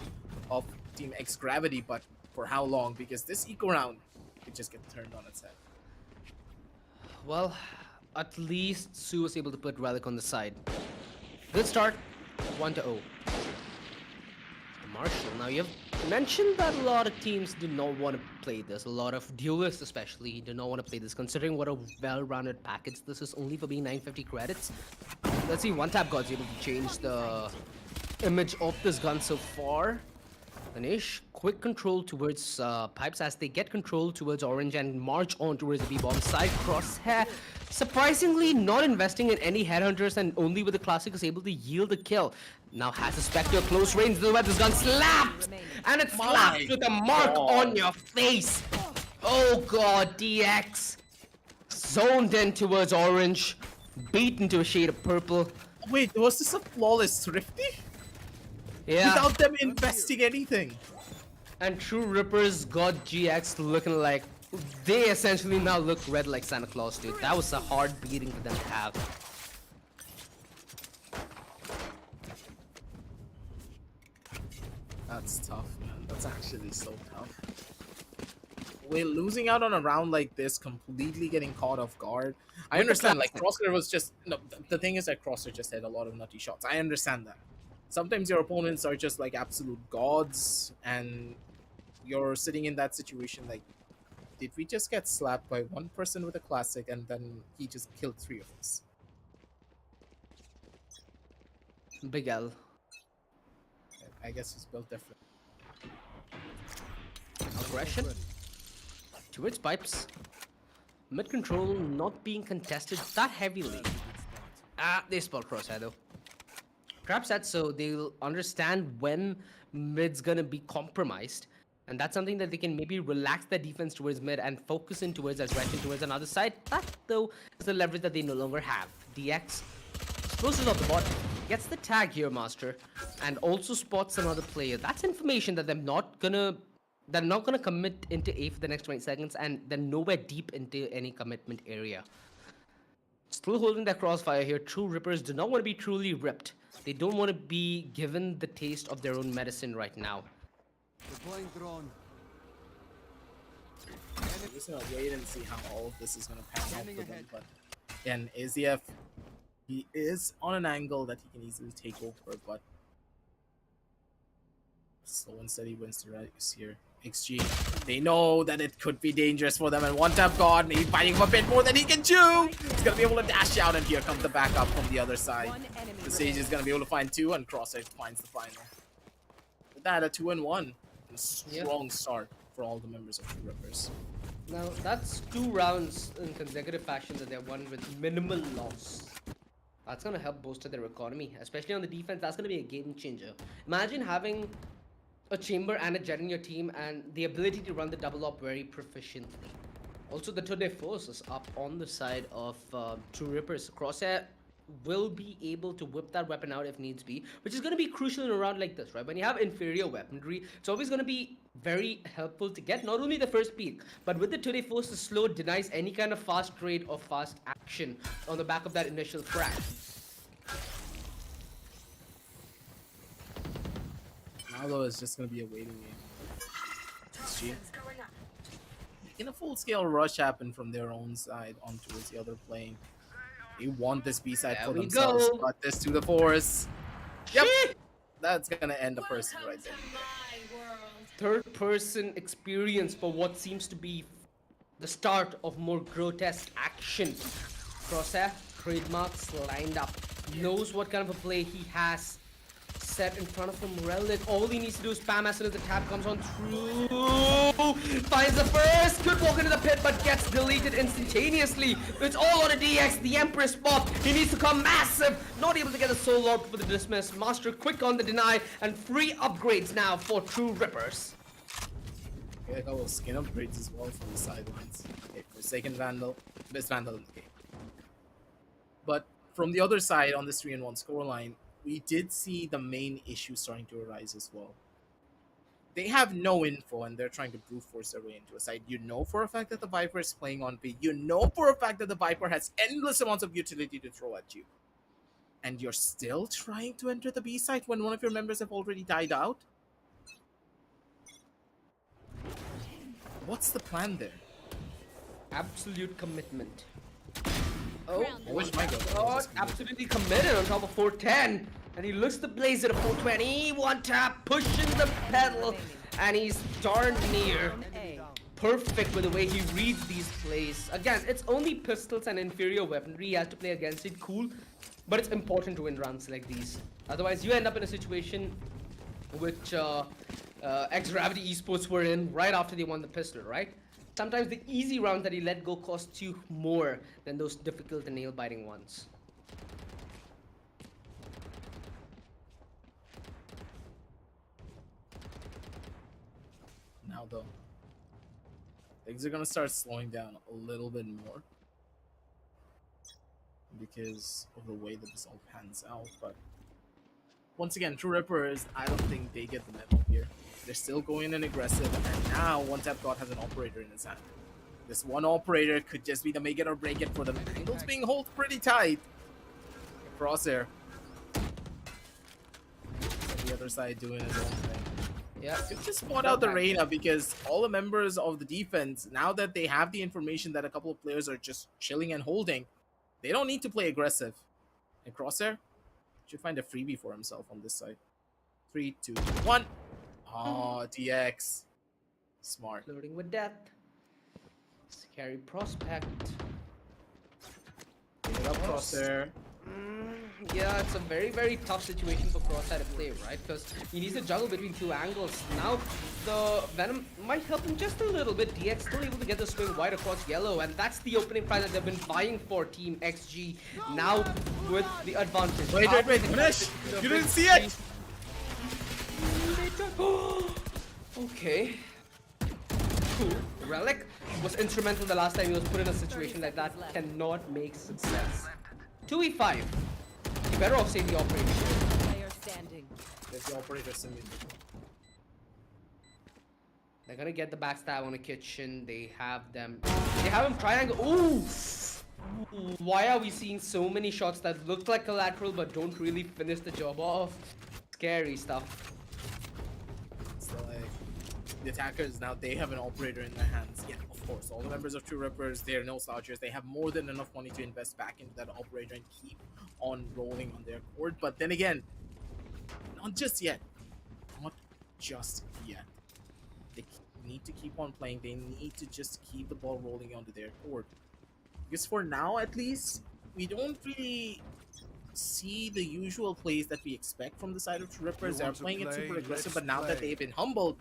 of Team X Gravity, but for how long? Because this eco round could just get turned on its head. Well, at least Su was able to put Relic on the side. Good start, 1-0. Marshall, now you've mentioned that a lot of teams do not want to play this. A lot of duelists especially do not want to play this, considering what a well-rounded package this is, only for being 950 credits. Let's see, One Tap God's able to change the image of this gun so far. Ganesh, quick control towards Pipes as they get control towards Orange and march on towards the B-bomb side. Crosshair, surprisingly not investing in any headhunters and only with the classic is able to yield a kill. Now has a Spectre close range, where this gun slaps! And it slaps with a mark on your face! Oh god, DX! Zoned in towards Orange, beaten to a shade of purple. Wait, was this a flawless Thrifty? Yeah. Without them investing anything. And True Rippers got GX looking like... They essentially now look red like Santa Claus, dude. That was a hard beating for them to have. That's tough, man. That's actually so tough. We're losing out on a round like this, completely getting caught off guard. I understand, like, Crosshair was just... No, the thing is that Crosshair just had a lot of nutty shots. I understand that. Sometimes your opponents are just, like, absolute gods, and you're sitting in that situation, like, did we just get slapped by one person with a classic, and then he just killed 3 of us? Big L. I guess he's built different. Aggression towards Pipes. Mid control not being contested that heavily. They spot Crosshair though. Perhaps that's so they'll understand when mid's gonna be compromised, and that's something that they can maybe relax their defense towards mid and focus in towards aggression towards another side. That though is the leverage that they no longer have. DX exposes off the bot, gets the tag here, Master, and also spots another player. That's information that they're not gonna commit into A for the next 20 seconds, and they're nowhere deep into any commitment area. Still holding that crossfire here. True Rippers do not want to be truly ripped. They don't want to be given the taste of their own medicine right now. Deploying drone. I'm just gonna wait and see how all of this is gonna pan out for them. But again, AZF, he is on an angle that he can easily take over, but slow and steady wins the race here. XG, they know that it could be dangerous for them, and One Tap God, maybe fighting him a bit more than he can chew. He's gonna be able to dash out, and here comes the backup from the other side. The Sage is gonna be able to find 2, and Crosshair finds the final. With that, a 2-1. A strong start for all the members of True Rippers. Now, that's 2 rounds in consecutive fashion that they won with minimal loss. That's going to help bolster their economy, especially on the defense. That's going to be a game changer. Imagine having a chamber and a jet in your team and the ability to run the double op very proficiently. Also, the tour de force is up on the side of True Rippers. Crosshair will be able to whip that weapon out if needs be, which is going to be crucial in a round like this, right? When you have inferior weaponry, it's always going to be very helpful to get not only the first peak, but with the tour de force, the slow denies any kind of fast trade or fast action on the back of that initial crash. Now though, it's just gonna be a waiting game. XG. Making a full-scale rush happen from their own side on towards the other plane. They want this B side There for we themselves, go. but this to the force. Yep, Shit! that's gonna end the person right there. Third person experience for what seems to be the start of more grotesque action. Crosshair, trademarks lined up. Knows what kind of a play he has set in front of him. Relic, all he needs to do is spam as soon as the tap comes on through. Finds the first, could walk into the pit but gets deleted instantaneously. It's all on a DX, the Empress pop. He needs to come massive. Not able to get a soul out for the dismiss. Master quick on the deny and free upgrades now for True Rippers. Okay, a couple of skin upgrades as well from the sidelines. Okay, Forsaken Vandal, best Vandal in the game. But from the other side on this 3-1 scoreline, we did see the main issue starting to arise as well. They have no info and they're trying to brute force their way into a side. You know for a fact that the Viper is playing on B. You know for a fact that the Viper has endless amounts of utility to throw at you. And you're still trying to enter the B side when one of your members have already died out? What's the plan there? Absolute commitment. Oh, I wish my god. God, absolutely committed on top of 410. And he looks to blaze it at 420. One tap, pushing the pedal. And he's darn near A. perfect with the way he reads these plays. Again, it's only pistols and inferior weaponry he has to play against it. Cool. But it's important to win rounds like these. Otherwise, you end up in a situation which X-Gravity Esports were in right after they won the pistol, right? Sometimes the easy rounds that he let go cost you more than those difficult and nail-biting ones. Now though, things are gonna start slowing down a little bit more because of the way that this all pans out. But once again, True Rippers, I don't think they get the memo here. They're still going in aggressive, and now One Tap God has an operator in his hand. This one operator could just be the make it or break it for them. Angles being held pretty tight. Crosshair. On the other side doing his own thing. Yeah. Good to spot out the Reyna because all the members of the defense, now that they have the information that a couple of players are just chilling and holding, they don't need to play aggressive. And Crosshair should find a freebie for himself on this side. 3, 2, 1. Oh, DX. Smart. Flirting with death. Scary prospect. Get it up, Crosshair. Yeah, it's a very, very tough situation for Crosshair to play, right? Because he needs to juggle between two angles. Now, the Venom might help him just a little bit. DX still able to get the swing wide across yellow, and that's the opening prize that they've been buying for Team XG. Now, with the advantage. Wait, finish! You didn't see it! Okay. Cool. Relic was instrumental the last time he was put in a situation like that. Cannot make success. 2v5. You better off saying the operator. Player standing. There's the operator simulator. They're gonna get the backstab on the kitchen. They have them. They have him triangle. Ooh! Why are we seeing so many shots that look like collateral but don't really finish the job off? Scary stuff. So like the attackers now they have an operator in their hands. Yeah, of course. All the members of True Rippers, they're no slouchers. They have more than enough money to invest back into that operator and keep on rolling on their court. But then again, not just yet. Not just yet. They need to keep on playing. They need to just keep the ball rolling onto their court. Because for now, at least, we don't really see the usual plays that we expect from the side of True Rippers. They're playing it super aggressive, but now that they've been humbled,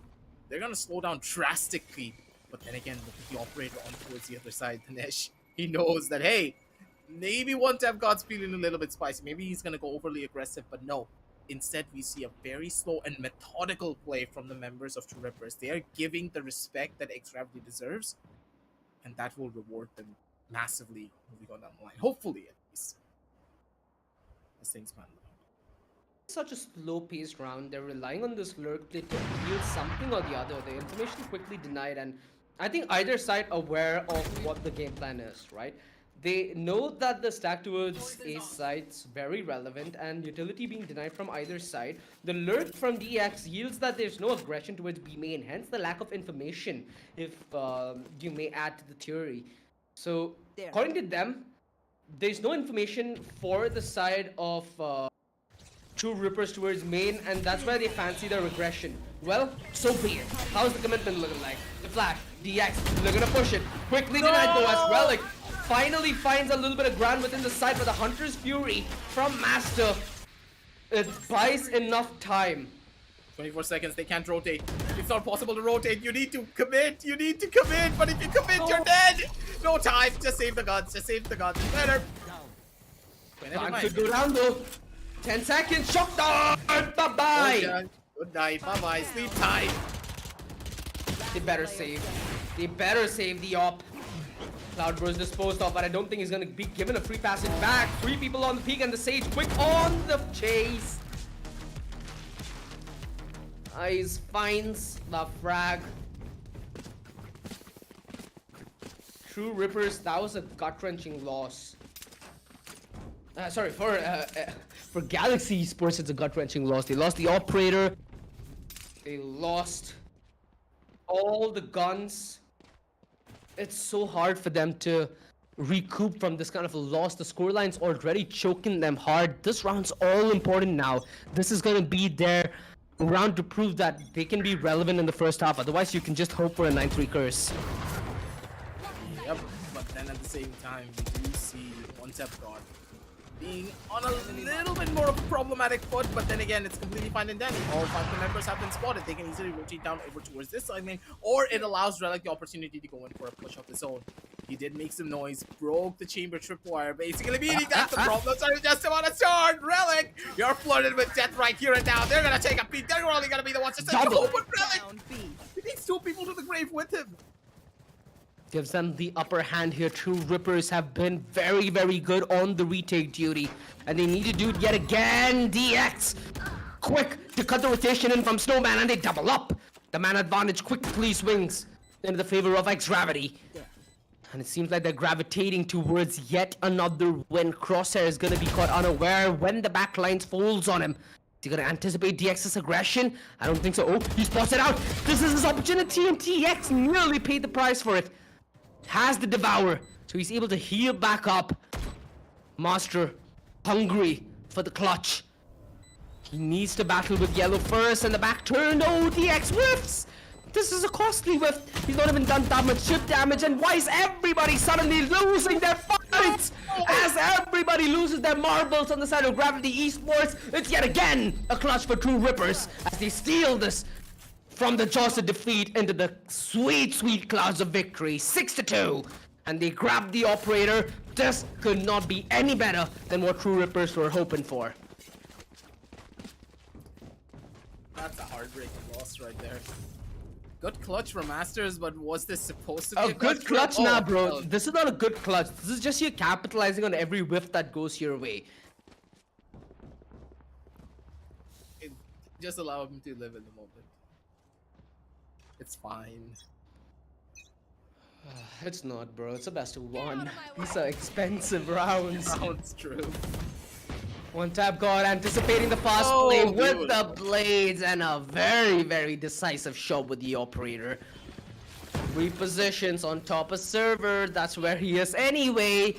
they're going to slow down drastically. But then again, look at the operator on towards the other side, Dinesh. He knows that, hey, maybe One Tap God's feeling a little bit spicy. Maybe he's going to go overly aggressive, but no. Instead, we see a very slow and methodical play from the members of True Rippers. They are giving the respect that X-Gravity deserves, and that will reward them massively moving on down the line. Hopefully, at least. As things pan out. Such a slow-paced round. They're relying on this lurk play to yield something or the other. The information quickly denied, and I think either side aware of what the game plan is, right? They know that the stack towards A side's very relevant and utility being denied from either side. The lurk from DX yields that there's no aggression towards B main, hence the lack of information, if you may add to the theory. So, There. according to them, there's no information for the side of True Rippers towards main, and that's why they fancy the regression. Well, so be it. How's the commitment looking like? The flash, DX, they're gonna push it. Quickly denied though as Relic finally finds a little bit of ground within the side, but the Hunter's Fury from Master, it buys enough time. 24 seconds, they can't rotate. It's not possible to rotate. You need to commit. You need to commit. But if you commit, you're dead. No time. Just save the guns. Just save the guns. Better. Time to go down though. 10 seconds. Shock down. Bye-bye. Okay. Good night. Bye-bye. Sleep tight. They better save. They better save the op. Cloudburst disposed of, but I don't think he's gonna be given a free passage back. 3 people on the peak and the Sage quick on the chase. Eyes finds the frag. True Rippers, that was a gut-wrenching loss. Sorry, for Galaxy Esports, it's a gut-wrenching loss. They lost the operator. They lost all the guns. It's so hard for them to recoup from this kind of a loss. The scoreline's already choking them hard. This round's all important now. This is gonna be their round to prove that they can be relevant in the first half. Otherwise, you can just hope for a 9-3 curse. Yep. But then at the same time, we do see one step God being on a little bit more of a problematic foot, but then again, it's completely fine and dandy. All 5 members have been spotted. They can easily rotate down over towards this side lane, or it allows Relic the opportunity to go in for a push of his own. He did make some noise, broke the chamber tripwire, basically meaning that the problems are just about to start. Relic, you're flooded with death right here and now. They're gonna take a beat. They're only gonna be the ones to say no, but Relic, Down B. he takes 2 people to the grave with him. Gives them the upper hand here. True Rippers have been very, very good on the retake duty. And they need to do it yet again. DX! Quick to cut the rotation in from Snowman, and they double up. The man advantage quickly swings into the favor of X-Gravity. And it seems like they're gravitating towards yet another win. Crosshair is going to be caught unaware when the backlines folds on him. Is he going to anticipate DX's aggression? I don't think so. Oh, he spots it out. This is his opportunity, and DX nearly paid the price for it. Has the Devour, so he's able to heal back up. Master, hungry for the clutch. He needs to battle with Yellow first, and the back turn. Oh, DX whiffs! This is a costly whiff. He's not even done that much chip damage, and why is everybody suddenly losing their fights? As everybody loses their marbles on the side of Gravity Esports, it's yet again a clutch for True Rippers as they steal this from the jaws of defeat into the sweet, sweet clouds of victory. 6-2. And they grab the operator. This could not be any better than what True Rippers were hoping for. That's a heartbreaking loss right there. Good clutch for Masters, but was this supposed to be A good clutch Oh, now, bro. well, This is not a good clutch. This is just you capitalizing on every whiff that goes your way. just allow him to live in the moment. It's fine. It's not, bro. It's a best of 1. These are expensive rounds. Sounds true. One tap God anticipating the fast Oh, play with dude. the blades and a very, very decisive shot with the operator. Repositions on top of server. That's where he is anyway.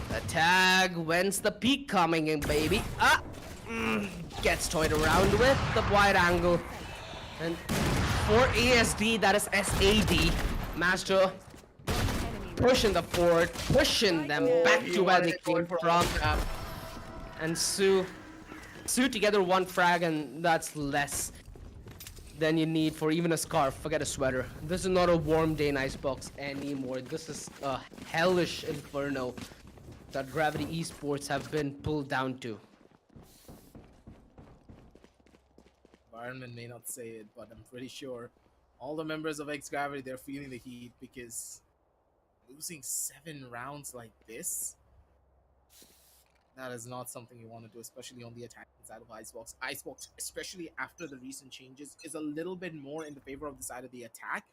The tag. When's the peak coming in, baby? Gets toyed around with the wide angle. And for ASD, that is SAD. Master pushing the forward, pushing them back to where they came from. And Sue together 1 frag, and that's less than you need for even a scarf. Forget a sweater. This is not a warm day in Icebox anymore. This is a hellish inferno that Gravity Esports have been pulled down to. Environment may not say it, but I'm pretty sure all the members of X-Gravity, they're feeling the heat because losing 7 rounds like this, that is not something you want to do, especially on the attacking side of Icebox. Icebox, especially after the recent changes, is a little bit more in the favor of the side of the attack.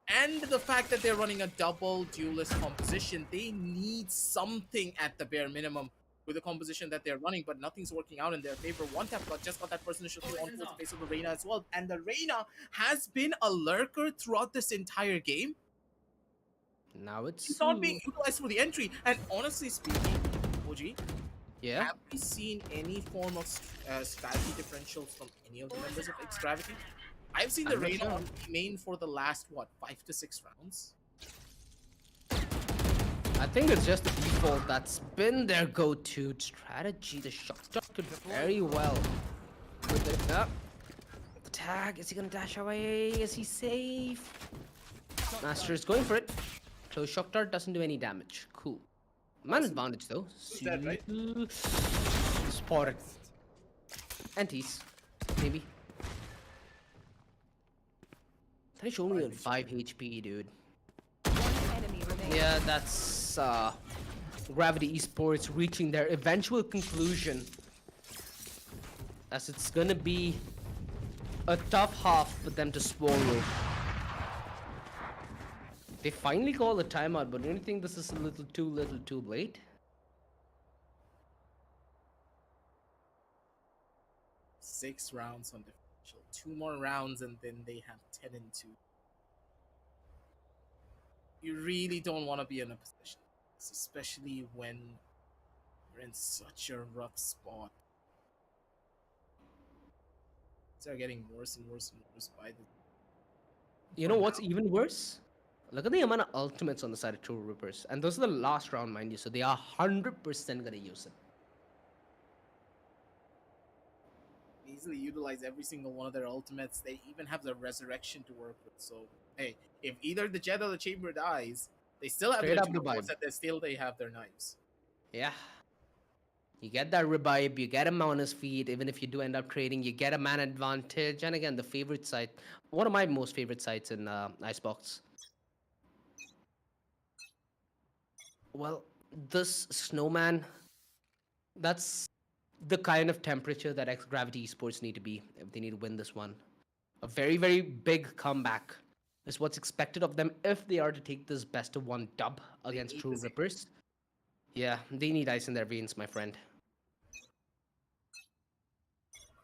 and the fact that they're running a double duelist composition, they need something at the bare minimum with the composition that they're running, but nothing's working out in their favor. One tap but just got that person initial kill on the face of the Reyna as well, and the Reyna has been a lurker throughout this entire game. Now it's He's not being utilized for the entry, and honestly speaking, OG, yeah. have we seen any form of strategy differentials from any of the members of X Gravity? I've seen the I'm not Reyna sure. on main for the last, what, 5 to 6 rounds? I think it's just the default that's been their go-to strategy. The shot did very well. With the tag, is he gonna dash away? Is he safe? Master is going for it. Close shock dart doesn't do any damage. Cool. Man advantage though. that right? Spotted. Antis, maybe. He's only on 5 HP, dude. One enemy remaining. Yeah, that's Gravity Esports reaching their eventual conclusion. As it's gonna be a tough half for them to swallow. They finally call a timeout, but don't you think this is a little too late? 6 rounds on differential. 2 more rounds and then they have 10 and 2. You really don't want to be in a position, especially when you're in such a rough spot. They're getting worse and worse and worse by the. You know what's even worse? Look at the amount of ultimates on the side of True Rippers. And those are the last round, mind you, so they are 100% gonna use it. Easily utilize every single one of their ultimates. They even have the resurrection to work with. So hey, if either the Jet or the Chamber dies, they still have Straight their up two revive. that they have their knives. Yeah. You get that revive, you get him on his feet, even if you do end up trading, you get a man advantage. And again, the favorite site, one of my most favorite sites in Icebox. Well, this snowman, that's the kind of temperature that X Gravity Esports need to be if they need to win this one. A very, very big comeback is what's expected of them if they are to take this best of 1 dub against need True this. Rippers. Yeah, they need ice in their veins, my friend.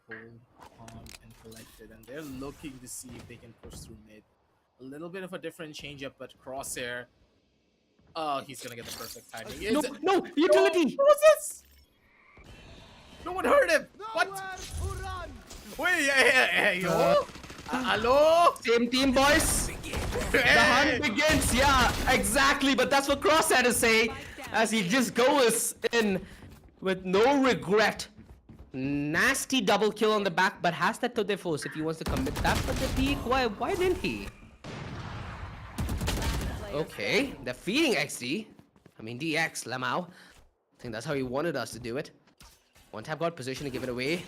Cold, calm, and collected, and they're looking to see if they can push through mid. A little bit of a different changeup, but Crosshair. Oh, he's gonna get the perfect timing. No, Is it- no, utility! What was this? No one heard him. What? Nowhere to run. Wait, hey, yo. Hello? Same team, boys. The hunt begins. Yeah, exactly. But that's what Cross had to say, as he just goes in with no regret. Nasty double kill on the back, but has that to the force if he wants to commit that for the peak. Why didn't he? Okay, they're feeding XD. I mean DX, Lamau. I think that's how he wanted us to do it. One tap guard position to give it away.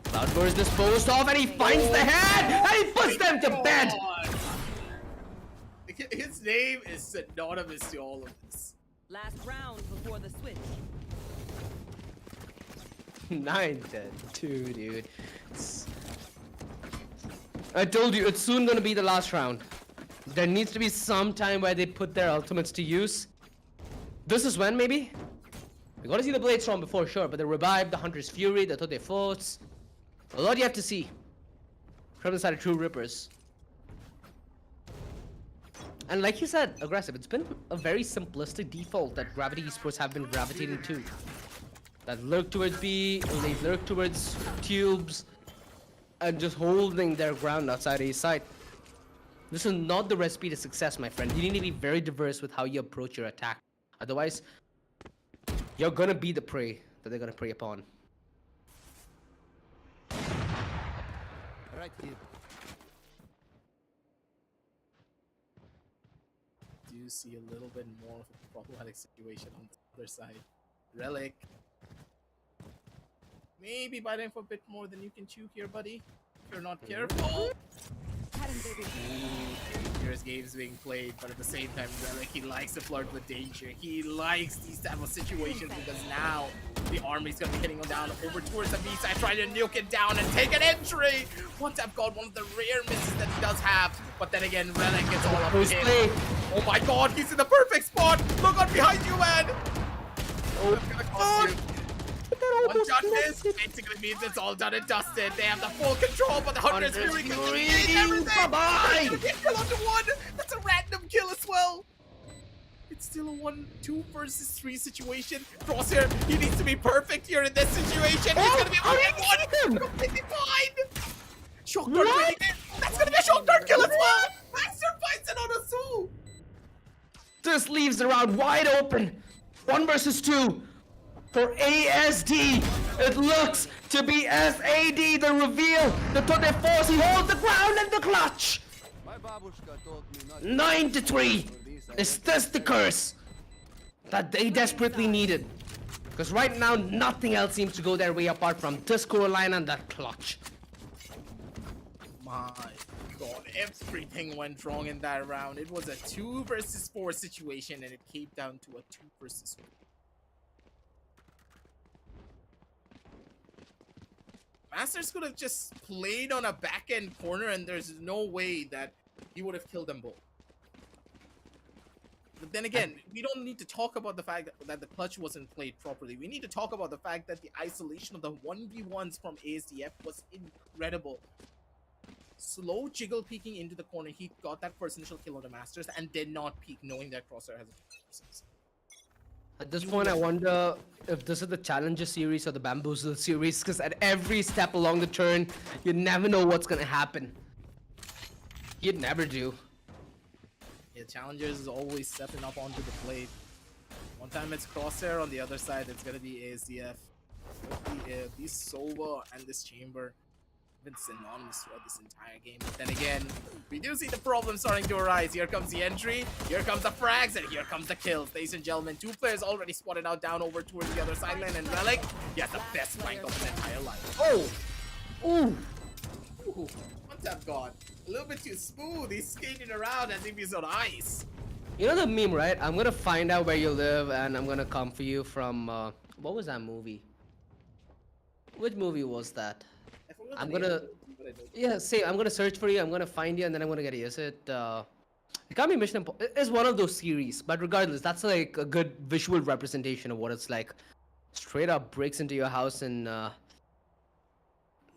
Cloudburst disposed off, and he finds the head, and he puts them to bed. His name is synonymous to all of this. Last round before the switch. 9-10-2, dude. I told you, it's soon gonna be the last round. There needs to be some time where they put their ultimates to use. This is when, maybe? We gotta see the Blade Storm before, sure, but the Revive, the Hunter's Fury, the Tote Force. A lot you have to see from the side of True Rippers. And like you said, aggressive. It's been a very simplistic default that Gravity Esports have been gravitating to. That lurk towards B, they lurk towards tubes, and just holding their ground outside A side. This is not the recipe to success, my friend. You need to be very diverse with how you approach your attack. Otherwise, you're gonna be the prey that they're gonna prey upon. Right here. Do see a little bit more of a problematic situation on the other side. Relic. Maybe biting for a bit more than you can chew here, buddy. If you're not careful. Dangerous games being played, but at the same time, Relic, he likes to flirt with danger. He likes these type of situations because now the army's gonna be hitting him down over towards the B side, trying to nuke it down and take an entry. One tap got one of the rare misses that he does have, but then again, Relic gets all up in him. Oh my god, he's in the perfect spot. Look out behind you, man. Oh, that's gonna cost you. One shot miss basically means it's all done and dusted. They have the full control, but the Hunter's Fury can delete everything. Bye-bye. Kill onto one. That's a random kill as well. It's still a 1-2 versus 3 situation. Crosshair, he needs to be perfect here in this situation. He's gonna be one completely fine. Shock dart winning it. That's gonna be a shock dart kill as well. Master fights it on a Zoo. This leaves the round wide open. 1 versus 2. For ASD, it looks to be SAD, the reveal, the tour de force, he holds the ground and the clutch. My babushka taught me not 9-3. Is this the curse that they desperately needed? Because right now, nothing else seems to go their way apart from this score line and that clutch. My god, everything went wrong in that round. It was a 2 versus 4 situation and it came down to a 2 versus 1. Masters could have just played on a back-end corner and there's no way that he would have killed them both. But then again, we don't need to talk about the fact that the clutch wasn't played properly. We need to talk about the fact that the isolation of the 1v1s from ASDF was incredible. Slow jiggle peeking into the corner, he got that first initial kill on the Masters and did not peek knowing that Crosshair has a At this point, I wonder if this is the Challenger series or the Bamboozle series, because at every step along the turn, you never know what's gonna happen. You'd never do. Yeah, Challengers is always stepping up onto the plate. One time it's Crosshair, on the other side it's gonna be ASDF. These Sova and this Chamber have been synonymous throughout this entire game. But then again, we do see the problem starting to arise. Here comes the entry, here comes the frags, and here comes the kills. Ladies and gentlemen, 2 players already spotted out down over towards the other sideline, and Relic, he has the best flank of his entire life. Oh! Ooh! Ooh, one tap god. A little bit too smooth. He's skating around as if he's on ice. You know the meme, right? I'm gonna find out where you live and I'm gonna come for you from, what was that movie? Which movie was that? I'm gonna, yeah, say, I'm gonna search for you, I'm gonna find you, and then I'm gonna get you. Is it, it can't be Mission Impossible. It's one of those series, but regardless, that's like a good visual representation of what it's like. Straight up breaks into your house and,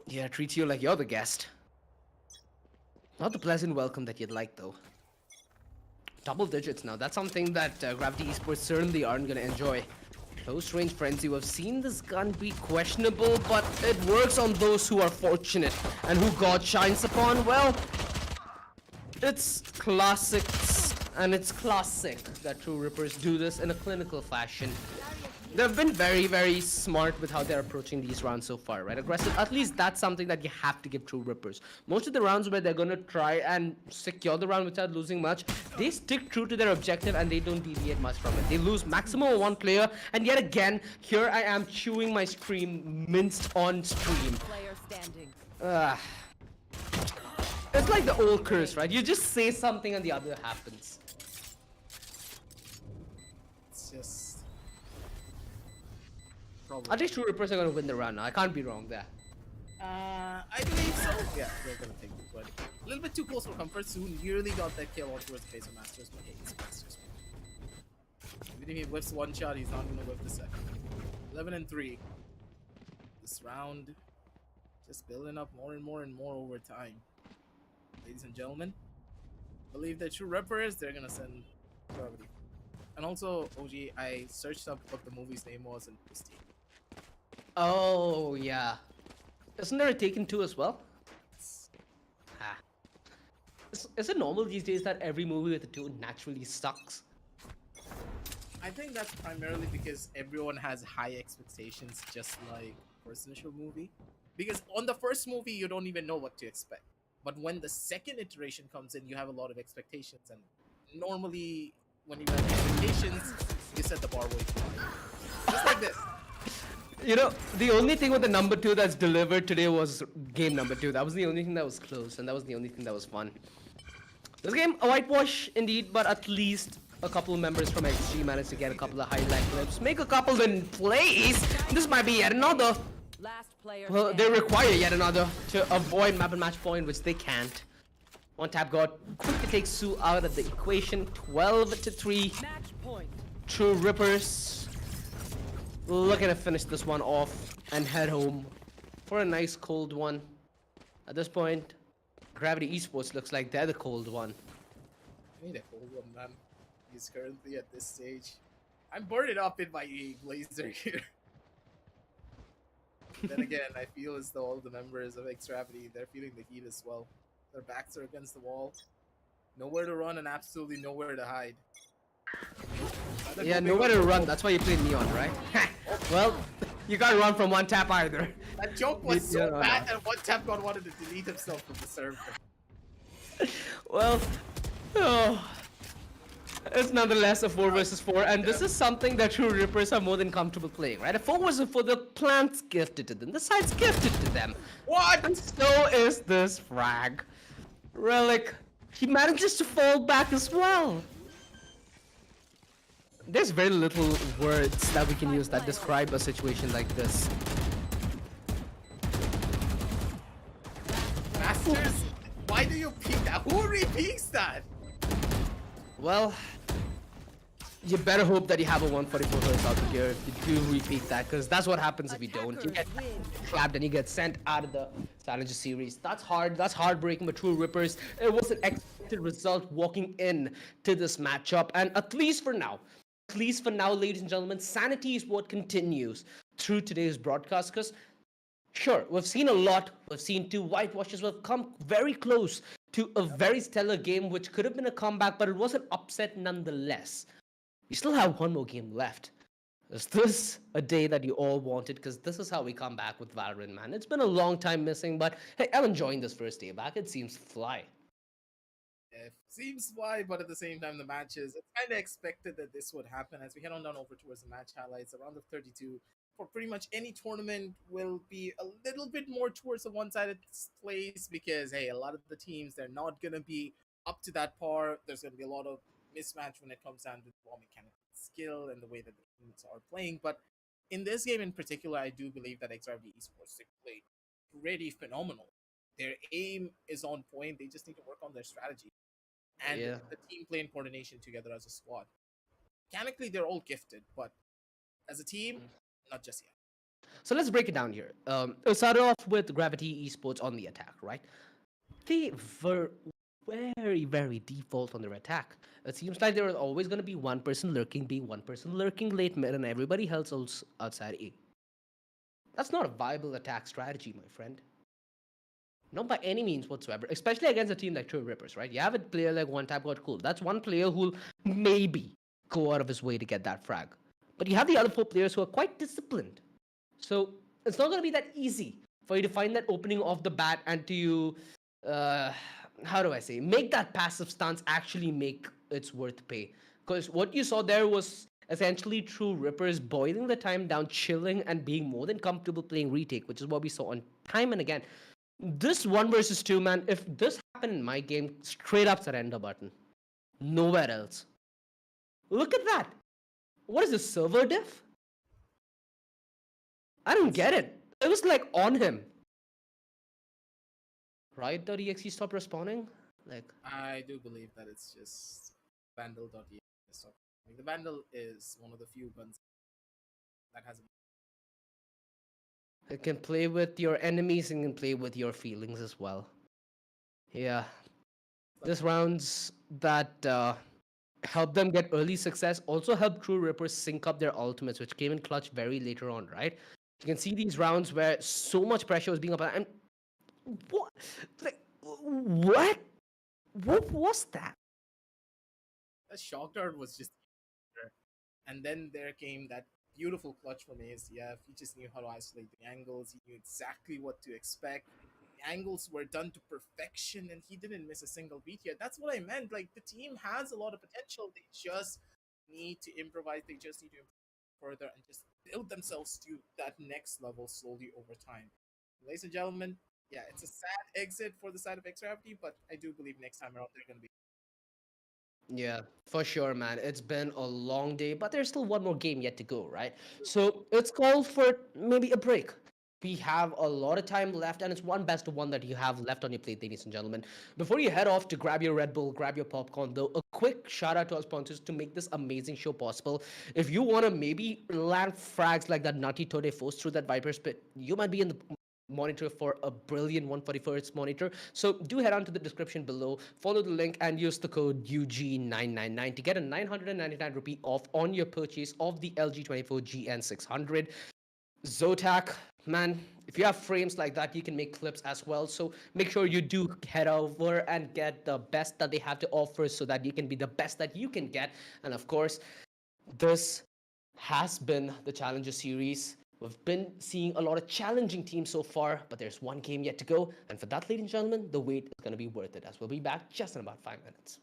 yeah, treats you like you're the guest. Not the pleasant welcome that you'd like, though. Double digits now. That's something that Gravity Esports certainly aren't gonna enjoy. Close range frenzy. We've seen this gun be questionable, but it works on those who are fortunate. And who God shines upon, well, it's classics. And it's classic that True Rippers do this in a clinical fashion. They've been very, very smart with how they're approaching these rounds so far, right? Aggressive. At least that's something that you have to give True Rippers. Most of the rounds where they're gonna try and secure the round without losing much, they stick true to their objective and they don't deviate much from it. They lose maximum of 1 player, and yet again, here I am chewing my scream minced on stream. Player standing. It's like the old curse, right? You just say something and the other happens. It's just... At least True Rippers are gonna win the round now. I can't be wrong there. I believe so. Yeah, they're gonna take it, but a little bit too close for comfort. Soon nearly got that kill on towards the face of Masters, but hey, it's Masters. Even if he whiffs 1 shot, he's not gonna whiff the second. 11-3. This round just building up more and more and more over time. Ladies and gentlemen, believe that True Rippers, they're gonna send Gravity. And also, OG, I searched up what the movie's name was and Christine. Oh, yeah. Isn't there a Taken 2 as well? Ah. Is it normal these days that every movie with a 2 naturally sucks? I think that's primarily because everyone has high expectations, just like first initial movie. Because on the first movie, you don't even know what to expect. But when the second iteration comes in, you have a lot of expectations. And normally, when you have expectations, you set the bar way too high. Just like this. You know, the only thing with the number 2 that's delivered today was game number 2. That was the only thing that was close, and that was the only thing that was fun. This game, a whitewash indeed, but at least a couple of members from XG managed to get a couple of highlight clips, make a couple in place. This might be yet another. Last player Well, they standing. require yet another to avoid map and match point, which they can't. One tap god quickly takes Sue out of the equation. 12-3. Match point. True Rippers looking to finish this one off and head home for a nice cold one. At this point, Gravity Esports looks like they're the cold one. I need a cold one, man. He's currently at this stage. I'm boarded up in my blazer here. Then again, I feel as though all the members of X Gravity, they're feeling the heat as well. Their backs are against the wall. Nowhere to run and absolutely nowhere to hide. Yeah, nowhere to run. That's why you play Neon, right? Well, you can't run from one tap either. That joke was so Yeah, bad that one tap god wanted to delete himself from the server. Well, oh, it's nonetheless a 4 versus 4, and this is something that True Rippers are more than comfortable playing, right? A 4 versus 4, the plant's gifted to them, the side's gifted to them. What? And so is this frag. Relic, he manages to fall back as well. There's very little words that we can use that describe a situation like this. Masters, why do you peek that? Who repeats that? Well, you better hope that you have a 144 hertz out of gear if you do repeat that, because that's what happens if you don't. You get clapped and you get sent out of the Challenger series. That's hard. That's heartbreaking. But True Rippers, it was an expected result walking in to this matchup, and at least for now, ladies and gentlemen, sanity is what continues through today's broadcast. Because sure, we've seen a lot. We've seen 2 whitewashes. We've come very close to a very stellar game, which could have been a comeback, but it was an upset nonetheless. We still have one more game left. Is this a day that you all wanted? Because this is how we come back with Valorant, man. It's been a long time missing, but hey, I'm enjoying this first day back. It seems fly. It seems why, but at the same time, the matches, it's kind of expected that this would happen. As we head on down over towards the match highlights, a round of 32 for pretty much any tournament will be a little bit more towards the one-sided place because, hey, a lot of the teams, they're not going to be up to that par. There's going to be a lot of mismatch when it comes down to raw mechanical skill and the way that the teams are playing. But in this game in particular, I do believe that XRV Esports, they played pretty phenomenal. Their aim is on point. They just need to work on their strategy and the team play in coordination together as a squad. Mechanically, they're all gifted, but as a team, not just yet. So let's break it down here. It started off with Gravity Esports on the attack, right? They were very, very default on their attack. It seems like there was always going to be one person lurking B, one person lurking late mid, and everybody else outside A. That's not a viable attack strategy, my friend. Not by any means whatsoever, especially against a team like True Rippers, right? You have a player like One Tap got cool. That's one player who'll maybe go out of his way to get that frag. But you have the other 4 players who are quite disciplined. So it's not going to be that easy for you to find that opening off the bat and to, how do I say, make that passive stance actually make its worth pay. Because what you saw there was essentially True Rippers boiling the time down, chilling, and being more than comfortable playing retake, which is what we saw on time and again. This 1 versus 2, man, if this happened in my game, straight up surrender button. Nowhere else. Look at that. What is this, server diff? I don't get it. It was like on him. Riot.exe stopped responding? Like, I do believe that it's just Vandal.exe. I mean, the Vandal is one of the few guns that has it can play with your enemies and can play with your feelings as well. Yeah. This rounds that helped them get early success also helped True Rippers sync up their ultimates, which came in clutch very later on, right? You can see these rounds where so much pressure was being applied. And what? Like, what? What was that? a shock dart was just, and then there came that beautiful clutch from ASDF. He just knew how to isolate the angles. He knew exactly what to expect. The angles were done to perfection, and he didn't miss a single beat here. That's what I meant. Like, the team has a lot of potential. They just need to improvise. They just need to improve further and just build themselves to that next level slowly over time. Ladies and gentlemen, yeah, it's a sad exit for the side of X Gravity, but I do believe next time around they're going to be. Yeah, for sure, man. It's been a long day, but there's still one more game yet to go, right? So it's called for maybe a break. We have a lot of time left, and it's one best of one that you have left on your plate, ladies and gentlemen. Before you head off to grab your Red Bull, grab your popcorn, though, a quick shout out to our sponsors to make this amazing show possible. If you want to maybe land frags like that Nutty Toad forced through that Viper spit, you might be in the monitor for a brilliant 144 Hz monitor. So do head on to the description below, follow the link, and use the code UG999 to get a 999 rupee off on your purchase of the LG24 GN600. ZOTAC, man, if you have frames like that, you can make clips as well. So make sure you do head over and get the best that they have to offer so that you can be the best that you can get. And of course, this has been the Challenger Series. We've been seeing a lot of challenging teams so far, but there's one game yet to go. And for that, ladies and gentlemen, the wait is going to be worth it, as we'll be back just in about 5 minutes.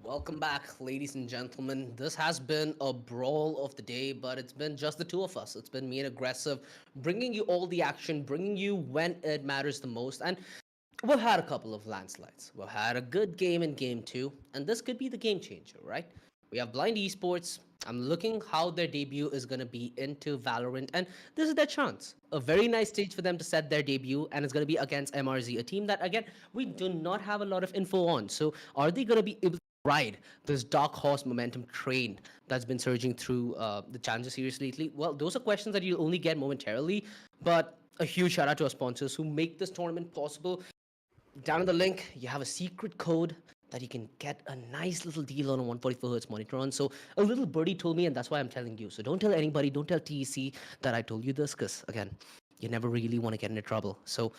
Welcome back, ladies and gentlemen. This has been a brawl of the day, but it's been just the two of us. It's been me and Aggressive, bringing you all the action, bringing you when it matters the most. And we've had a couple of landslides. We've had a good game in game two, and this could be the game changer, right? We have Blind Esports. I'm looking how their debut is going to be into Valorant, and this is their chance. A very nice stage for them to set their debut, and it's going to be against MRZ, a team that, again, we do not have a lot of info on. So, are they going to be able to ride this dark horse momentum train that's been surging through the Challenger series lately? Well, those are questions that you'll only get momentarily, but a huge shout out to our sponsors who make this tournament possible. Down in the link, you have a secret code that you can get a nice little deal on a 144Hz monitor on. So a little birdie told me, and that's why I'm telling you. So don't tell anybody, don't tell TEC that I told you this, because again, you never really want to get into trouble. So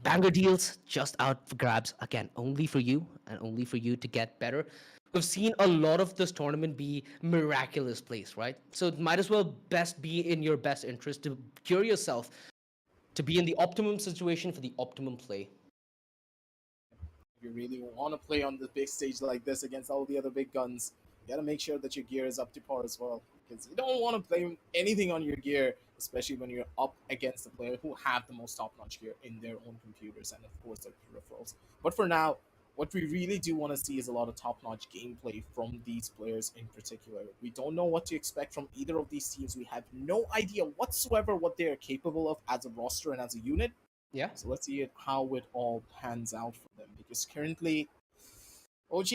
banger deals just out for grabs. Again, only for you and only for you to get better. We've seen a lot of this tournament be miraculous plays, right? So it might as well best be in your best interest to cure yourself to be in the optimum situation for the optimum play. If you really want to play on the big stage like this against all the other big guns, you got to make sure that your gear is up to par as well. Because you don't want to blame anything on your gear, especially when you're up against the player who have the most top-notch gear in their own computers and, of course, their peripherals. But for now, what we really do want to see is a lot of top-notch gameplay from these players in particular. We don't know what to expect from either of these teams. We have no idea whatsoever what they are capable of as a roster and as a unit. Yeah. So let's see how it all pans out for them. Because currently, OG,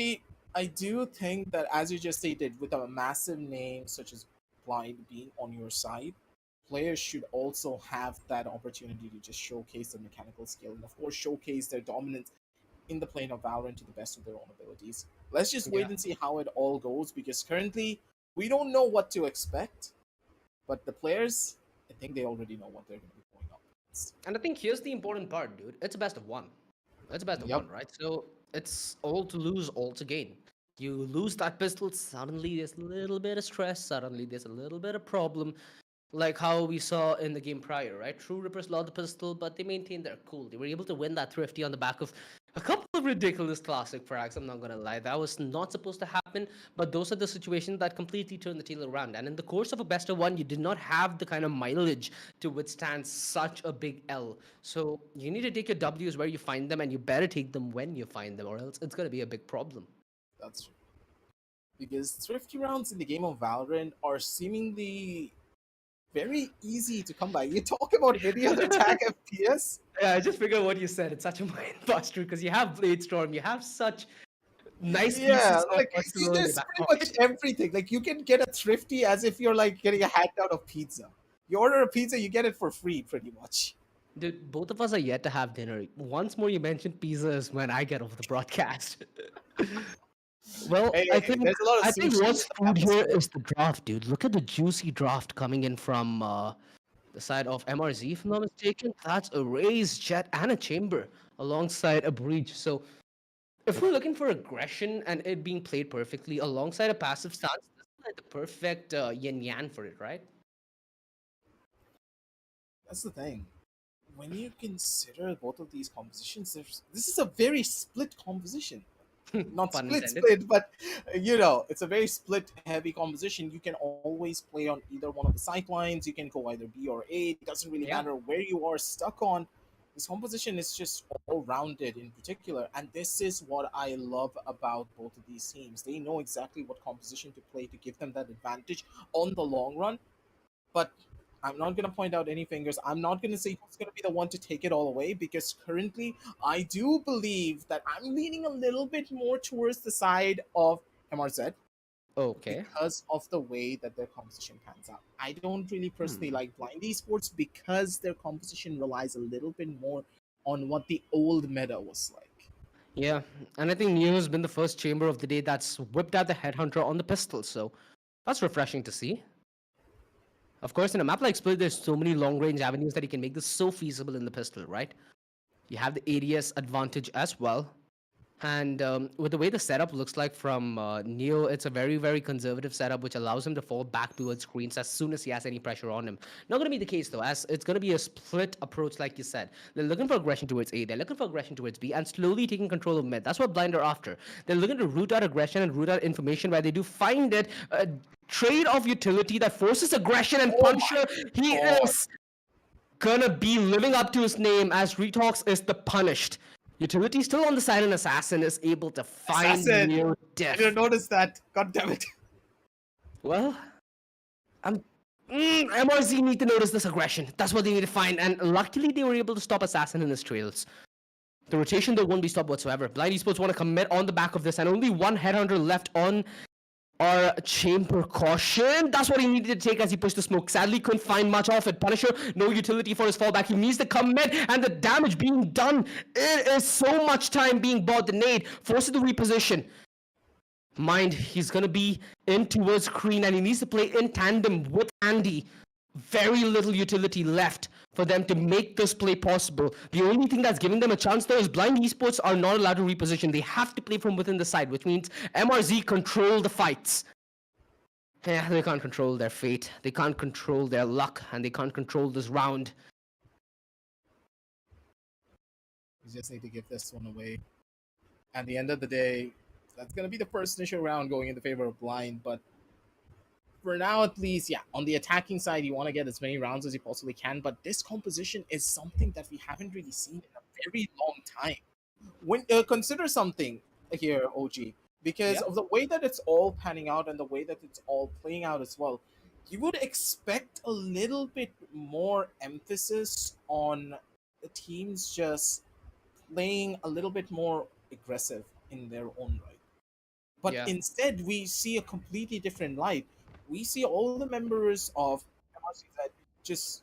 I do think that, as you just stated, with a massive name such as Blind being on your side, players should also have that opportunity to just showcase their mechanical skill and, of course, showcase their dominance in the plane of Valorant to the best of their own abilities. Let's just wait Yeah. and see how it all goes, because currently we don't know what to expect, but the players, I think they already know what they're going to be going up against. And I think here's the important part, dude. It's a best of one. It's a best of Yep. one, right? So it's all to lose, all to gain. You lose that pistol, suddenly there's a little bit of stress, suddenly there's a little bit of problem. Like how we saw in the game prior, right? True Rippers lost the pistol, but they maintained their cool. They were able to win that Thrifty on the back of a couple of ridiculous classic frags. I'm not gonna lie, that was not supposed to happen. But those are the situations that completely turn the tail around. And in the course of a best of one, you did not have the kind of mileage to withstand such a big L. So you need to take your W's where you find them, and you better take them when you find them, or else it's gonna be a big problem. That's true. Because thrifty rounds in the game of Valorant are seemingly very easy to come by. You talk about video attack FPS. Yeah, I just figured what you said. It's such a mind buster because you have Blade Storm, you have such nice Yeah, pieces of like arsenal in your there's back pretty pocket. much everything. Like you can get a thrifty as if you're like getting a handout of pizza. You order a pizza, you get it for free, pretty much. Dude, both of us are yet to have dinner. Once more, you mentioned pizza is when I get off the broadcast. Well, Hey, I hey, think there's a lot of I think sushi in what's the food here atmosphere. is the draft, dude. Look at the juicy draft coming in from the side of MRZ, if I'm not mistaken. That's a raised jet and a chamber alongside a breach. So if we're looking for aggression and it being played perfectly alongside a passive stance, this is like the perfect yin yang for it, right? That's the thing. When you consider both of these compositions, this is a very split composition. Not Pun split intended. split, but it's a very split heavy composition. You can always play on either one of the sidelines. You can go either B or A. It doesn't really Yeah. matter where you are stuck on. This composition is just all rounded in particular, and this is what I love about both of these teams. They know exactly what composition to play to give them that advantage on the long run. But I'm not going to point out any fingers. I'm not going to say who's going to be the one to take it all away, because currently I do believe that I'm leaning a little bit more towards the side of MRZ. Okay. because of the way that their composition pans out. I don't really personally like blind esports because their composition relies a little bit more on what the old meta was like. Yeah, and I think Neo has been the first chamber of the day that's whipped out the headhunter on the pistol, so that's refreshing to see. Of course, in a map like Split, there's so many long-range avenues that you can make this so feasible in the pistol, right? You have the ADS advantage as well. And with the way the setup looks like from Neo, it's a very, very conservative setup, which allows him to fall back towards screens as soon as he has any pressure on him. Not going to be the case, though, as it's going to be a split approach, like you said. They're looking for aggression towards A, they're looking for aggression towards B, and slowly taking control of mid. That's what Blind are after. They're looking to root out aggression and root out information where they do find it. Trade of utility that forces aggression, and Punisher, he God. is gonna be living up to his name as Retox is the punished. Utility still on the side, and Assassin is able to find Assassin! Neo I death. didn't notice that. God damn it. Well, MRZ need to notice this aggression. That's what they need to find, and luckily they were able to stop Assassin in his trails. The rotation, though, won't be stopped whatsoever. Blind Esports want to commit on the back of this, and only one headhunter left on our chamber. Caution. That's what he needed to take as he pushed the smoke. Sadly, couldn't find much of it. Punisher, no utility for his fallback. He needs to commit, and the damage being done. It is so much time being bought. The nade forces the reposition. Mind, he's gonna be in towards Green, and he needs to play in tandem with Andy. Very little utility left for them to make this play possible. The only thing that's giving them a chance, though, is Blind Esports are not allowed to reposition. They have to play from within the side, which means MRZ control the fights. Yeah, they can't control their fate. They can't control their luck, and they can't control this round. You just need to give this one away. At the end of the day, that's going to be the first initial round going in the favor of Blind, but for now, at least, yeah, on the attacking side, you want to get as many rounds as you possibly can, but this composition is something that we haven't really seen in a very long time. When consider something here, OG, because of the way that it's all panning out and the way that it's all playing out as well, you would expect a little bit more emphasis on the teams just playing a little bit more aggressive in their own right. But Yeah. instead, we see a completely different light. We see all the members of MRCZ just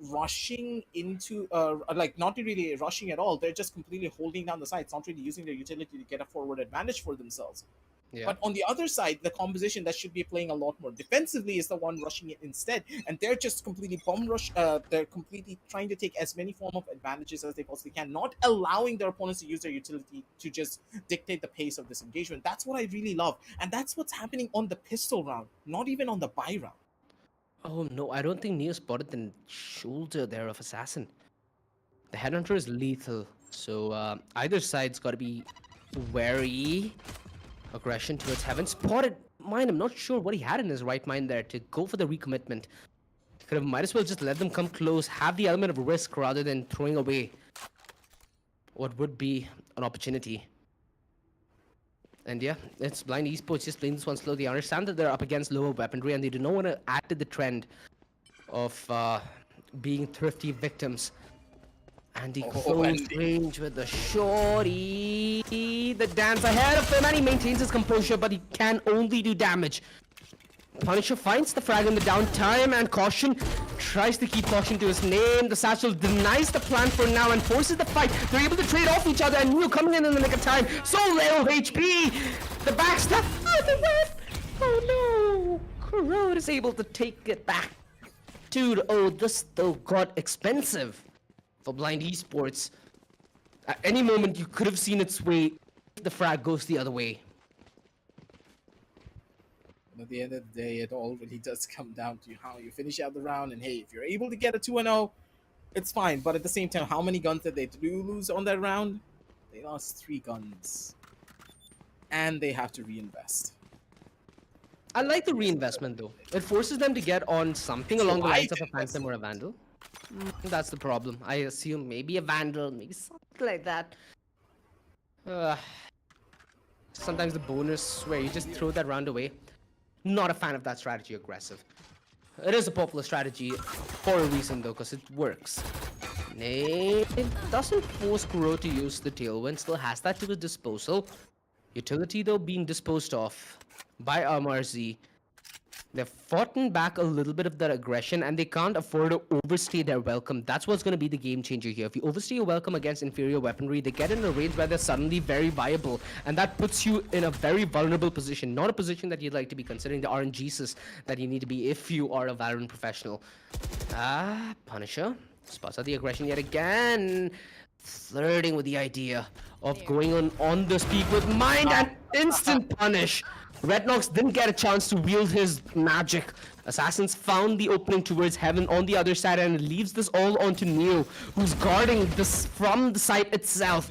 rushing into, like not really rushing at all. They're just completely holding down the sides, not really using their utility to get a forward advantage for themselves. Yeah. But on the other side, the composition that should be playing a lot more defensively is the one rushing it instead, and they're just completely bomb rush. They're completely trying to take as many form of advantages as they possibly can, not allowing their opponents to use their utility to just dictate the pace of this engagement. That's what I really love, and that's what's happening on the pistol round, not even on the buy round. Oh no, I don't think Neo spotted the shoulder there of Assassin. The headhunter is lethal, so either side's got to be wary. Aggression towards Heaven. Spotted Mind. I'm not sure what he had in his right mind there to go for the recommitment. Could have might as well just let them come close, have the element of risk rather than throwing away what would be an opportunity. And yeah, it's Blind Esports just playing this one slow. They understand that they're up against lower weaponry, and they do not want to add to the trend of being thrifty victims. Andy close Andy. range with the shorty. The dance ahead of him, and he maintains his composure, but he can only do damage. Punisher finds the frag in the downtime, and Caution tries to keep Caution to his name. The Satchel denies the plan for now and forces the fight. They're able to trade off each other, and Neo coming in the nick of time. So little HP. The backstab. Oh, the ref. Oh no. Corrode is able to take it back. Dude, oh, this though got expensive for Blind Esports. At any moment, you could have seen its way. The frag goes the other way. At the end of the day, it all really does come down to how you finish out the round. And hey, if you're able to get a 2-0, it's fine. But at the same time, how many guns did they do lose on that round? They lost 3 guns. And they have to reinvest. I like the reinvestment though. It forces them to get on something along the lines of a Phantom or a Vandal. That's the problem. I assume maybe a Vandal, maybe something like that. Sometimes the bonus where you just throw that round away. Not a fan of that strategy, aggressive. It is a popular strategy for a reason though, because it works. It doesn't force Kuro to use the Tailwind, still has that to his disposal. Utility though being disposed of. by MRZ. They've fought back a little bit of that aggression, and they can't afford to overstay their welcome. That's what's going to be the game changer here. If you overstay your welcome against inferior weaponry, they get in a range where they're suddenly very viable, and that puts you in a very vulnerable position. Not a position that you'd like to be, considering the RNGesus that you need to be if you are a Valorant professional. Punisher spots out the aggression yet again, flirting with the idea of going on this peak with mind and instant punish. Rednox didn't get a chance to wield his magic. Assassins found the opening towards heaven on the other side, and it leaves this all onto Neo, who's guarding this from the site itself.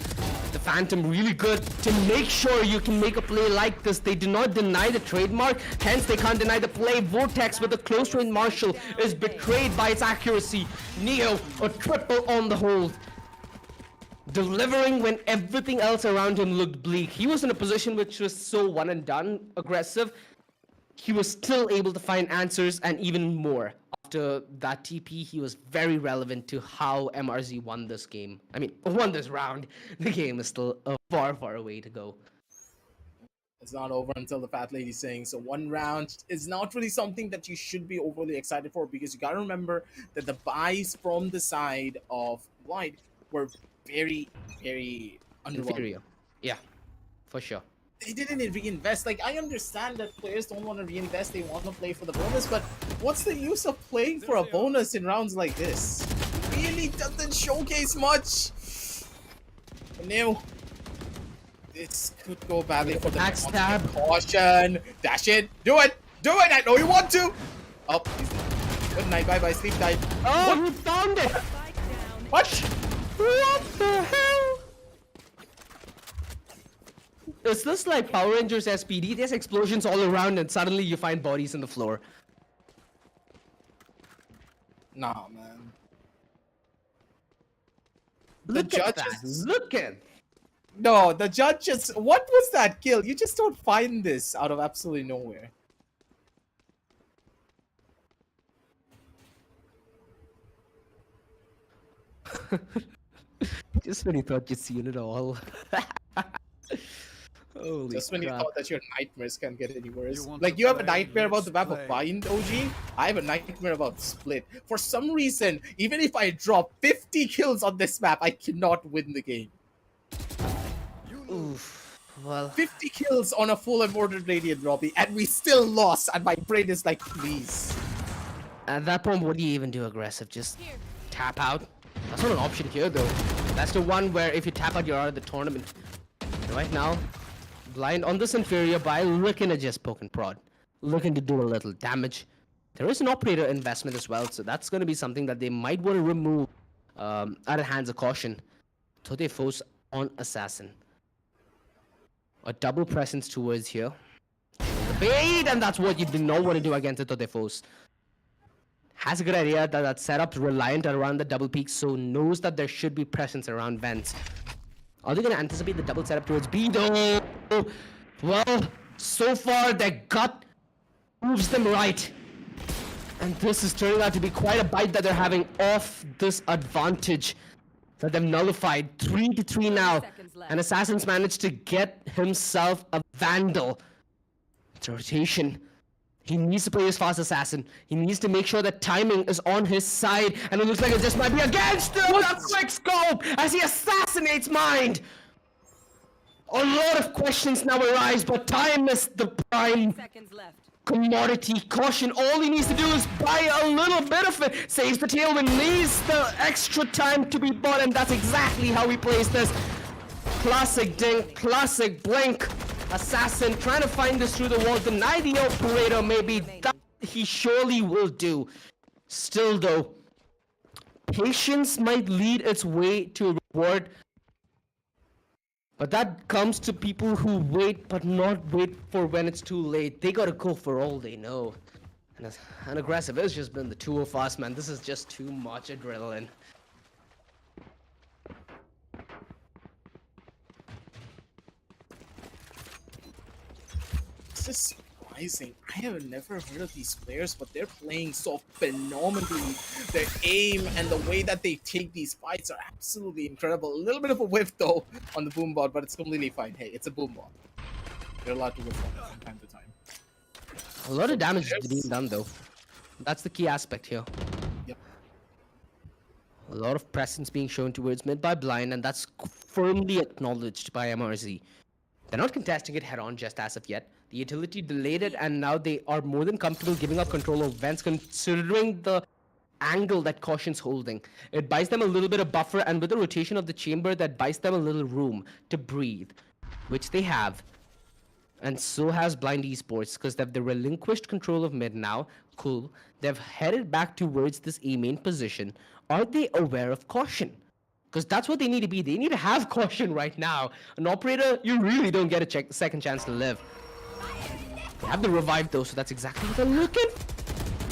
The Phantom really good to make sure you can make a play like this. They do not deny the trademark, hence they can't deny the play. Vortex with a close range Marshall is betrayed by its accuracy. Neo, a triple on the hold, delivering when everything else around him looked bleak. He was in a position which was so one and done aggressive. He was still able to find answers and even more. After that TP, he was very relevant to how MRZ won this game. I mean, won this round. The game is still far, far away to go. It's not over until the fat lady's saying so. One round is not really something that you should be overly excited for, because you gotta remember that the buys from the side of White were very, very underwhelming. Inferior. Yeah, for sure. They didn't reinvest. Like, I understand that players don't want to reinvest, they want to play for the bonus, but what's the use of playing for a bonus in rounds like this? It really doesn't showcase much. Now, this could go badly for the backstab. Caution. Dash it. Do it. Do it. I know you want to. Oh, he's dead. Good night. Bye-bye. Sleep tight. Oh, he found it. What? What the hell? Is this like Power Rangers SPD? There's explosions all around and suddenly you find bodies on the floor. Nah, man. Look at that. Look at. No, the judge just... What was that kill? You just don't find this out of absolutely nowhere. Just when you thought you'd seen it all. Holy Just when you crap. thought that your nightmares can't get any worse. You want Like, to you have a play? nightmare about the map Let's of play. Bind, OG. I have a nightmare about Split. For some reason, even if I drop 50 kills on this map, I cannot win the game. Oof. Well, 50 kills on a full immortal Radiant Robbie, and we still lost, and my brain is like, please. at that point, what do you even do aggressive? Just tap out? That's not an option here, though. That's the one where if you tap out, you're out of the tournament. Right now, blind on this inferior by looking to just poke and prod. Looking to do a little damage. There is an operator investment as well, so that's going to be something that they might want to remove out of hands of caution. So they force on Assassin. A double presence towards here. Bait, and that's what you do not want to do against it, Totefos. Has a good idea that that setup's reliant around the double peak, so knows that there should be presence around vents. Are they going to anticipate the double setup towards B though? Well, so far their gut proves them right. And this is turning out to be quite a bite that they're having off this advantage that they've nullified. 3-3 now. And Assassin's managed to get himself a Vandal. It's a rotation. He needs to play his fast Assassin. He needs to make sure that timing is on his side. And it looks like it just might be against him with a quick scope as he assassinates Mind. A lot of questions now arise, but time is the prime Seconds left. commodity. Caution, all he needs to do is buy a little bit of it. Saves the tailwind, needs the extra time to be bought, and that's exactly how he plays this. Classic dink, classic blink. Assassin trying to find this through the wall, deny the operator maybe. That he surely will do. Still though, patience might lead its way to a reward. But that comes to people who wait, but not wait for when it's too late. They gotta go for all they know. And aggressive has just been the two of us, man. This is just too much adrenaline. This is surprising. I have never heard of these players, but they're playing so phenomenally. Their aim and the way that they take these fights are absolutely incredible. A little bit of a whiff though on the boom bot, but it's completely fine. Hey, it's a boom bot. They're allowed to whiff from time to time. A lot of damage is being done though. That's the key aspect here. Yep. A lot of presence being shown towards mid by Blind, and that's firmly acknowledged by MRZ. They're not contesting it head on just as of yet. The utility delayed it, and now they are more than comfortable giving up control of vents, considering the angle that Caution's holding. It buys them a little bit of buffer, and with the rotation of the chamber, that buys them a little room to breathe, which they have. And so has Blind Esports, because they've relinquished control of mid now. Cool. They've headed back towards this A main position. Are they aware of Caution? Because that's what they need to be. They need to have Caution right now. An operator, you really don't get a second chance to live. They have the revive though, so that's exactly what they're looking.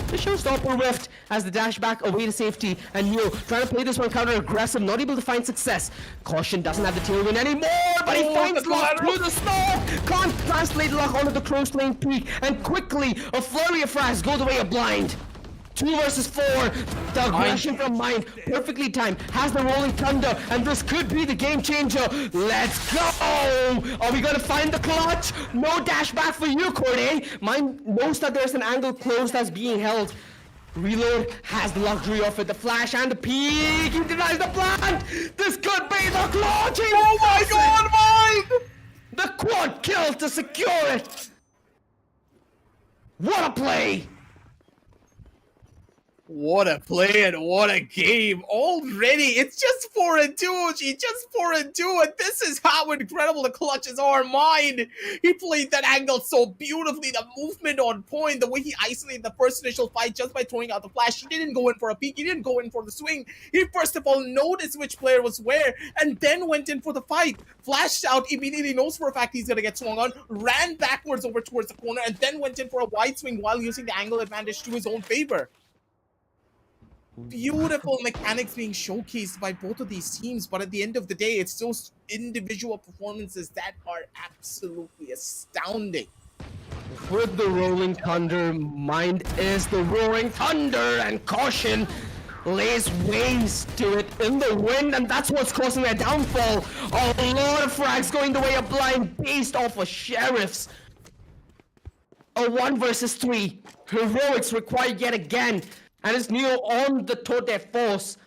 The showstopper Rift has the dash back away to safety, and Neo trying to play this one counter aggressive, not able to find success. Caution doesn't have the tailwind anymore, but he finds luck through the smoke. Can't translate luck onto the close lane peak, and quickly a flurry of frags go the way of Blind. 2 versus 4. The aggression from Mind, perfectly timed, has the rolling thunder, and this could be the game changer. Let's go! Are we gonna find the clutch? No dash back for you, Corday. Mind knows that there's an angle close that's being held. Reload has the luxury of it, the flash and the peek. He denies the plant. This could be the clutch. Oh my god, Mind! The quad kill to secure it. What a play! What a play and what a game. Already, it's just 4-2, G. Just 4-2, and this is how incredible the clutches are. Mind, he played that angle so beautifully. The movement on point, the way he isolated the first initial fight just by throwing out the flash. He didn't go in for a peek. He didn't go in for the swing. He first of all noticed which player was where, and then went in for the fight. Flashed out, immediately knows for a fact he's going to get swung on, ran backwards over towards the corner, and then went in for a wide swing while using the angle advantage to his own favor. Beautiful mechanics being showcased by both of these teams, but at the end of the day, it's those individual performances that are absolutely astounding. With the rolling thunder, Mind is the roaring thunder, and Caution lays waste to it in the wind, and that's what's causing their downfall. A lot of frags going the way of Blind based off of Sheriffs. A 1 versus 3. Heroics required yet again. And it's Neo on the tour de force.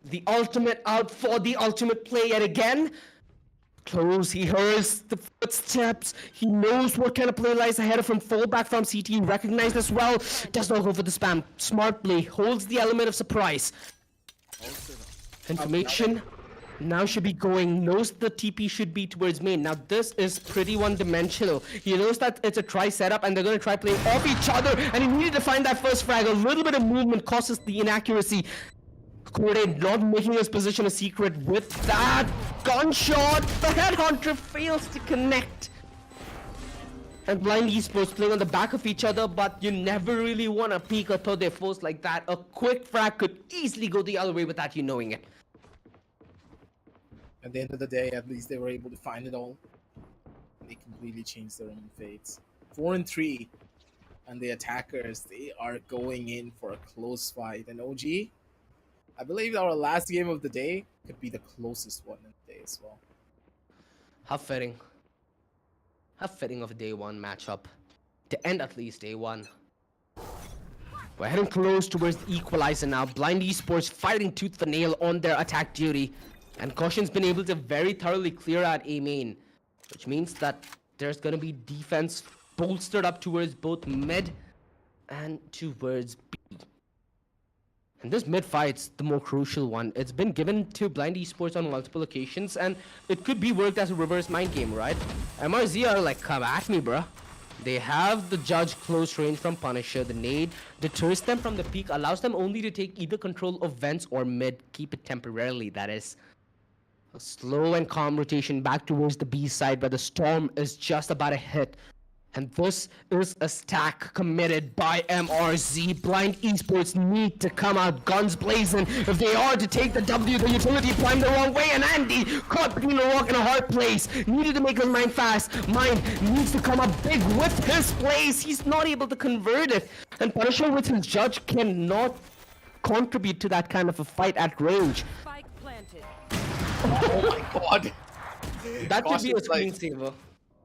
The ultimate out for the ultimate play yet again. Close, he hears the footsteps. He knows what kind of play lies ahead of him. Fall back from CT, recognized as well. Does not go for the spam. Smart play, holds the element of surprise. Information now should be going, knows the TP should be towards main. Now this is pretty one-dimensional. He knows that it's a try setup and they're going to try playing off each other, and he needed to find that first frag. A little bit of movement causes the inaccuracy. Corday not making his position a secret with that gunshot. The headhunter fails to connect. And Blind Esports playing on the back of each other, but you never really want to peek or throw their foes like that. A quick frag could easily go the other way without you knowing it. At the end of the day, at least they were able to find it all. They completely changed their own fates. 4-3, and the attackers, they are going in for a close fight. And OG, I believe our last game of the day could be the closest one in the day as well. How fitting. How fitting of a day one matchup. To end at least day one. We're heading close towards the equalizer now. Blind Esports fighting tooth and nail on their attack duty. And Caution's been able to very thoroughly clear out A main, which means that there's going to be defense bolstered up towards both mid and towards B. And this mid fight's the more crucial one. It's been given to Blind Esports on multiple occasions, and it could be worked as a reverse mind game, right? MRZ are like, come at me, bruh. They have the judge close range from Punisher. The nade deters them from the peak, allows them only to take either control of vents or mid. Keep it temporarily, that is. A slow and calm rotation back towards the B side, where the storm is just about to hit. And this is a stack committed by MRZ. Blind Esports need to come out guns blazing if they are to take the W. The utility climbed the wrong way, and Andy, caught between a rock and a hard place, needed to make his mind fast. Mind needs to come up big with his plays. He's not able to convert it. And Punisher with his judge cannot contribute to that kind of a fight at range. Spike planted. Oh my god. That should be a Caution's like- screensaver.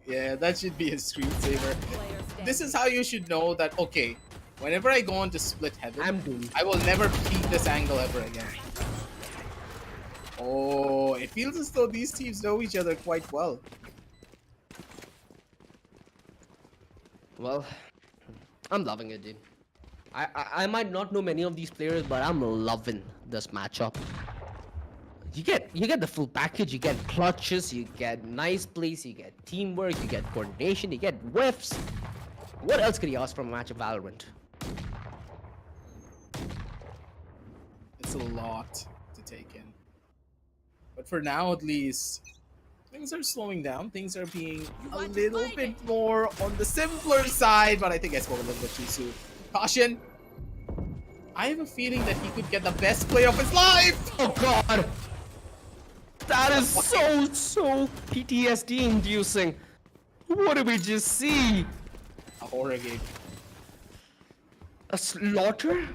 Yeah, that should be a screensaver. Players this is how you should know that, okay, whenever I go on to split heaven, I'm doomed. I will never peek this angle ever again. Oh, it feels as though these teams know each other quite well. Well, I'm loving it, dude. I might not know many of these players, but I'm loving this matchup. You get the full package. You get clutches, you get nice plays, you get teamwork, you get coordination, you get whiffs. What else could you ask from a match of Valorant? It's a lot to take in. But for now, at least, things are slowing down. Things are being a little bit more on the simpler side, but I think I spoke a little bit too soon. Caution! I have a feeling that he could get the best play of his life! Oh god! That is so PTSD inducing. What did we just see? A horror game. A slaughter?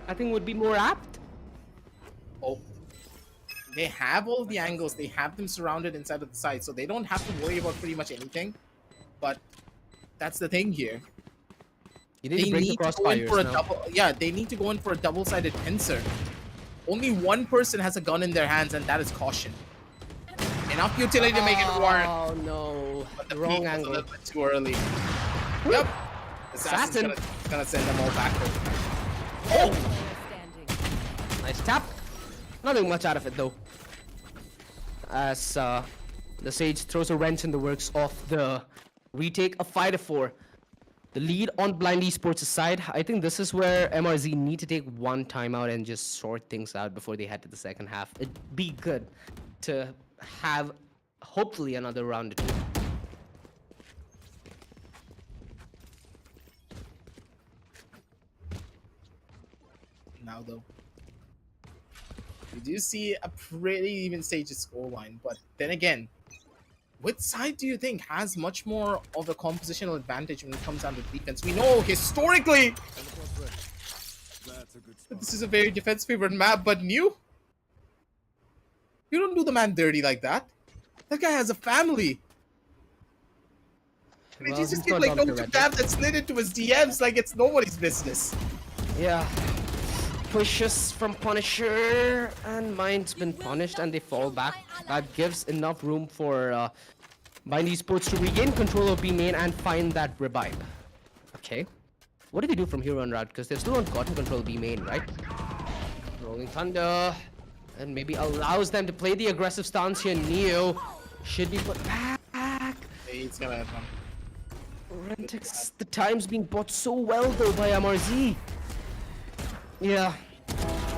I think would be more apt. Oh. They have all the angles. They have them surrounded inside of the site, so they don't have to worry about pretty much anything. But that's the thing here. You need to break the crossfires now. Yeah, they need to go in for a double-sided pincer. Only one person has a gun in their hands, and that is Caution. Enough utility to make it work. Oh no, But the wrong peak was angle. a little bit too early. Yep. Assassin's gonna send them all backward. Oh! Standing. Nice tap. Nothing much out of it though. As the Sage throws a wrench in the works of the retake, a 5-4. The lead on Blind Esports' side. I think this is where MRZ need to take one timeout and just sort things out before they head to the second half. It'd be good to have hopefully another round or two. Now though, we do see a pretty even Sage's scoreline, but then again, which side do you think has much more of a compositional advantage when it comes down to defense? We know historically That's a good that spot. this is a very defense-favored map, but new? You don't do the man dirty like that. That guy has a family. And Well, he just he's keep not like done no for Red tab that slid into his DMs like it's nobody's business. Yeah. Pushes from Punisher, and mine's been punished, and they fall back. That gives enough room for Blind Esports to regain control of B main and find that revive. Okay. What do they do from here on out? Because they've still not gotten control of B main, right? Rolling Thunder, and maybe allows them to play the aggressive stance here. Neo should be put back. He's gonna have fun. Rentix, the time's being bought so well though by MRZ. Yeah,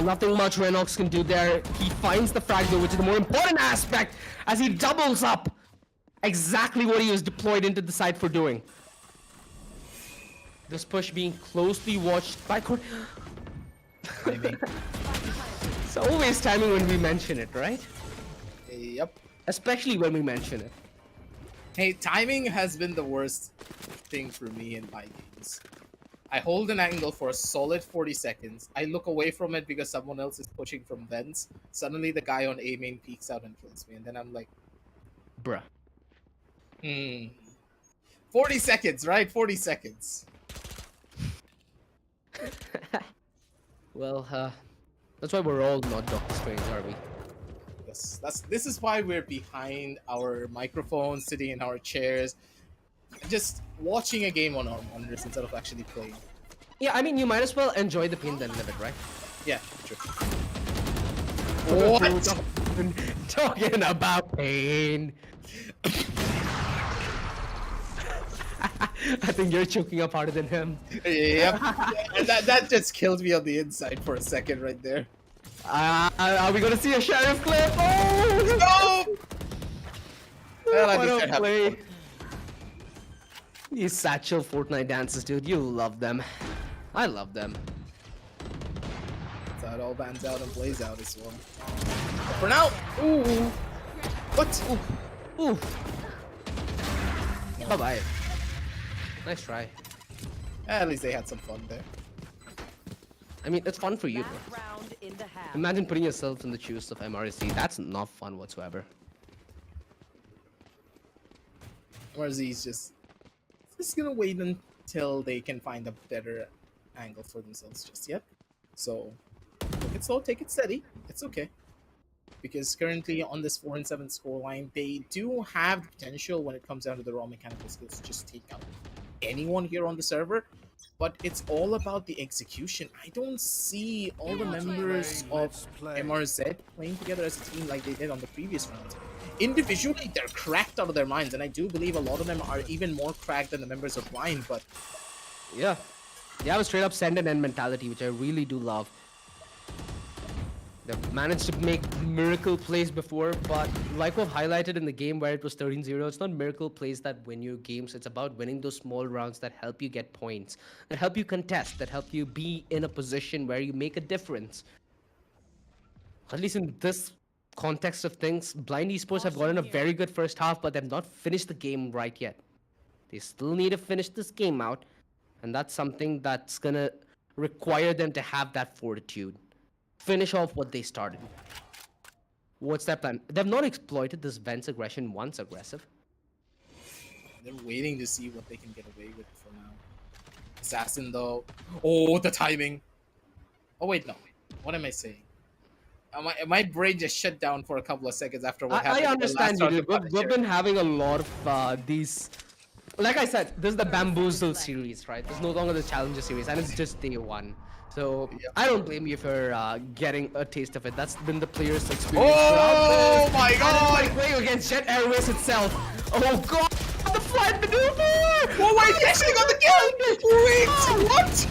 nothing much Renox can do there. He finds the frag though, which is the more important aspect, as he doubles up exactly what he was deployed into the site for doing. This push being closely watched by Timing. It's always timing when we mention it, right? Yep. Especially when we mention it. Hey, timing has been the worst thing for me in my games. I hold an angle for a solid 40 seconds. I look away from it because someone else is pushing from vents. Suddenly the guy on A main peeks out and kills me. And then I'm like, Bruh. 40 seconds, right? 40 seconds. Well, that's why we're all not Doctor Strange, are we? This is why we're behind our microphones, sitting in our chairs, just watching a game on our monitors instead of actually playing. Yeah, I mean, you might as well enjoy the pain then live it, right? Yeah, true. What? What? Talking about pain. I think you're choking up harder than him. Yep. that just killed me on the inside for a second right there. Are we gonna see a sheriff clip? Oh! No! Well, I What think a that play. happened. These satchel Fortnite dances, dude. You love them. I love them. That's how it all bans out and plays out as well. But for now, ooh, what? Ooh. Bye bye. Nice try. At least they had some fun there. I mean, it's fun for you. Last Though. round in the half. Imagine putting yourself in the shoes of MRC. That's not fun whatsoever. MRZ is just gonna wait until they can find a better angle for themselves just yet. So take it slow, take it steady. It's okay. Because currently on this 4-7 scoreline, they do have the potential when it comes down to the raw mechanical skills to just take out anyone here on the server. But it's all about the execution. I don't see all the members of MRZ playing together as a team like they did on the previous rounds. Individually, they're cracked out of their minds, and I do believe a lot of them are even more cracked than the members of Blind, but... Yeah. They have a straight up send and end mentality, which I really do love. They've managed to make miracle plays before, but like we've highlighted in the game where it was 13-0, it's not miracle plays that win you games. It's about winning those small rounds that help you get points, that help you contest, that help you be in a position where you make a difference. At least in this context of things, Blind Esports have gotten a very good first half, but they've not finished the game right yet. They still need to finish this game out, and that's something that's gonna require them to have that fortitude. Finish off what they started. What's their plan? They've not exploited this Vent's aggression once aggressive. They're waiting to see what they can get away with for now. Assassin, though. Oh, the timing. Oh, wait, no. What am I saying? My brain just shut down for a couple of seconds after what happened. I understand you, dude. We've been having a lot of these... Like I said, this is the Bamboozle series, right? This is no longer the Challenger series, and it's just day one. So, Yep. I don't blame you for getting a taste of it. That's been the player's experience. Oh my And it's god! like playing against Jet Airways itself. Oh god! The flight maneuver! Oh wait, he actually got the kill! Wait, what?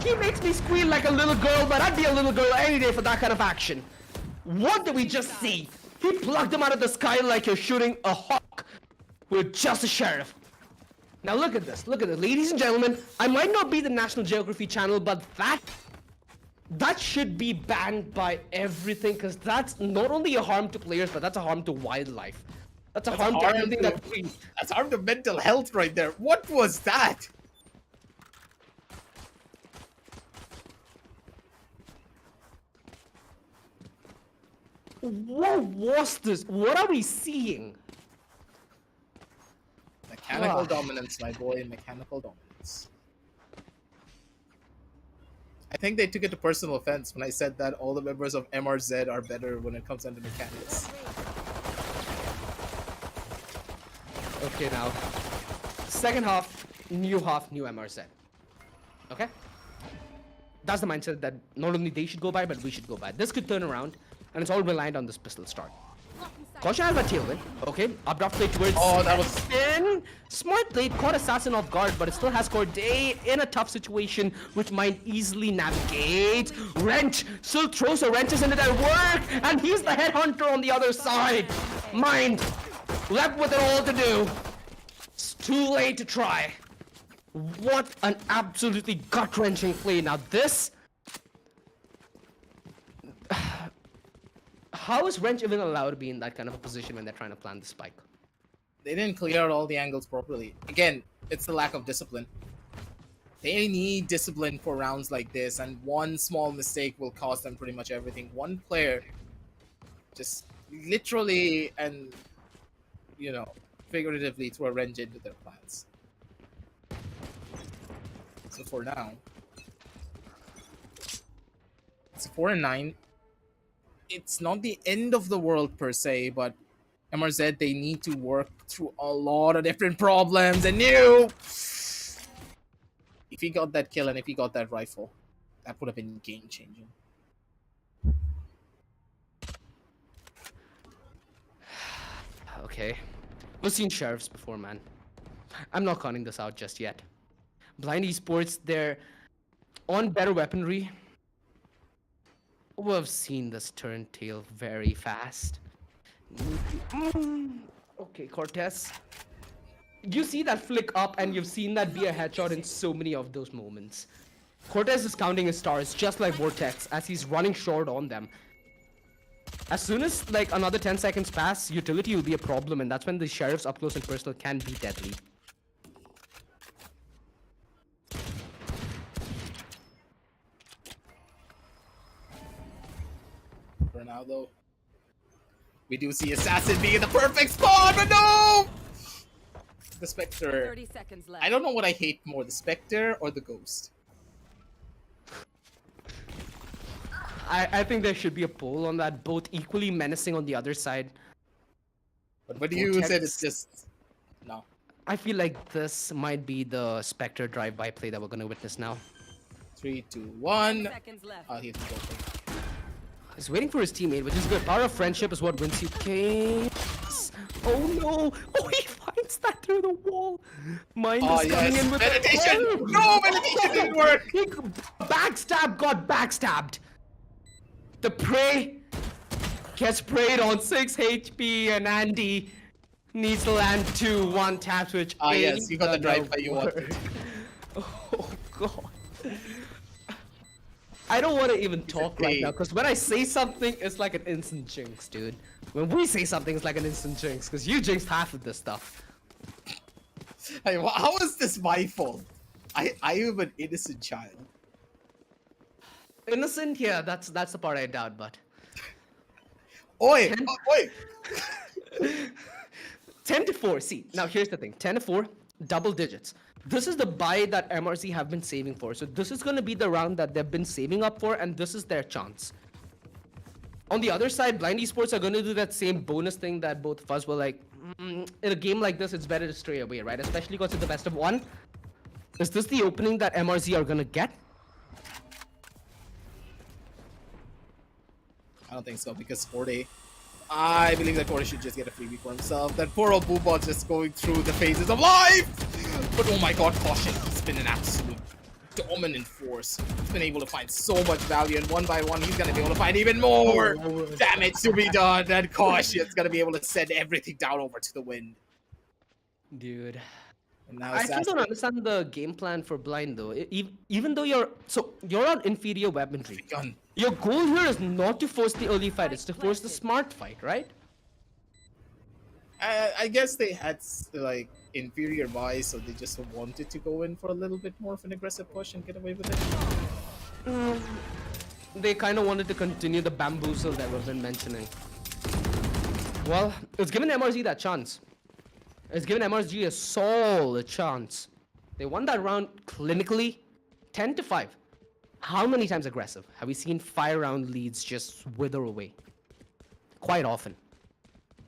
He makes me squeal like a little girl, but I'd be a little girl any day for that kind of action. What did we just see? He plucked him out of the sky like you're shooting a hawk with just a sheriff. Now look at this, ladies and gentlemen. I might not be the National Geography channel, but that should be banned by everything, because that's not only a harm to players, but that's a harm to wildlife. That's a harm to everything that breathes. That's harm to mental health right there. What was that? What was this? What are we seeing? Mechanical dominance, my boy. Mechanical dominance. I think they took it to personal offense when I said that all the members of MRZ are better when it comes down to mechanics. Okay, now. Second half, new MRZ. Okay? That's the mindset that not only they should go by, but we should go by. This could turn around, and it's all reliant on this pistol start. Caution has a tailwind. Okay, abrupt play towards... Oh, that was... Spin. Smart play, caught Assassin off guard, but it still has Corday in a tough situation, which might easily navigate. Wrench still throws a wrenches into that work, and he's the headhunter on the other side. Mind left with it all to do. It's too late to try. What an absolutely gut-wrenching play. Now this... How is Wrench even allowed to be in that kind of a position when they're trying to plan the spike? They didn't clear out all the angles properly. Again, it's the lack of discipline. They need discipline for rounds like this, and one small mistake will cost them pretty much everything. One player just literally and, you know, figuratively threw a wrench into their plans. So for now, it's a 4-9. It's not the end of the world per se, but MRZ, they need to work through a lot of different problems, and if he got that kill and if he got that rifle, that would have been game-changing. Okay. We've seen sheriffs before, man. I'm not counting this out just yet. Blind Esports, they're on better weaponry. We've seen this turn tail very fast. Okay, Cortez. You see that flick up, and you've seen that be a headshot in so many of those moments. Cortez is counting his stars just like Vortex as he's running short on them. As soon as like another 10 seconds pass, utility will be a problem, and that's when the sheriff's up close and personal can be deadly. For now, though, we do see Assassin being in the perfect spot, but no! the Spectre. 30 seconds left. I don't know what I hate more, the Spectre or the Ghost. I think there should be a poll on that, both equally menacing on the other side. But what do you said? It's just no. I feel like this might be the Spectre drive-by play that we're gonna witness now. 3, 2, 1. Seconds left. Oh, he's going. He's waiting for his teammate, which is good. Power of friendship is what wins you games. Oh no! Oh, he finds that through the wall. Mind is coming in with meditation. the... No, meditation didn't work. He got backstabbed. The prey gets preyed on 6 HP, and Andy needs to land 2 1 tap switch. Ah, yes, you got the drive by you wanted. Oh god. I don't want to even talk right now, because when I say something, it's like an instant jinx, dude. When we say something, it's like an instant jinx, because you jinxed half of this stuff. Hey, how is this my fault? I am an innocent child. Innocent? Yeah, that's the part I doubt, but... Oi! Oi! 10 to 4, see, now here's the thing. 10 to 4, double digits. This is the buy that MRC have been saving for. So this is going to be the round that they've been saving up for, and this is their chance. On the other side, Blind Esports are going to do that same bonus thing that both of us were like, in a game like this, it's better to stray away, right? Especially because it's the best of one. Is this the opening that MRC are going to get? I don't think so, because Forte, I believe that Forte should just get a freebie for himself. That poor old Boobot's just going through the phases of life! But oh my god, caution. He's been an absolute dominant force. He's been able to find so much value, and one by one, he's going to be able to find even more damage to be done. And Caution's going to be able to send everything down over to the wind. Dude. And now I still don't understand the game plan for Blind, though. Even though you're on inferior weaponry. Gun. Your goal here is not to force the early fight, it's to force the smart fight, right? I guess they had like inferior buys, so they just wanted to go in for a little bit more of an aggressive push and get away with it. They kind of wanted to continue the bamboozle that we've been mentioning. Well, it's given MRZ that chance. It's given MRZ a solid chance. They won that round clinically, 10 to 5. How many times aggressive have we seen 5-round leads just wither away? Quite often.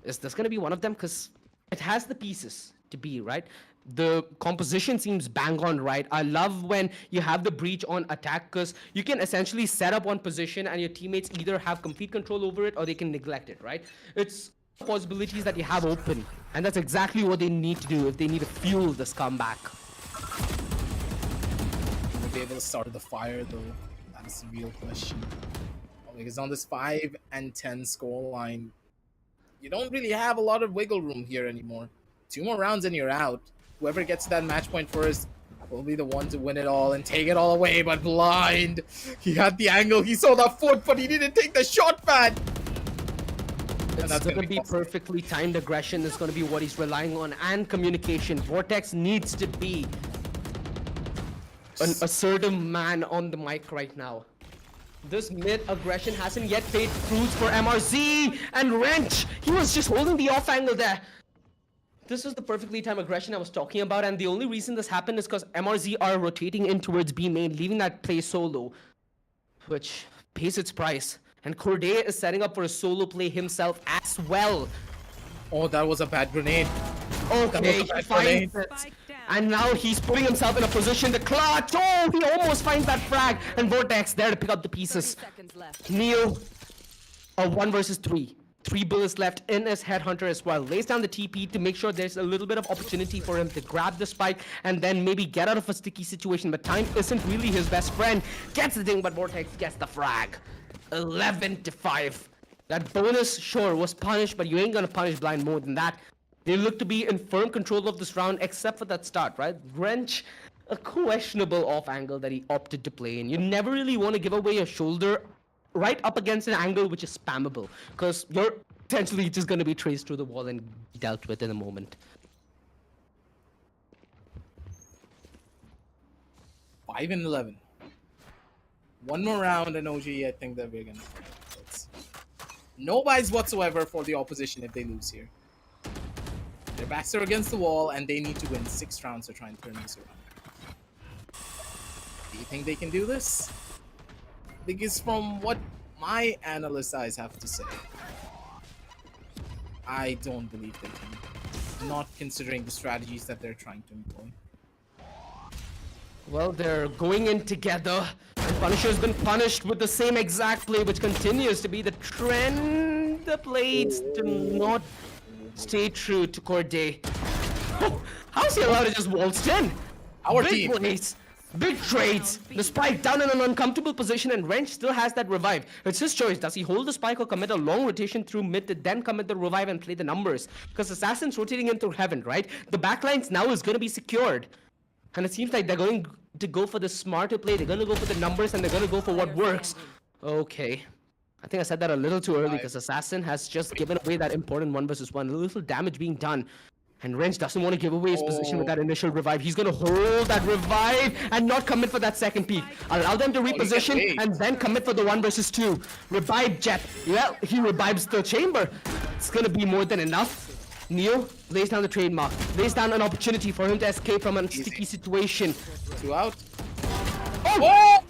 Is this going to be one of them? Because it has the pieces to be, right? The composition seems bang on right. I love when you have the breach on attack, because you can essentially set up one position and your teammates either have complete control over it or they can neglect it, right? It's possibilities that you have open, and that's exactly what they need to do if they need to fuel this comeback. Will be able to start the fire though? That's the real question. Because on this 5 and 10 scoreline, you don't really have a lot of wiggle room here anymore. 2 more rounds and you're out. Whoever gets to that match point first will be the one to win it all and take it all away. But Blind, he had the angle, he saw the foot, but he didn't take the shot, man. It's going to be perfectly timed aggression. It's going to be what he's relying on, and communication. Vortex needs to be an assertive man on the mic right now. This mid aggression hasn't yet paid fruits for MRZ, and Wrench, he was just holding the off angle there. This is the perfectly timed aggression I was talking about, and the only reason this happened is because MRZ are rotating in towards B main, leaving that play solo, which pays its price. And Corday is setting up for a solo play himself as well. Oh, that was a bad grenade. Okay, he finds it. And now he's putting himself in a position to clutch. Oh, he almost finds that frag. And Vortex there to pick up the pieces. Neil, a 1 versus 3. 3 bullets left in his headhunter as well. Lays down the TP to make sure there's a little bit of opportunity for him to grab the spike and then maybe get out of a sticky situation. But time isn't really his best friend. Gets the thing, but Vortex gets the frag. 11 to 5. That bonus, sure, was punished, but you ain't gonna punish Blind more than that. They look to be in firm control of this round, except for that start, right? Wrench, a questionable off angle that he opted to play in. You never really want to give away a shoulder right up against an angle which is spammable, because you're essentially just gonna be traced through the wall and dealt with in a moment. 5 and 11. 1 more round and OG, I think that we're gonna... No buys whatsoever for the opposition if they lose here. Their backs are against the wall, and they need to win 6 rounds to try and turn this around. Do you think they can do this? Because from what my analyst eyes have to say, I don't believe they can. Not considering the strategies that they're trying to employ. Well, they're going in together, and Punisher's been punished with the same exact play, which continues to be the trend. The blades do not stay true to Corday. Oh, how's he allowed to just waltz in? Our Big team. plays, big trades. The spike down in an uncomfortable position, and Wrench still has that revive. It's his choice. Does he hold the spike or commit a long rotation through mid to then commit the revive and play the numbers? Because Assassin's rotating in through heaven, right? The backlines now is going to be secured. And it seems like they're going to go for the smarter play. They're going to go for the numbers, and they're going to go for what works. Okay. I think I said that a little too early because Assassin has just given away that important 1 versus 1. A little damage being done. And Wrench doesn't want to give away his position with that initial revive. He's going to hold that revive and not commit for that second peak. Allow them to reposition and then commit for the 1 versus 2. Revive Jet. Well, he revives the chamber. It's going to be more than enough. Neo lays down the trademark. Lays down an opportunity for him to escape from a sticky situation. 2 out. Oh!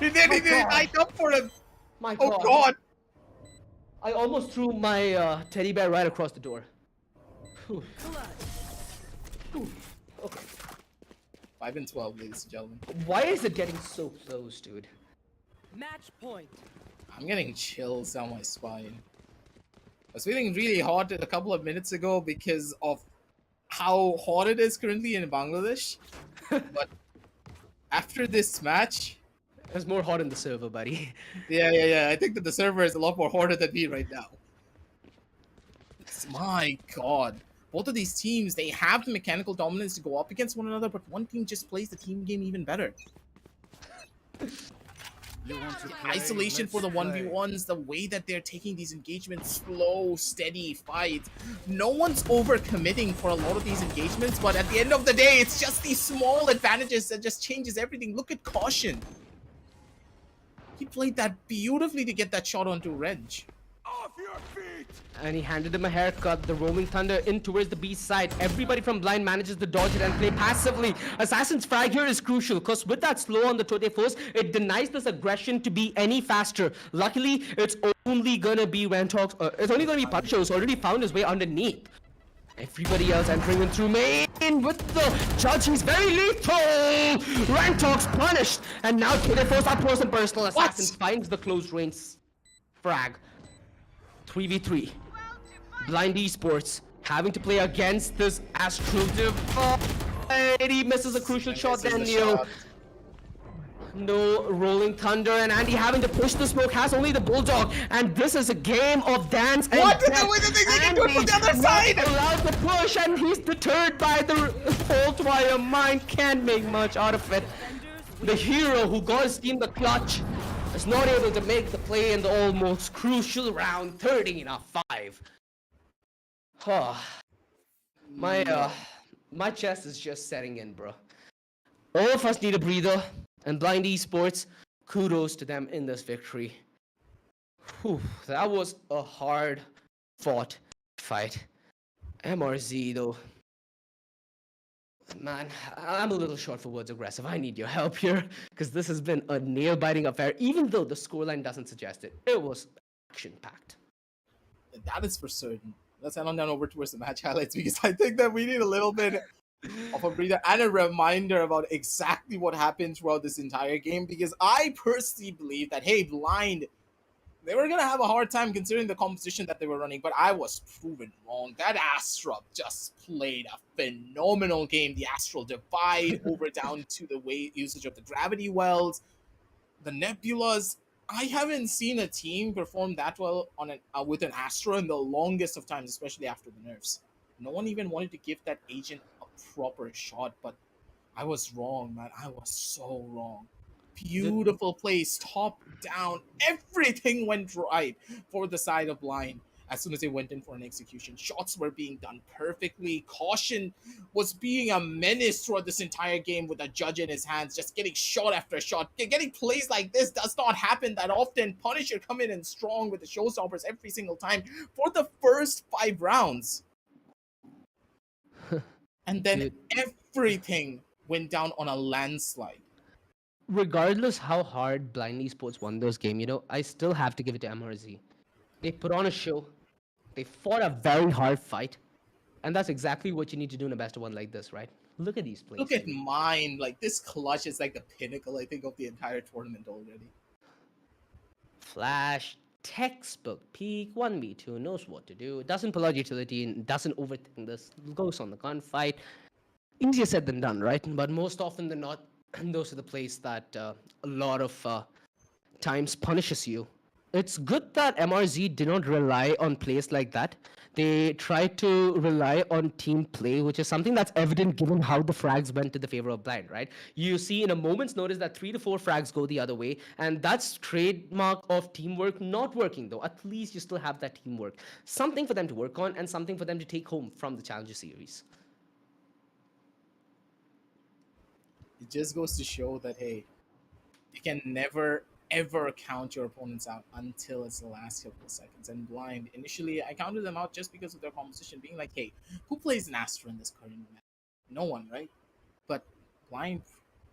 He did light up for him. My Oh god. I almost threw my teddy bear right across the door. Whew. Whew. Okay. 5 and 12, ladies and gentlemen. Why is it getting so close, dude? Match point. I'm getting chills down my spine. I was feeling really hot a couple of minutes ago because of how hot it is currently in Bangladesh. But after this match, There's more hot in the server, buddy. yeah, I think that the server is a lot more hotter than me right now. My god. Both of these teams, they have the mechanical dominance to go up against one another, but one team just plays the team game even better. You want to play? Isolation for the Let's play. 1v1s, the way that they're taking these engagements, slow, steady fights. No one's overcommitting for a lot of these engagements, but at the end of the day, it's just these small advantages that just changes everything. Look at Caution. He played that beautifully to get that shot onto Wrench. Off your feet! And he handed him a haircut. The rolling thunder in towards the B side. Everybody from blind manages to dodge it and play passively. Assassin's frag here is crucial because with that slow on the Tote force, it denies this aggression to be any faster. Luckily, it's only gonna be Rantox. It's only gonna be Punisher who's already found his way underneath. Everybody else entering in through main with the judge. He's very lethal. Rantox punished, and now Tote force up close and personal. Assassin finds the close range frag. 3v3. Blind Esports having to play against this Astral Divide. He misses a crucial shot there, Neo. No rolling thunder, and Andy having to push the smoke, has only the Bulldog, and this is a game of dance and What? death. Wait, they can do it from the other side! Allowed to push, and he's deterred by the fault wire. Mind can't make much out of it. The hero who got his team the clutch is not able to make the play in the almost crucial round 30-5. My chest is just setting in, bro. All of us need a breather, and Blind Esports, kudos to them in this victory. Whew, that was a hard-fought fight. MRZ, though. Man, I'm a little short for words aggressive. I need your help here, because this has been a nail-biting affair, even though the scoreline doesn't suggest it. It was action-packed. That is for certain. Let's head on down over towards the match highlights, because I think that we need a little bit of a breather and a reminder about exactly what happened throughout this entire game, because I personally believe that, hey, Blind, they were going to have a hard time considering the composition that they were running, but I was proven wrong. That Astra just played a phenomenal game. The Astral Divide over down to the way usage of the gravity wells, the nebulas. I haven't seen a team perform that well on with an Astra in the longest of times, especially after the nerfs. No one even wanted to give that agent a proper shot, but I was wrong, man. I was so wrong. Beautiful plays, top down, everything went right for the side of Blind. As soon as they went in for an execution, shots were being done perfectly. Caution was being a menace throughout this entire game with a judge in his hands, just getting shot after shot. Getting plays like this does not happen that often. Punisher come in and strong with the showstoppers every single time for the first 5 rounds. And then Dude, everything went down on a landslide. regardless how hard Blind Esports won those game, I still have to give it to MRZ. They put on a show. They fought a very hard fight. And that's exactly what you need to do in a best of one like this, right? Look at these Look plays, at dude. mine. Like, this clutch is like the pinnacle, I think, of the entire tournament already. Flash, textbook, peak, 1v2, knows what to do, doesn't pull out utility, and doesn't overthink this, goes on the gunfight. Easier said than done, right? But most often than not, those are the plays that a lot of times punishes you. It's good that MRZ did not rely on plays like that. They tried to rely on team play, which is something that's evident given how the frags went to the favor of Blind, right? You see in a moment's notice that 3 to 4 frags go the other way, and that's trademark of teamwork not working, though. At least you still have that teamwork. Something for them to work on and something for them to take home from the Challenger Series. It just goes to show that, hey, you can never ever count your opponents out until it's the last couple of seconds. And Blind, initially, I counted them out just because of their composition, being like, hey, who plays an Astra in this current meta? No one, right? But Blind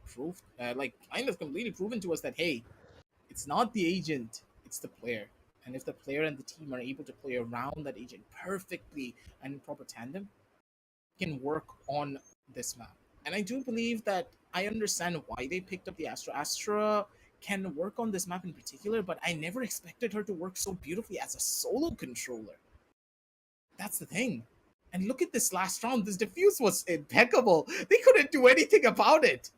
proved, Blind has completely proven to us that, hey, it's not the agent, it's the player. And if the player and the team are able to play around that agent perfectly and in proper tandem, can work on this map. And I do believe that I understand why they picked up the Astra. Astra can work on this map in particular, but I never expected her to work so beautifully as a solo controller. That's the thing. And look at this last round. This defuse was impeccable. They couldn't do anything about it.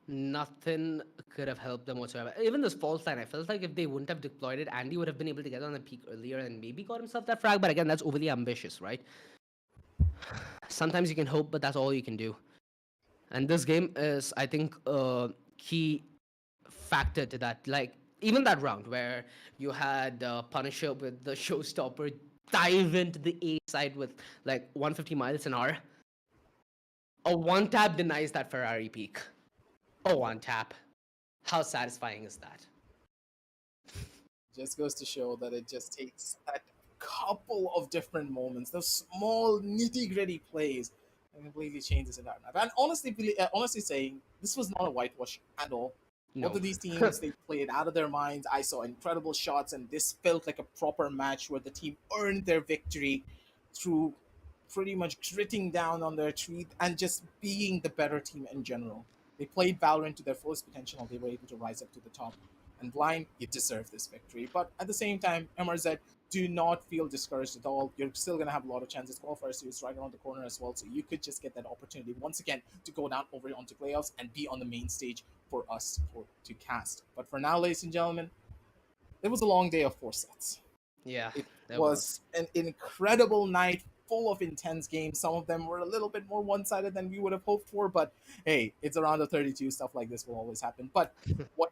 Nothing could have helped them whatsoever. Even this false line, I felt like if they wouldn't have deployed it, Andy would have been able to get on the peak earlier and maybe got himself that frag. But again, that's overly ambitious, right? Sometimes you can hope, but that's all you can do. And this game is, I think, a key factor to that. Like, even that round where you had Punisher with the showstopper dive into the A side with like 150 miles an hour. A one tap denies that Ferrari peak. A one tap. How satisfying is that? Just goes to show that it just takes that couple of different moments, those small nitty gritty plays, and completely changes it out. And honestly saying, this was not a whitewash at all. No. Both of these teams, they played out of their minds. I saw incredible shots, and this felt like a proper match where the team earned their victory through pretty much gritting down on their teeth and just being the better team in general. They played Valorant to their fullest potential, and they were able to rise up to the top. And Blind, you deserve this victory. But at the same time, MRZ, do not feel discouraged at all. You're still going to have a lot of chances. Qualifier series right around the corner as well. So you could just get that opportunity once again to go down over onto playoffs and be on the main stage for us to cast. But for now, ladies and gentlemen, it was a long day of 4 sets. Yeah, It that was an incredible night full of intense games. Some of them were a little bit more one-sided than we would have hoped for, but hey, it's around the 32. Stuff like this will always happen. But what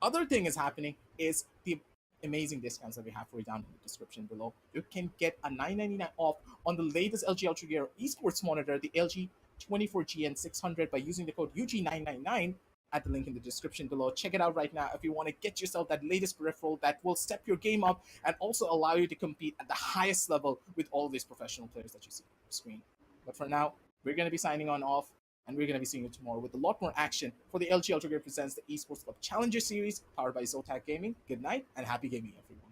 other thing is happening is the amazing discounts that we have for you down in the description below. You can get a $9.99 off on the latest LG Ultragear esports monitor, the LG 24GN 600, by using the code UG999 at the link in the description below. Check it out right now if you want to get yourself that latest peripheral that will step your game up and also allow you to compete at the highest level with all these professional players that you see on the screen. But for now, we're going to be signing on off, and we're going to be seeing you tomorrow with a lot more action for the LG Ultragear presents the Esports Club Challenger Series powered by ZOTAC Gaming. Good night and happy gaming, everyone.